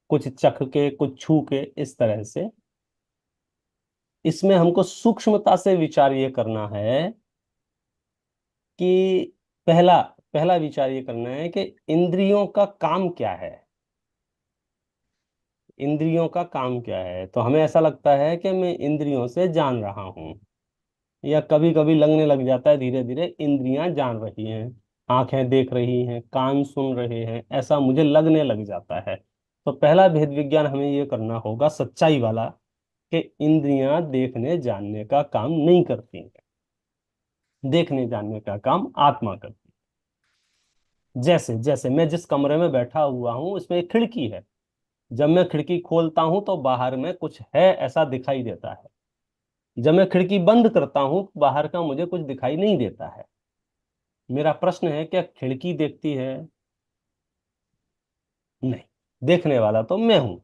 कुछ चख के, कुछ छू के, इस तरह से। इसमें हमको सूक्ष्मता से विचार ये करना है कि पहला पहला विचार ये करना है कि इंद्रियों का काम क्या है। इंद्रियों का काम क्या है? तो हमें ऐसा लगता है कि मैं इंद्रियों से जान रहा हूं, या कभी कभी लगने लग जाता है धीरे धीरे इंद्रियां जान रही हैं, आंखें देख रही हैं, कान सुन रहे हैं, ऐसा मुझे लगने लग जाता है। तो पहला भेद विज्ञान हमें ये करना होगा, सच्चाई वाला, कि इंद्रियां देखने जानने का काम नहीं करती हैं। देखने जानने का काम आत्मा करती है। जैसे जैसे मैं जिस कमरे में बैठा हुआ हूं, उसमें एक खिड़की है। जब मैं खिड़की खोलता हूं तो बाहर में कुछ है ऐसा दिखाई देता है। जब मैं खिड़की बंद करता हूं, बाहर का मुझे कुछ दिखाई नहीं देता है। मेरा प्रश्न है, क्या खिड़की देखती है? नहीं, देखने वाला तो मैं हूं।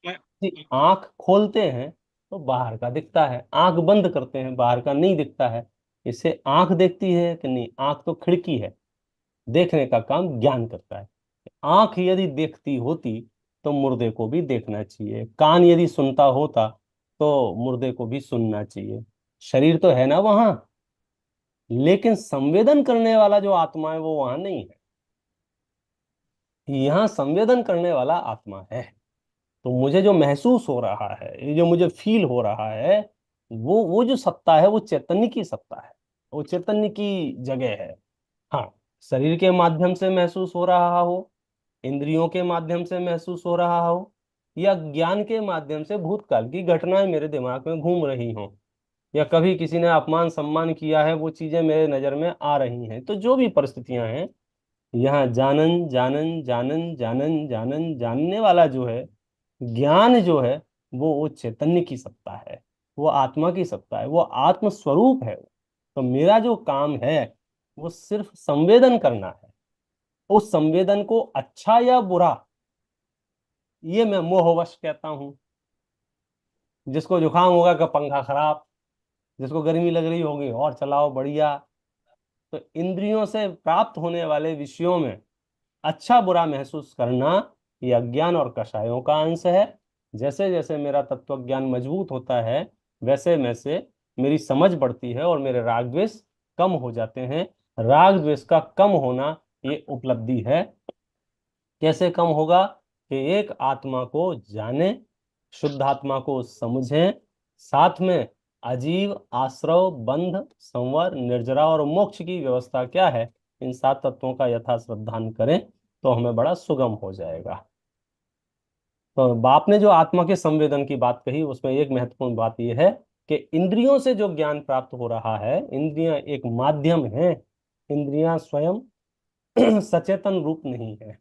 कि आंख खोलते हैं तो बाहर का दिखता है, आंख बंद करते हैं बाहर का नहीं दिखता है। इससे आंख देखती है कि नहीं? आंख तो खिड़की है, देखने का काम ज्ञान करता है। आंख यदि देखती होती तो मुर्दे को भी देखना चाहिए, कान यदि सुनता होता तो मुर्दे को भी सुनना चाहिए। शरीर तो है ना वहां, लेकिन संवेदन करने वाला जो आत्मा है वो वहां नहीं है। यहाँ संवेदन करने वाला आत्मा है। तो मुझे जो महसूस हो रहा है, ये जो मुझे फील हो रहा है, वो जो सत्ता है वो चैतन्य की सत्ता है, वो चैतन्य की जगह है। हाँ, शरीर के माध्यम से महसूस हो रहा हो, इंद्रियों के माध्यम से महसूस हो रहा हो, या ज्ञान के माध्यम से भूतकाल की घटनाएं मेरे दिमाग में घूम रही हों, या कभी किसी ने अपमान सम्मान किया है, वो चीजें मेरे नजर में आ रही हैं। तो जो भी परिस्थितियां हैं, यहाँ जानन जानन जानन जानन जानन जानने वाला जो है, ज्ञान जो है, वो चैतन्य की सत्ता है, वो आत्मा की सत्ता है, वो आत्म स्वरूप है। तो मेरा जो काम है वो सिर्फ संवेदन करना है। उस संवेदन को अच्छा या बुरा, ये मैं मोहवश कहता हूं। जिसको जुकाम होगा का पंखा खराब, जिसको गर्मी लग रही होगी और चलाओ बढ़िया। तो इंद्रियों से प्राप्त होने वाले विषयों में अच्छा बुरा महसूस करना, यह अज्ञान और कषायों का अंश है। जैसे जैसे मेरा तत्व ज्ञान मजबूत होता है, वैसे वैसे मेरी समझ बढ़ती है और मेरे राग द्वेष कम हो जाते हैं। राग द्वेष का कम होना ये उपलब्धि है। कैसे कम होगा? कि एक आत्मा को जाने, शुद्ध आत्मा को समझें, साथ में अजीव, आश्रव, बंध, संवर, निर्जरा और मोक्ष की व्यवस्था क्या है, इन 7 तत्वों का यथा श्रद्धान करें तो हमें बड़ा सुगम हो जाएगा। तो बाप ने जो आत्मा के संवेदन की बात कही, उसमें एक महत्वपूर्ण बात यह है कि इंद्रियों से जो ज्ञान प्राप्त हो रहा है, इंद्रियां एक माध्यम है, इंद्रियां स्वयं सचेतन रूप नहीं है।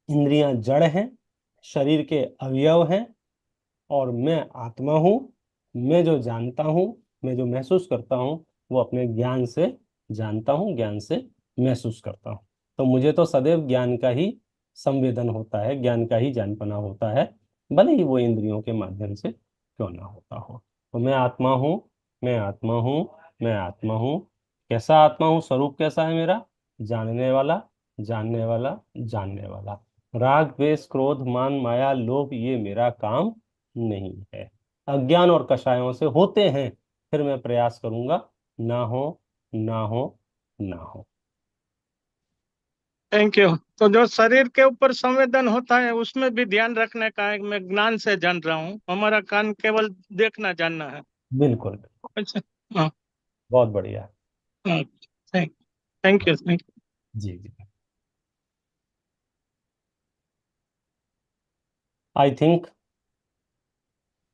इंद्रियां जड़ हैं, शरीर के अवयव हैं, और मैं आत्मा हूं। मैं जो जानता हूं, मैं जो महसूस करता हूं, वो अपने ज्ञान से जानता हूं, ज्ञान से महसूस करता हूं। तो मुझे तो सदैव ज्ञान का ही संवेदन होता है, ज्ञान का ही जानपना होता है, भले ही वो इंद्रियों के माध्यम से क्यों ना होता हो। तो मैं आत्मा हूं, मैं आत्मा हूं, मैं आत्मा हूं। कैसा आत्मा हूं? स्वरूप कैसा है मेरा? जानने वाला, जानने वाला, जानने वाला। राग द्वेष क्रोध मान माया लोभ ये मेरा काम नहीं है। अज्ञान और कषायों से होते हैं, फिर मैं प्रयास करूंगा ना हो, ना हो, ना हो। Thank you. तो जो शरीर के ऊपर संवेदन होता है उसमें भी ध्यान रखने का है। मैं ज्ञान से जान रहा हूँ, हमारा कान केवल देखना जानना है। बिल्कुल, अच्छा। हाँ। बहुत बढ़िया। हाँ, थैंक यू। जी जी। आई थिंक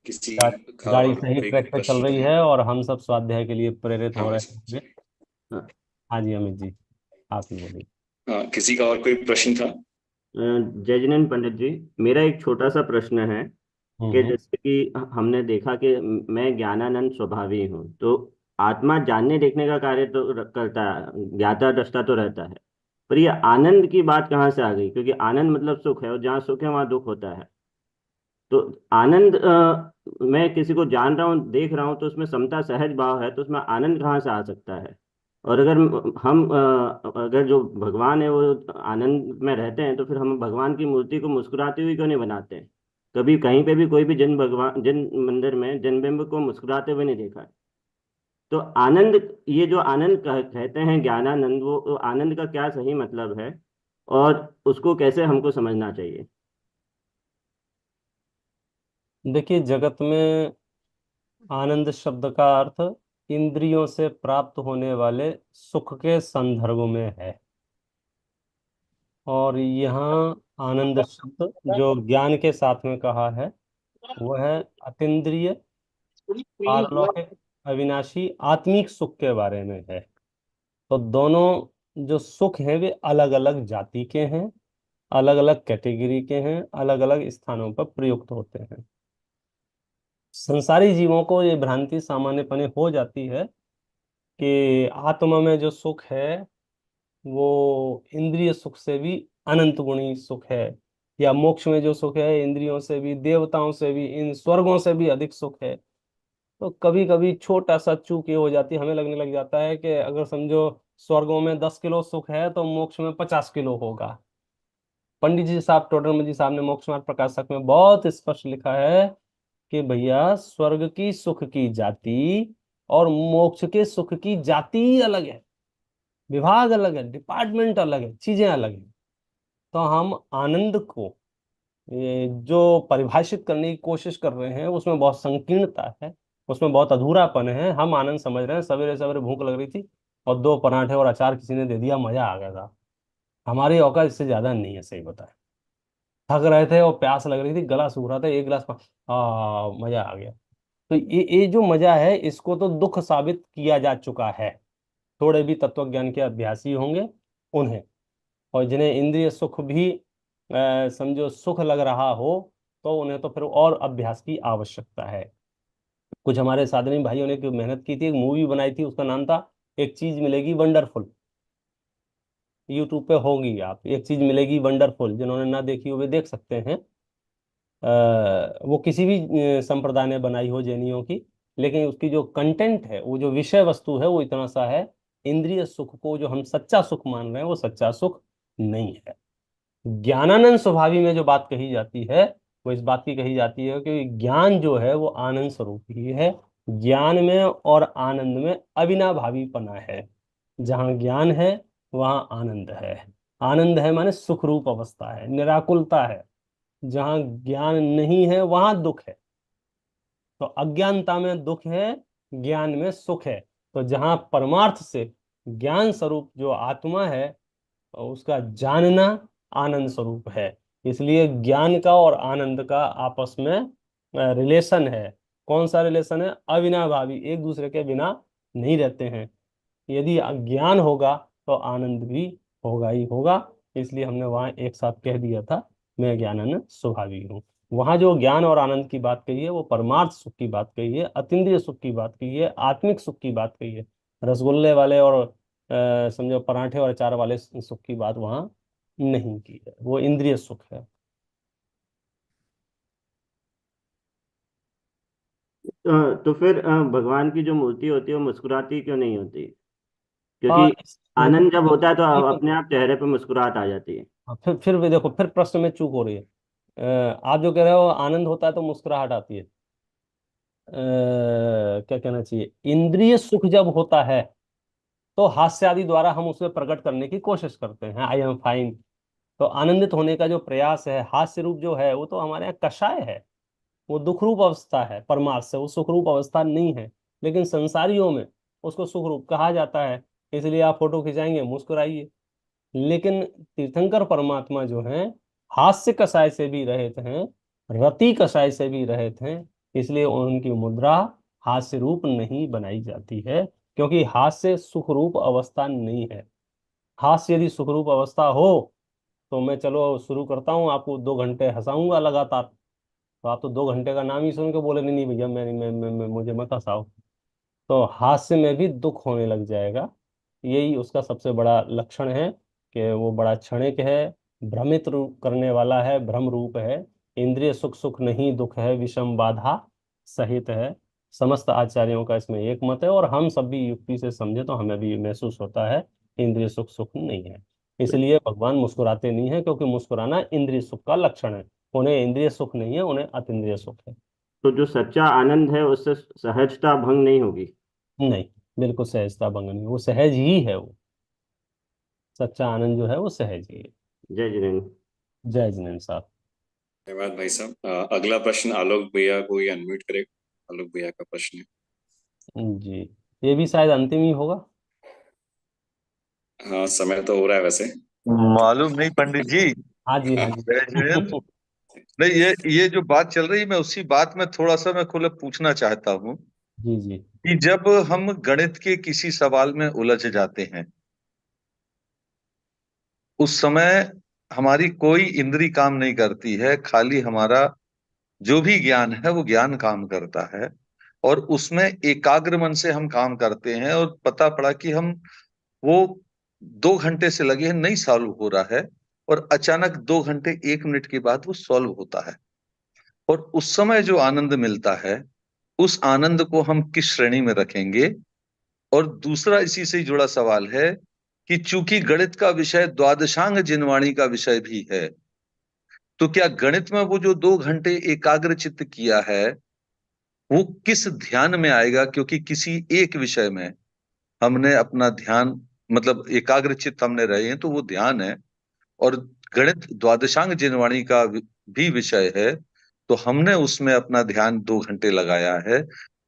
किसी का गाड़ी और सही कोई ट्रैक पे चल प्रश्न रही है? है और हम सब स्वाध्याय के लिए प्रेरित हो हाँ रहे जी। हैं। हाँ हाँ जी, अमित जी, आप ही बोलिए। हाँ, किसी का और कोई प्रश्न था? जय जिनेन्द्र पंडित जी, मेरा एक छोटा सा प्रश्न है कि जैसे कि हमने देखा कि मैं ज्ञानानंद स्वभावी हूँ, तो आत्मा जानने देखने का कार्य तो करता है, ज्ञाता दृष्टा तो रहता है, पर ये आनंद की बात कहाँ से आ गई? क्योंकि आनंद मतलब सुख है, और जहाँ सुख है वहाँ दुख होता है। तो आनंद, मैं किसी को जान रहा हूँ, देख रहा हूँ, तो उसमें समता सहज भाव है, तो उसमें आनंद कहाँ से आ सकता है? और अगर हम अगर जो भगवान है वो आनंद में रहते हैं, तो फिर हम भगवान की मूर्ति को मुस्कुराती हुई क्यों नहीं बनाते हैं? कभी कहीं पे भी कोई भी जिन मंदिर में जिन बिंब को मुस्कुराते हुए नहीं देखा है। तो आनंद, ये जो आनंद कहते हैं ज्ञानानंद, वो आनंद का क्या सही मतलब है, और उसको कैसे हमको समझना चाहिए? देखिए, जगत में आनंद शब्द का अर्थ इंद्रियों से प्राप्त होने वाले सुख के संदर्भ में है। और यहाँ आनंद शब्द जो ज्ञान के साथ में कहा है वह है अतीन्द्रिय, पारलौकिक, अविनाशी, आत्मिक सुख के बारे में है। तो दोनों जो सुख हैं वे अलग अलग जाति के हैं, अलग अलग कैटेगरी के हैं, अलग अलग स्थानों पर प्रयुक्त होते हैं। संसारी जीवों को ये भ्रांति सामान्यपने हो जाती है कि आत्मा में जो सुख है वो इंद्रिय सुख से भी अनंत गुणी सुख है, या मोक्ष में जो सुख है इंद्रियों से भी, देवताओं से भी, इन स्वर्गों से भी अधिक सुख है। तो कभी कभी छोटा सा चूक ये हो जाती है, हमें लगने लग जाता है कि अगर समझो स्वर्गों में 10 किलो सुख है तो मोक्ष में 50 किलो होगा। पंडित जी साहब, टोडरमल जी साहब ने मोक्ष मार्ग प्रकाशक में बहुत स्पष्ट लिखा है कि भैया स्वर्ग की सुख की जाति और मोक्ष के सुख की जाति अलग है, विभाग अलग है, डिपार्टमेंट अलग है, चीजें अलग है। तो हम आनंद को ये जो परिभाषित करने की कोशिश कर रहे हैं उसमें बहुत संकीर्णता है, उसमें बहुत अधूरापन है। हम आनंद समझ रहे हैं सवेरे सवेरे भूख लग रही थी और 2 पराठे और अचार किसी ने दे दिया, मजा आ गया था। हमारी औकात इससे ज्यादा नहीं है, सही बताए। थक रहे थे और प्यास लग रही थी, गला सूख रहा था, 1 गिलास मजा आ गया। तो ये जो मजा है इसको तो दुख साबित किया जा चुका है। थोड़े भी तत्व ज्ञान के अभ्यासी होंगे उन्हें, और जिन्हें इंद्रिय सुख भी समझो सुख लग रहा हो तो उन्हें तो फिर और अभ्यास की आवश्यकता है। कुछ हमारे साधनी भाइयों ने मेहनत की थी, एक मूवी बनाई थी, उसका नाम था एक चीज मिलेगी वंडरफुल। यूट्यूब पे होगी, आप एक चीज मिलेगी वंडरफुल, जिन्होंने ना देखी हो वे देख सकते हैं। वो किसी भी संप्रदाय ने बनाई हो, जैनियों की, लेकिन उसकी जो कंटेंट है, वो जो विषय वस्तु है वो इतना सा है, इंद्रिय सुख को जो हम सच्चा सुख मान रहे हैं वो सच्चा सुख नहीं है। ज्ञानानंद स्वभावी में जो बात कही जाती है वो इस बात की कही जाती है कि ज्ञान जो है वो आनंद स्वरूप ही है। ज्ञान में और आनंद में अविनाभावीपना है। जहां ज्ञान है वहां आनंद है। आनंद है माने सुख रूप अवस्था है, निराकुलता है। जहां ज्ञान नहीं है वहां दुख है। तो अज्ञानता में दुख है, ज्ञान में सुख है। तो जहां परमार्थ से ज्ञान स्वरूप जो आत्मा है उसका जानना आनंद स्वरूप है। इसलिए ज्ञान का और आनंद का आपस में रिलेशन है। कौन सा रिलेशन है? अविनाभावी, एक दूसरे के बिना नहीं रहते हैं। यदि ज्ञान होगा तो आनंद भी होगा ही होगा। इसलिए हमने वहां एक साथ कह दिया था मैं ज्ञानानंद स्वभावी हूँ। वहां जो ज्ञान और आनंद की बात कही है वो परमार्थ सुख की बात कही है, अतीन्द्रिय सुख की बात कही है, आत्मिक सुख की बात कही है। रसगुल्ले वाले और समझो पराठे और अचार वाले सुख की बात वहां नहीं की है, वो इंद्रिय सुख है। तो फिर भगवान की जो मूर्ति होती है वो मुस्कुराती क्यों नहीं होती? हाँ, क्योंकि देखो, आनंद जब होता है तो अपने आप चेहरे पे मुस्कुराहट आ जाती है। फिर भी देखो, फिर प्रश्न में चूक हो रही है। आप जो कह रहे हो आनंद होता है तो मुस्कुराहट आती है, क्या कहना चाहिए, इंद्रिय सुख जब होता है तो हास्य आदि द्वारा हम उसे प्रकट करने की कोशिश करते हैं, आई एम फाइन। तो आनंदित होने का जो प्रयास है, हास्य रूप जो है वो तो हमारे यहाँ कषाय है, वो दुख रूप अवस्था है। परमार्थ से वो सुख रूप अवस्था नहीं है, लेकिन संसारियों में उसको सुख रूप कहा जाता है। इसलिए आप फोटो खिंचाएंगे मुस्कुराइए। लेकिन तीर्थंकर परमात्मा जो हैं हास्य कषाय से भी रहित हैं, रति कषाय से भी रहित हैं। इसलिए उनकी मुद्रा हास्य रूप नहीं बनाई जाती है, क्योंकि हास्य सुख रूप अवस्था नहीं है। हास्य यदि सुख रूप अवस्था हो तो मैं चलो शुरू करता हूँ, आपको 2 घंटे हंसाऊंगा लगातार। तो आप तो 2 घंटे का नाम ही सुन के बोले नहीं नहीं भैया मैं मुझे मत हंसाओ। तो हास्य में भी दुख होने लग जाएगा। यही उसका सबसे बड़ा लक्षण है कि वो बड़ा क्षणिक है, भ्रमित रूप करने वाला है, भ्रम रूप है। इंद्रिय सुख सुख नहीं दुख है, विषम बाधा सहित है। समस्त आचार्यों का इसमें एक मत है, और हम सब भी युक्ति से समझे तो हमें भी महसूस होता है इंद्रिय सुख सुख नहीं है। इसलिए भगवान मुस्कुराते नहीं है, क्योंकि मुस्कुराना इंद्रिय सुख का लक्षण है। उन्हें इंद्रिय सुख नहीं है, उन्हें अतीन्द्रिय सुख है। तो जो सच्चा आनंद है उससे सहजता भंग नहीं होगी? नहीं, बिल्कुल सहजता भंग नहीं, वो सहज ही है। वो सच्चा आनंद जो है वो सहज ही है। जय जिनेन्द्र। जय जिनेन्द्र साहब। धन्यवाद भाई साहब। अगला प्रश्न आलोक भैया को ही अनम्यूट करेगा। आलोक भैया का प्रश्न है। जी, ये भी शायद अंतिम ही होगा। हाँ, समय तो हो रहा है वैसे। मालूम नहीं पंडित जी। हाँ जी, हाँ जी। जय जिनेन्द्र। नहीं, ये जो बात चल रही है, मैं उसी बात में थोड़ा सा मैं खुले पूछना चाहता हूँ जी जी। कि जब हम गणित के किसी सवाल में उलझ जाते हैं, उस समय हमारी कोई इंद्री काम नहीं करती है, खाली हमारा जो भी ज्ञान है वो ज्ञान काम करता है। और उसमें एकाग्र मन से हम काम करते हैं, और पता पड़ा कि हम वो 2 घंटे से लगे हैं, नहीं सॉल्व हो रहा है, और अचानक 2 घंटे 1 मिनट के बाद वो सॉल्व होता है। और उस समय जो आनंद मिलता है, उस आनंद को हम किस श्रेणी में रखेंगे? और दूसरा इसी से जुड़ा सवाल है कि चूंकि गणित का विषय द्वादशांग जिनवाणी का विषय भी है, तो क्या गणित में वो जो 2 घंटे एकाग्र चित्त किया है, वो किस ध्यान में आएगा? क्योंकि किसी एक विषय में हमने अपना ध्यान, मतलब एकाग्र चित्त हमने रहे हैं, तो वो ध्यान है। और गणित द्वादशांग जिनवाणी का भी विषय है, तो हमने उसमें अपना ध्यान 2 घंटे लगाया है।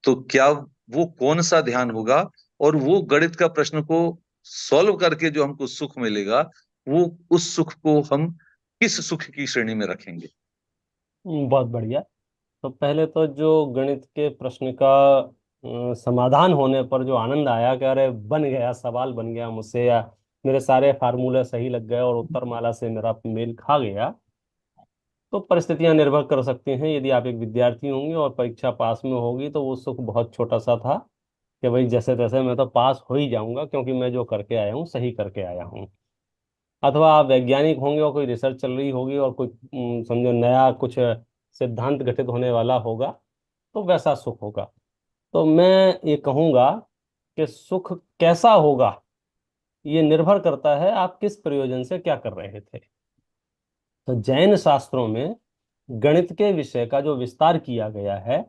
तो क्या वो कौन सा ध्यान होगा? और वो गणित का प्रश्न को सॉल्व करके जो हमको सुख मिलेगा, वो उस सुख को हम किस सुख की श्रेणी में रखेंगे? बहुत बढ़िया। तो पहले तो जो गणित के प्रश्न का समाधान होने पर जो आनंद आया कि अरे बन गया, सवाल बन गया मुझसे, या मेरे सारे फार्मूले सही लग गए और उत्तरमाला से मेरा मेल खा गया, तो परिस्थितियां निर्भर कर सकती हैं। यदि आप एक विद्यार्थी होंगे और परीक्षा पास में होगी तो वो सुख बहुत छोटा सा था कि भाई जैसे तैसे मैं तो पास हो ही जाऊंगा, क्योंकि मैं जो करके आया हूँ सही करके आया हूँ। अथवा आप वैज्ञानिक होंगे और कोई रिसर्च चल रही होगी और कोई समझो नया कुछ सिद्धांत घटित होने वाला होगा, तो वैसा सुख होगा। तो मैं ये कहूंगा कि सुख कैसा होगा ये निर्भर करता है आप किस प्रयोजन से क्या कर रहे थे। तो जैन शास्त्रों में गणित के विषय का जो विस्तार किया गया है,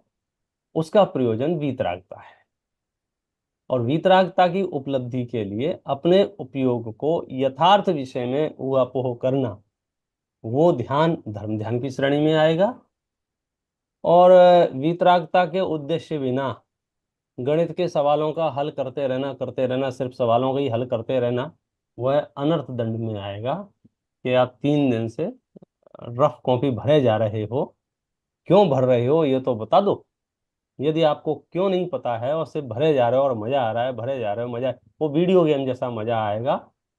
उसका प्रयोजन वीतरागता है। और वीतरागता की उपलब्धि के लिए अपने उपयोग को यथार्थ विषय में ऊहापोह करना, वो ध्यान धर्म ध्यान की श्रेणी में आएगा। और वीतरागता के उद्देश्य बिना गणित के सवालों का हल करते रहना, सिर्फ सवालों का ही हल करते रहना, वह अनर्थ दंड में आएगा। कि आप 3 दिन से रफ कॉपी भरे जा रहे हो, क्यों भर रहे हो ये तो बता दो। यदि आपको क्यों नहीं पता है और सिर्फ भरे जा रहे हो और मजा आ रहा है, भरे जा रहे हो मजा, वो वीडियो गेम जैसा मजा आएगा।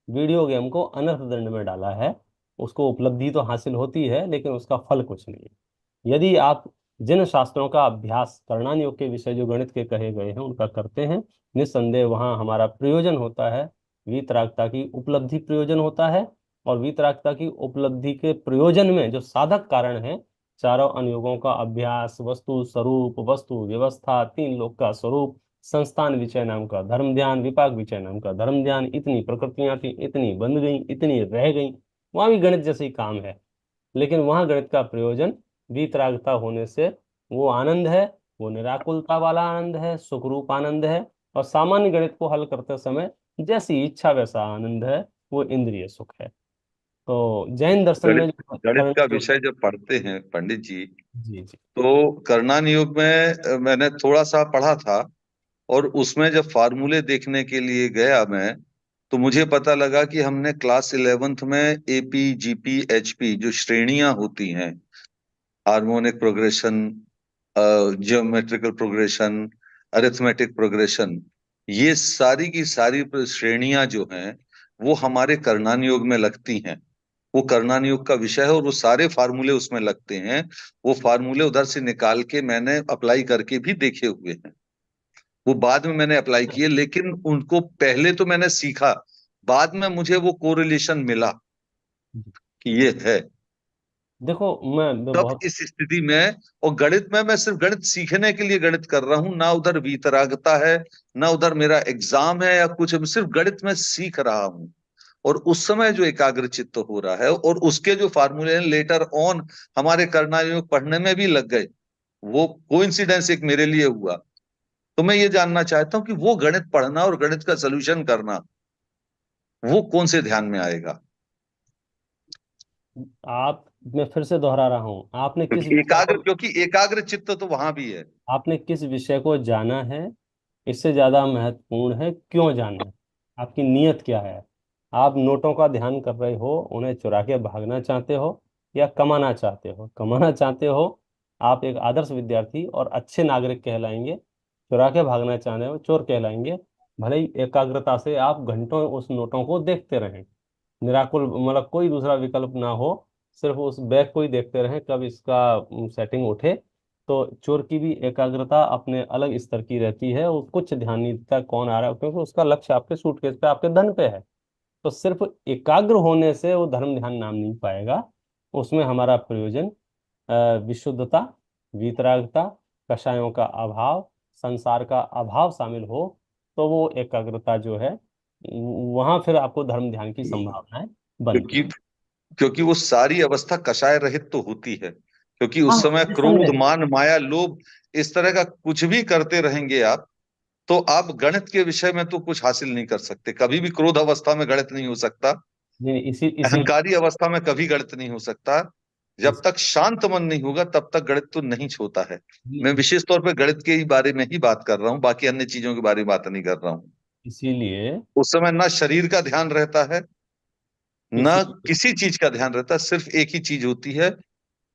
वीडियो गेम को अनर्थ दंड में डाला है। उसको उपलब्धि तो हासिल होती है लेकिन उसका फल कुछ नहीं है। यदि आप जिन शास्त्रों का अभ्यास करणान योग के विषय जो गणित के कहे गए हैं उनका करते हैं, निस्संदेह वहां हमारा प्रयोजन होता है, वीतरागता की उपलब्धि प्रयोजन होता है। और वीतरागता की उपलब्धि के प्रयोजन में जो साधक कारण है, चारों अनुयोगों का अभ्यास, वस्तु स्वरूप, वस्तु व्यवस्था, 3 लोक का स्वरूप, संस्थान विषय नाम का धर्म ध्यान, विपाक विषय नाम का धर्म ध्यान, इतनी प्रकृतियां थी, इतनी बंध गई, इतनी रह गई, वहां भी गणित जैसे ही काम है। लेकिन वहां गणित का प्रयोजन वीतरागता होने से वो आनंद है, वो निराकुलता वाला आनंद है, सुखरूप आनंद है। और सामान्य गणित को हल करते समय जैसी इच्छा वैसा आनंद है, वो इंद्रिय सुख है। तो जैन दर्शन में गणित जो गणित का विषय जब पढ़ते हैं पंडित जी, जी जी तो कर्णान योग में मैंने थोड़ा सा पढ़ा था, और उसमें जब फार्मूले देखने के लिए गया मैं, तो मुझे पता लगा कि हमने क्लास 11th में एपी जीपी एचपी जो श्रेणियां होती हैं, harmonic progression, geometrical progression, arithmetic progression, ये सारी की सारी श्रेणियां जो हैं वो हमारे कर्णान योग में लगती हैं। वो करणान योग का विषय है और वो सारे फार्मूले उसमें लगते हैं। वो फार्मूले उधर से निकाल के मैंने अप्लाई करके भी देखे हुए हैं। वो बाद में मैंने अप्लाई किए, लेकिन उनको पहले तो मैंने सीखा, बाद में मुझे वो कोरिलेशन मिला कि ये है। देखो मैं तब बहुत इस स्थिति में, और गणित में मैं सिर्फ गणित सीखने के लिए गणित कर रहा हूं, ना उधर वीतरागता है, ना उधर मेरा एग्जाम है या कुछ, मैं सिर्फ गणित में सीख रहा हूं। और उस समय जो एकाग्र चित्त हो रहा है और उसके जो फार्मूले हैं लेटर ऑन हमारे कर्णायोग पढ़ने में भी लग गए, वो कोइंसिडेंस एक मेरे लिए हुआ। तो मैं ये जानना चाहता हूं कि वो गणित पढ़ना और गणित का सोल्यूशन करना, वो कौन से ध्यान में आएगा? आप मैं फिर से दोहरा रहा हूँ, आपने किस विषय को क्योंकि एकाग्र चित्त तो वहां भी है। आपने किस विषय को जाना है, इससे ज्यादा महत्वपूर्ण है क्यों जाना है, आपकी नीयत क्या है। आप नोटों का ध्यान कर रहे हो, उन्हें चुरा के भागना चाहते हो या कमाना चाहते हो। कमाना चाहते हो, आप एक आदर्श विद्यार्थी और अच्छे नागरिक कहलाएंगे। चुरा के भागना चाहते हो, चोर कहलाएंगे। भले ही एकाग्रता से आप घंटों उस नोटों को देखते रहें, निराकुल मतलब कोई दूसरा विकल्प ना हो, सिर्फ उस बैग को ही देखते रहें कब इसका सेटिंग उठे। तो चोर की भी एकाग्रता अपने अलग स्तर की रहती है, वो कुछ ध्यान नहीं देता कौन आ रहा है, क्योंकि उसका लक्ष्य आपके सूटकेस पे, आपके धन पे है। तो सिर्फ एकाग्र होने से वो धर्म ध्यान नाम नहीं पाएगा। उसमें हमारा प्रयोजन विशुद्धता, वीतरागता, कषायों का अभाव, संसार का अभाव शामिल हो, तो वो एकाग्रता जो है वहां फिर आपको धर्म ध्यान की संभावनाएं बनती क्योंकि हैं। क्योंकि वो सारी अवस्था कषाय रहित तो होती है, क्योंकि हाँ, उस समय क्रोध, निस्संदेह। मान, माया, लोभ, इस तरह का कुछ भी करते रहेंगे आप, तो आप गणित के विषय में तो कुछ हासिल नहीं कर सकते। कभी भी क्रोध अवस्था में गणित नहीं हो सकता, नहीं नहीं, अहंकारी अवस्था में कभी गणित नहीं हो सकता। जब इस, तक शांत मन नहीं होगा तब तक गणित तो नहीं होता है। मैं इस, विशेष तौर पे गणित के ही बारे में ही बात कर रहा हूँ, बाकी अन्य चीजों के बारे में बात नहीं कर रहा हूँ। इसीलिए उस समय ना शरीर का ध्यान रहता है, ना इसीलिए किसी चीज का ध्यान रहता है, सिर्फ एक ही चीज होती है,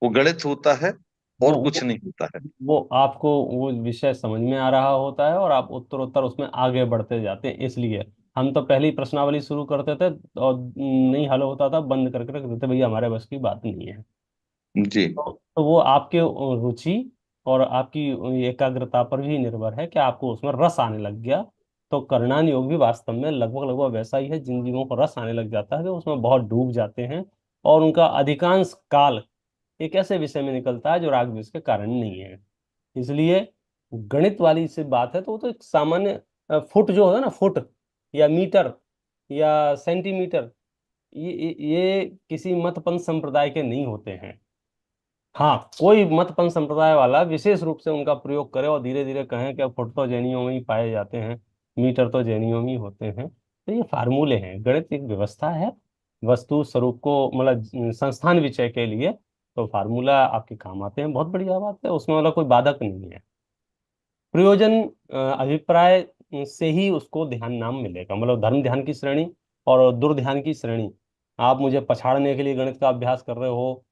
वो गणित होता है वो और कुछ वो नहीं होता है। वो आपको वो विषय समझ में आ रहा होता है और आप उत्तरोत्तर उसमें आगे बढ़ते जाते हैं। इसलिए हम तो पहली प्रश्नावली शुरू करते थे और नहीं हल होता था, बंद करके रख देते, भैया हमारे बस की बात नहीं है। जी तो वो आपके रुचि और आपकी एकाग्रता पर भी निर्भर है कि आपको उसमें रस आने लग गया। तो करणान योग भी वास्तव में लगभग लगभग वैसा ही है, जिन जीवों को रस आने लग जाता है वे उसमें बहुत डूब जाते हैं, और उनका अधिकांश काल एक ऐसे विषय में निकलता है जो राग द्वेष के कारण नहीं है। इसलिए गणित वाली से बात है तो वो तो एक सामान्य फुट जो होता है ना, फुट या मीटर या सेंटीमीटर, ये किसी मतपंथ संप्रदाय के नहीं होते हैं। हाँ, कोई मतपंथ संप्रदाय वाला विशेष रूप से उनका प्रयोग करे और धीरे धीरे कहें कि फुट तो जैनियों में ही पाए जाते हैं, मीटर तो जैनियों में ही होते हैं, तो ये फार्मूले हैं। गणित एक व्यवस्था है वस्तु स्वरूप को मतलब संस्थान विषय के लिए, तो फार्मूला आपके काम आते हैं, बहुत बढ़िया बात है, उसमें वाला कोई बाधक नहीं है। प्रयोजन अभिप्राय से ही उसको ध्यान नाम मिलेगा, मतलब धर्म ध्यान की श्रेणी और दुर्ध्यान की श्रेणी। आप मुझे पछाड़ने के लिए गणित का अभ्यास कर रहे हो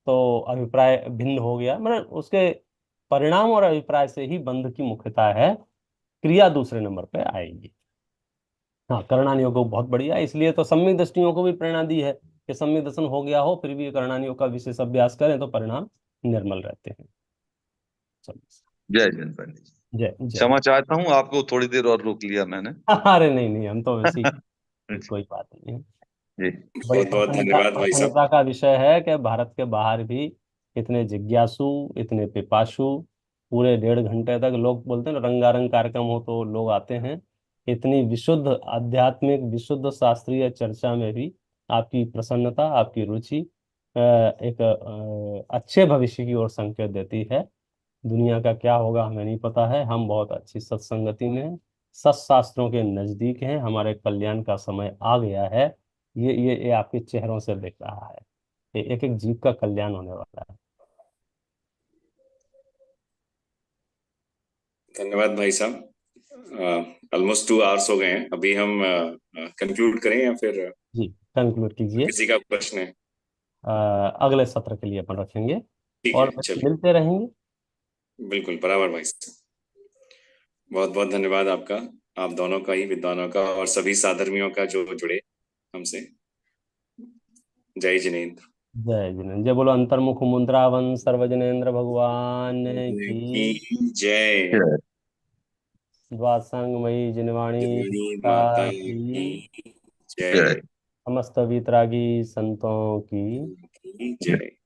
तो अभिप्राय भिन्न हो गया, मतलब उसके परिणाम और अभिप्राय से ही बंध की मुख्यता है, क्रिया दूसरे नंबर पे आएगी। हाँ, करणान योग बहुत बढ़िया है, इसलिए तो सम्यक दृष्टियों को भी प्रेरणा दी है कि सम्यक दर्शन हो गया हो फिर भी करणान योग का विशेष अभ्यास करें तो परिणाम निर्मल रहते हैं। चलिए। जय जन पंडित जी। जय जय। क्षमा चाहता हूँ, आपको थोड़ी देर और रोक लिया मैंने। अरे नहीं नहीं, हम तो वैसी कोई बात नहीं है। जी बड़ी बहुत बहुत धन्यवाद भाई साहब। प्रसन्नता का विषय है कि भारत के बाहर भी इतने जिज्ञासु, इतने पिपासु, पूरे 1.5 घंटे तक लोग बोलते हैं ना रंगारंग कार्यक्रम हो तो लोग आते हैं। इतनी विशुद्ध आध्यात्मिक विशुद्ध शास्त्रीय चर्चा में भी आपकी प्रसन्नता, आपकी रुचि एक अच्छे भविष्य की ओर संकेत देती है। दुनिया का क्या होगा हमें नहीं पता है, हम बहुत अच्छी सत्संगति में हैं, सत्शास्त्रों के नजदीक हैं, हमारे कल्याण का समय आ गया है। ये आपके चेहरों से दिख रहा है, ये एक एक जीव का कल्याण होने वाला है। धन्यवाद भाई साहब। ऑलमोस्ट 2 आवर्स हो गए हैं, अभी हम कंक्लूड करें या फिर जी, कंक्लूड कीजिए। किसी का प्रश्न है? अगले सत्र के लिए अपन रखेंगे ठीक और है, चलिए, मिलते रहेंगे। बिल्कुल बराबर भाई साहब। बहुत बहुत धन्यवाद आपका, आप दोनों का ही, विद्वानों का और सभी साधर्मियों का जो जुड़े हमसे। जय जिनेन्द्र। जय जिनेन्द्र। जय बोलो अंतर्मुख मुद्रावन सर्वजनेन्द्र भगवान की की जय। जय। द्वासंगमयी जिनवाणी जिनवाणी माता माता की की जय। जय। समस्त वितरागी संतों की की जय।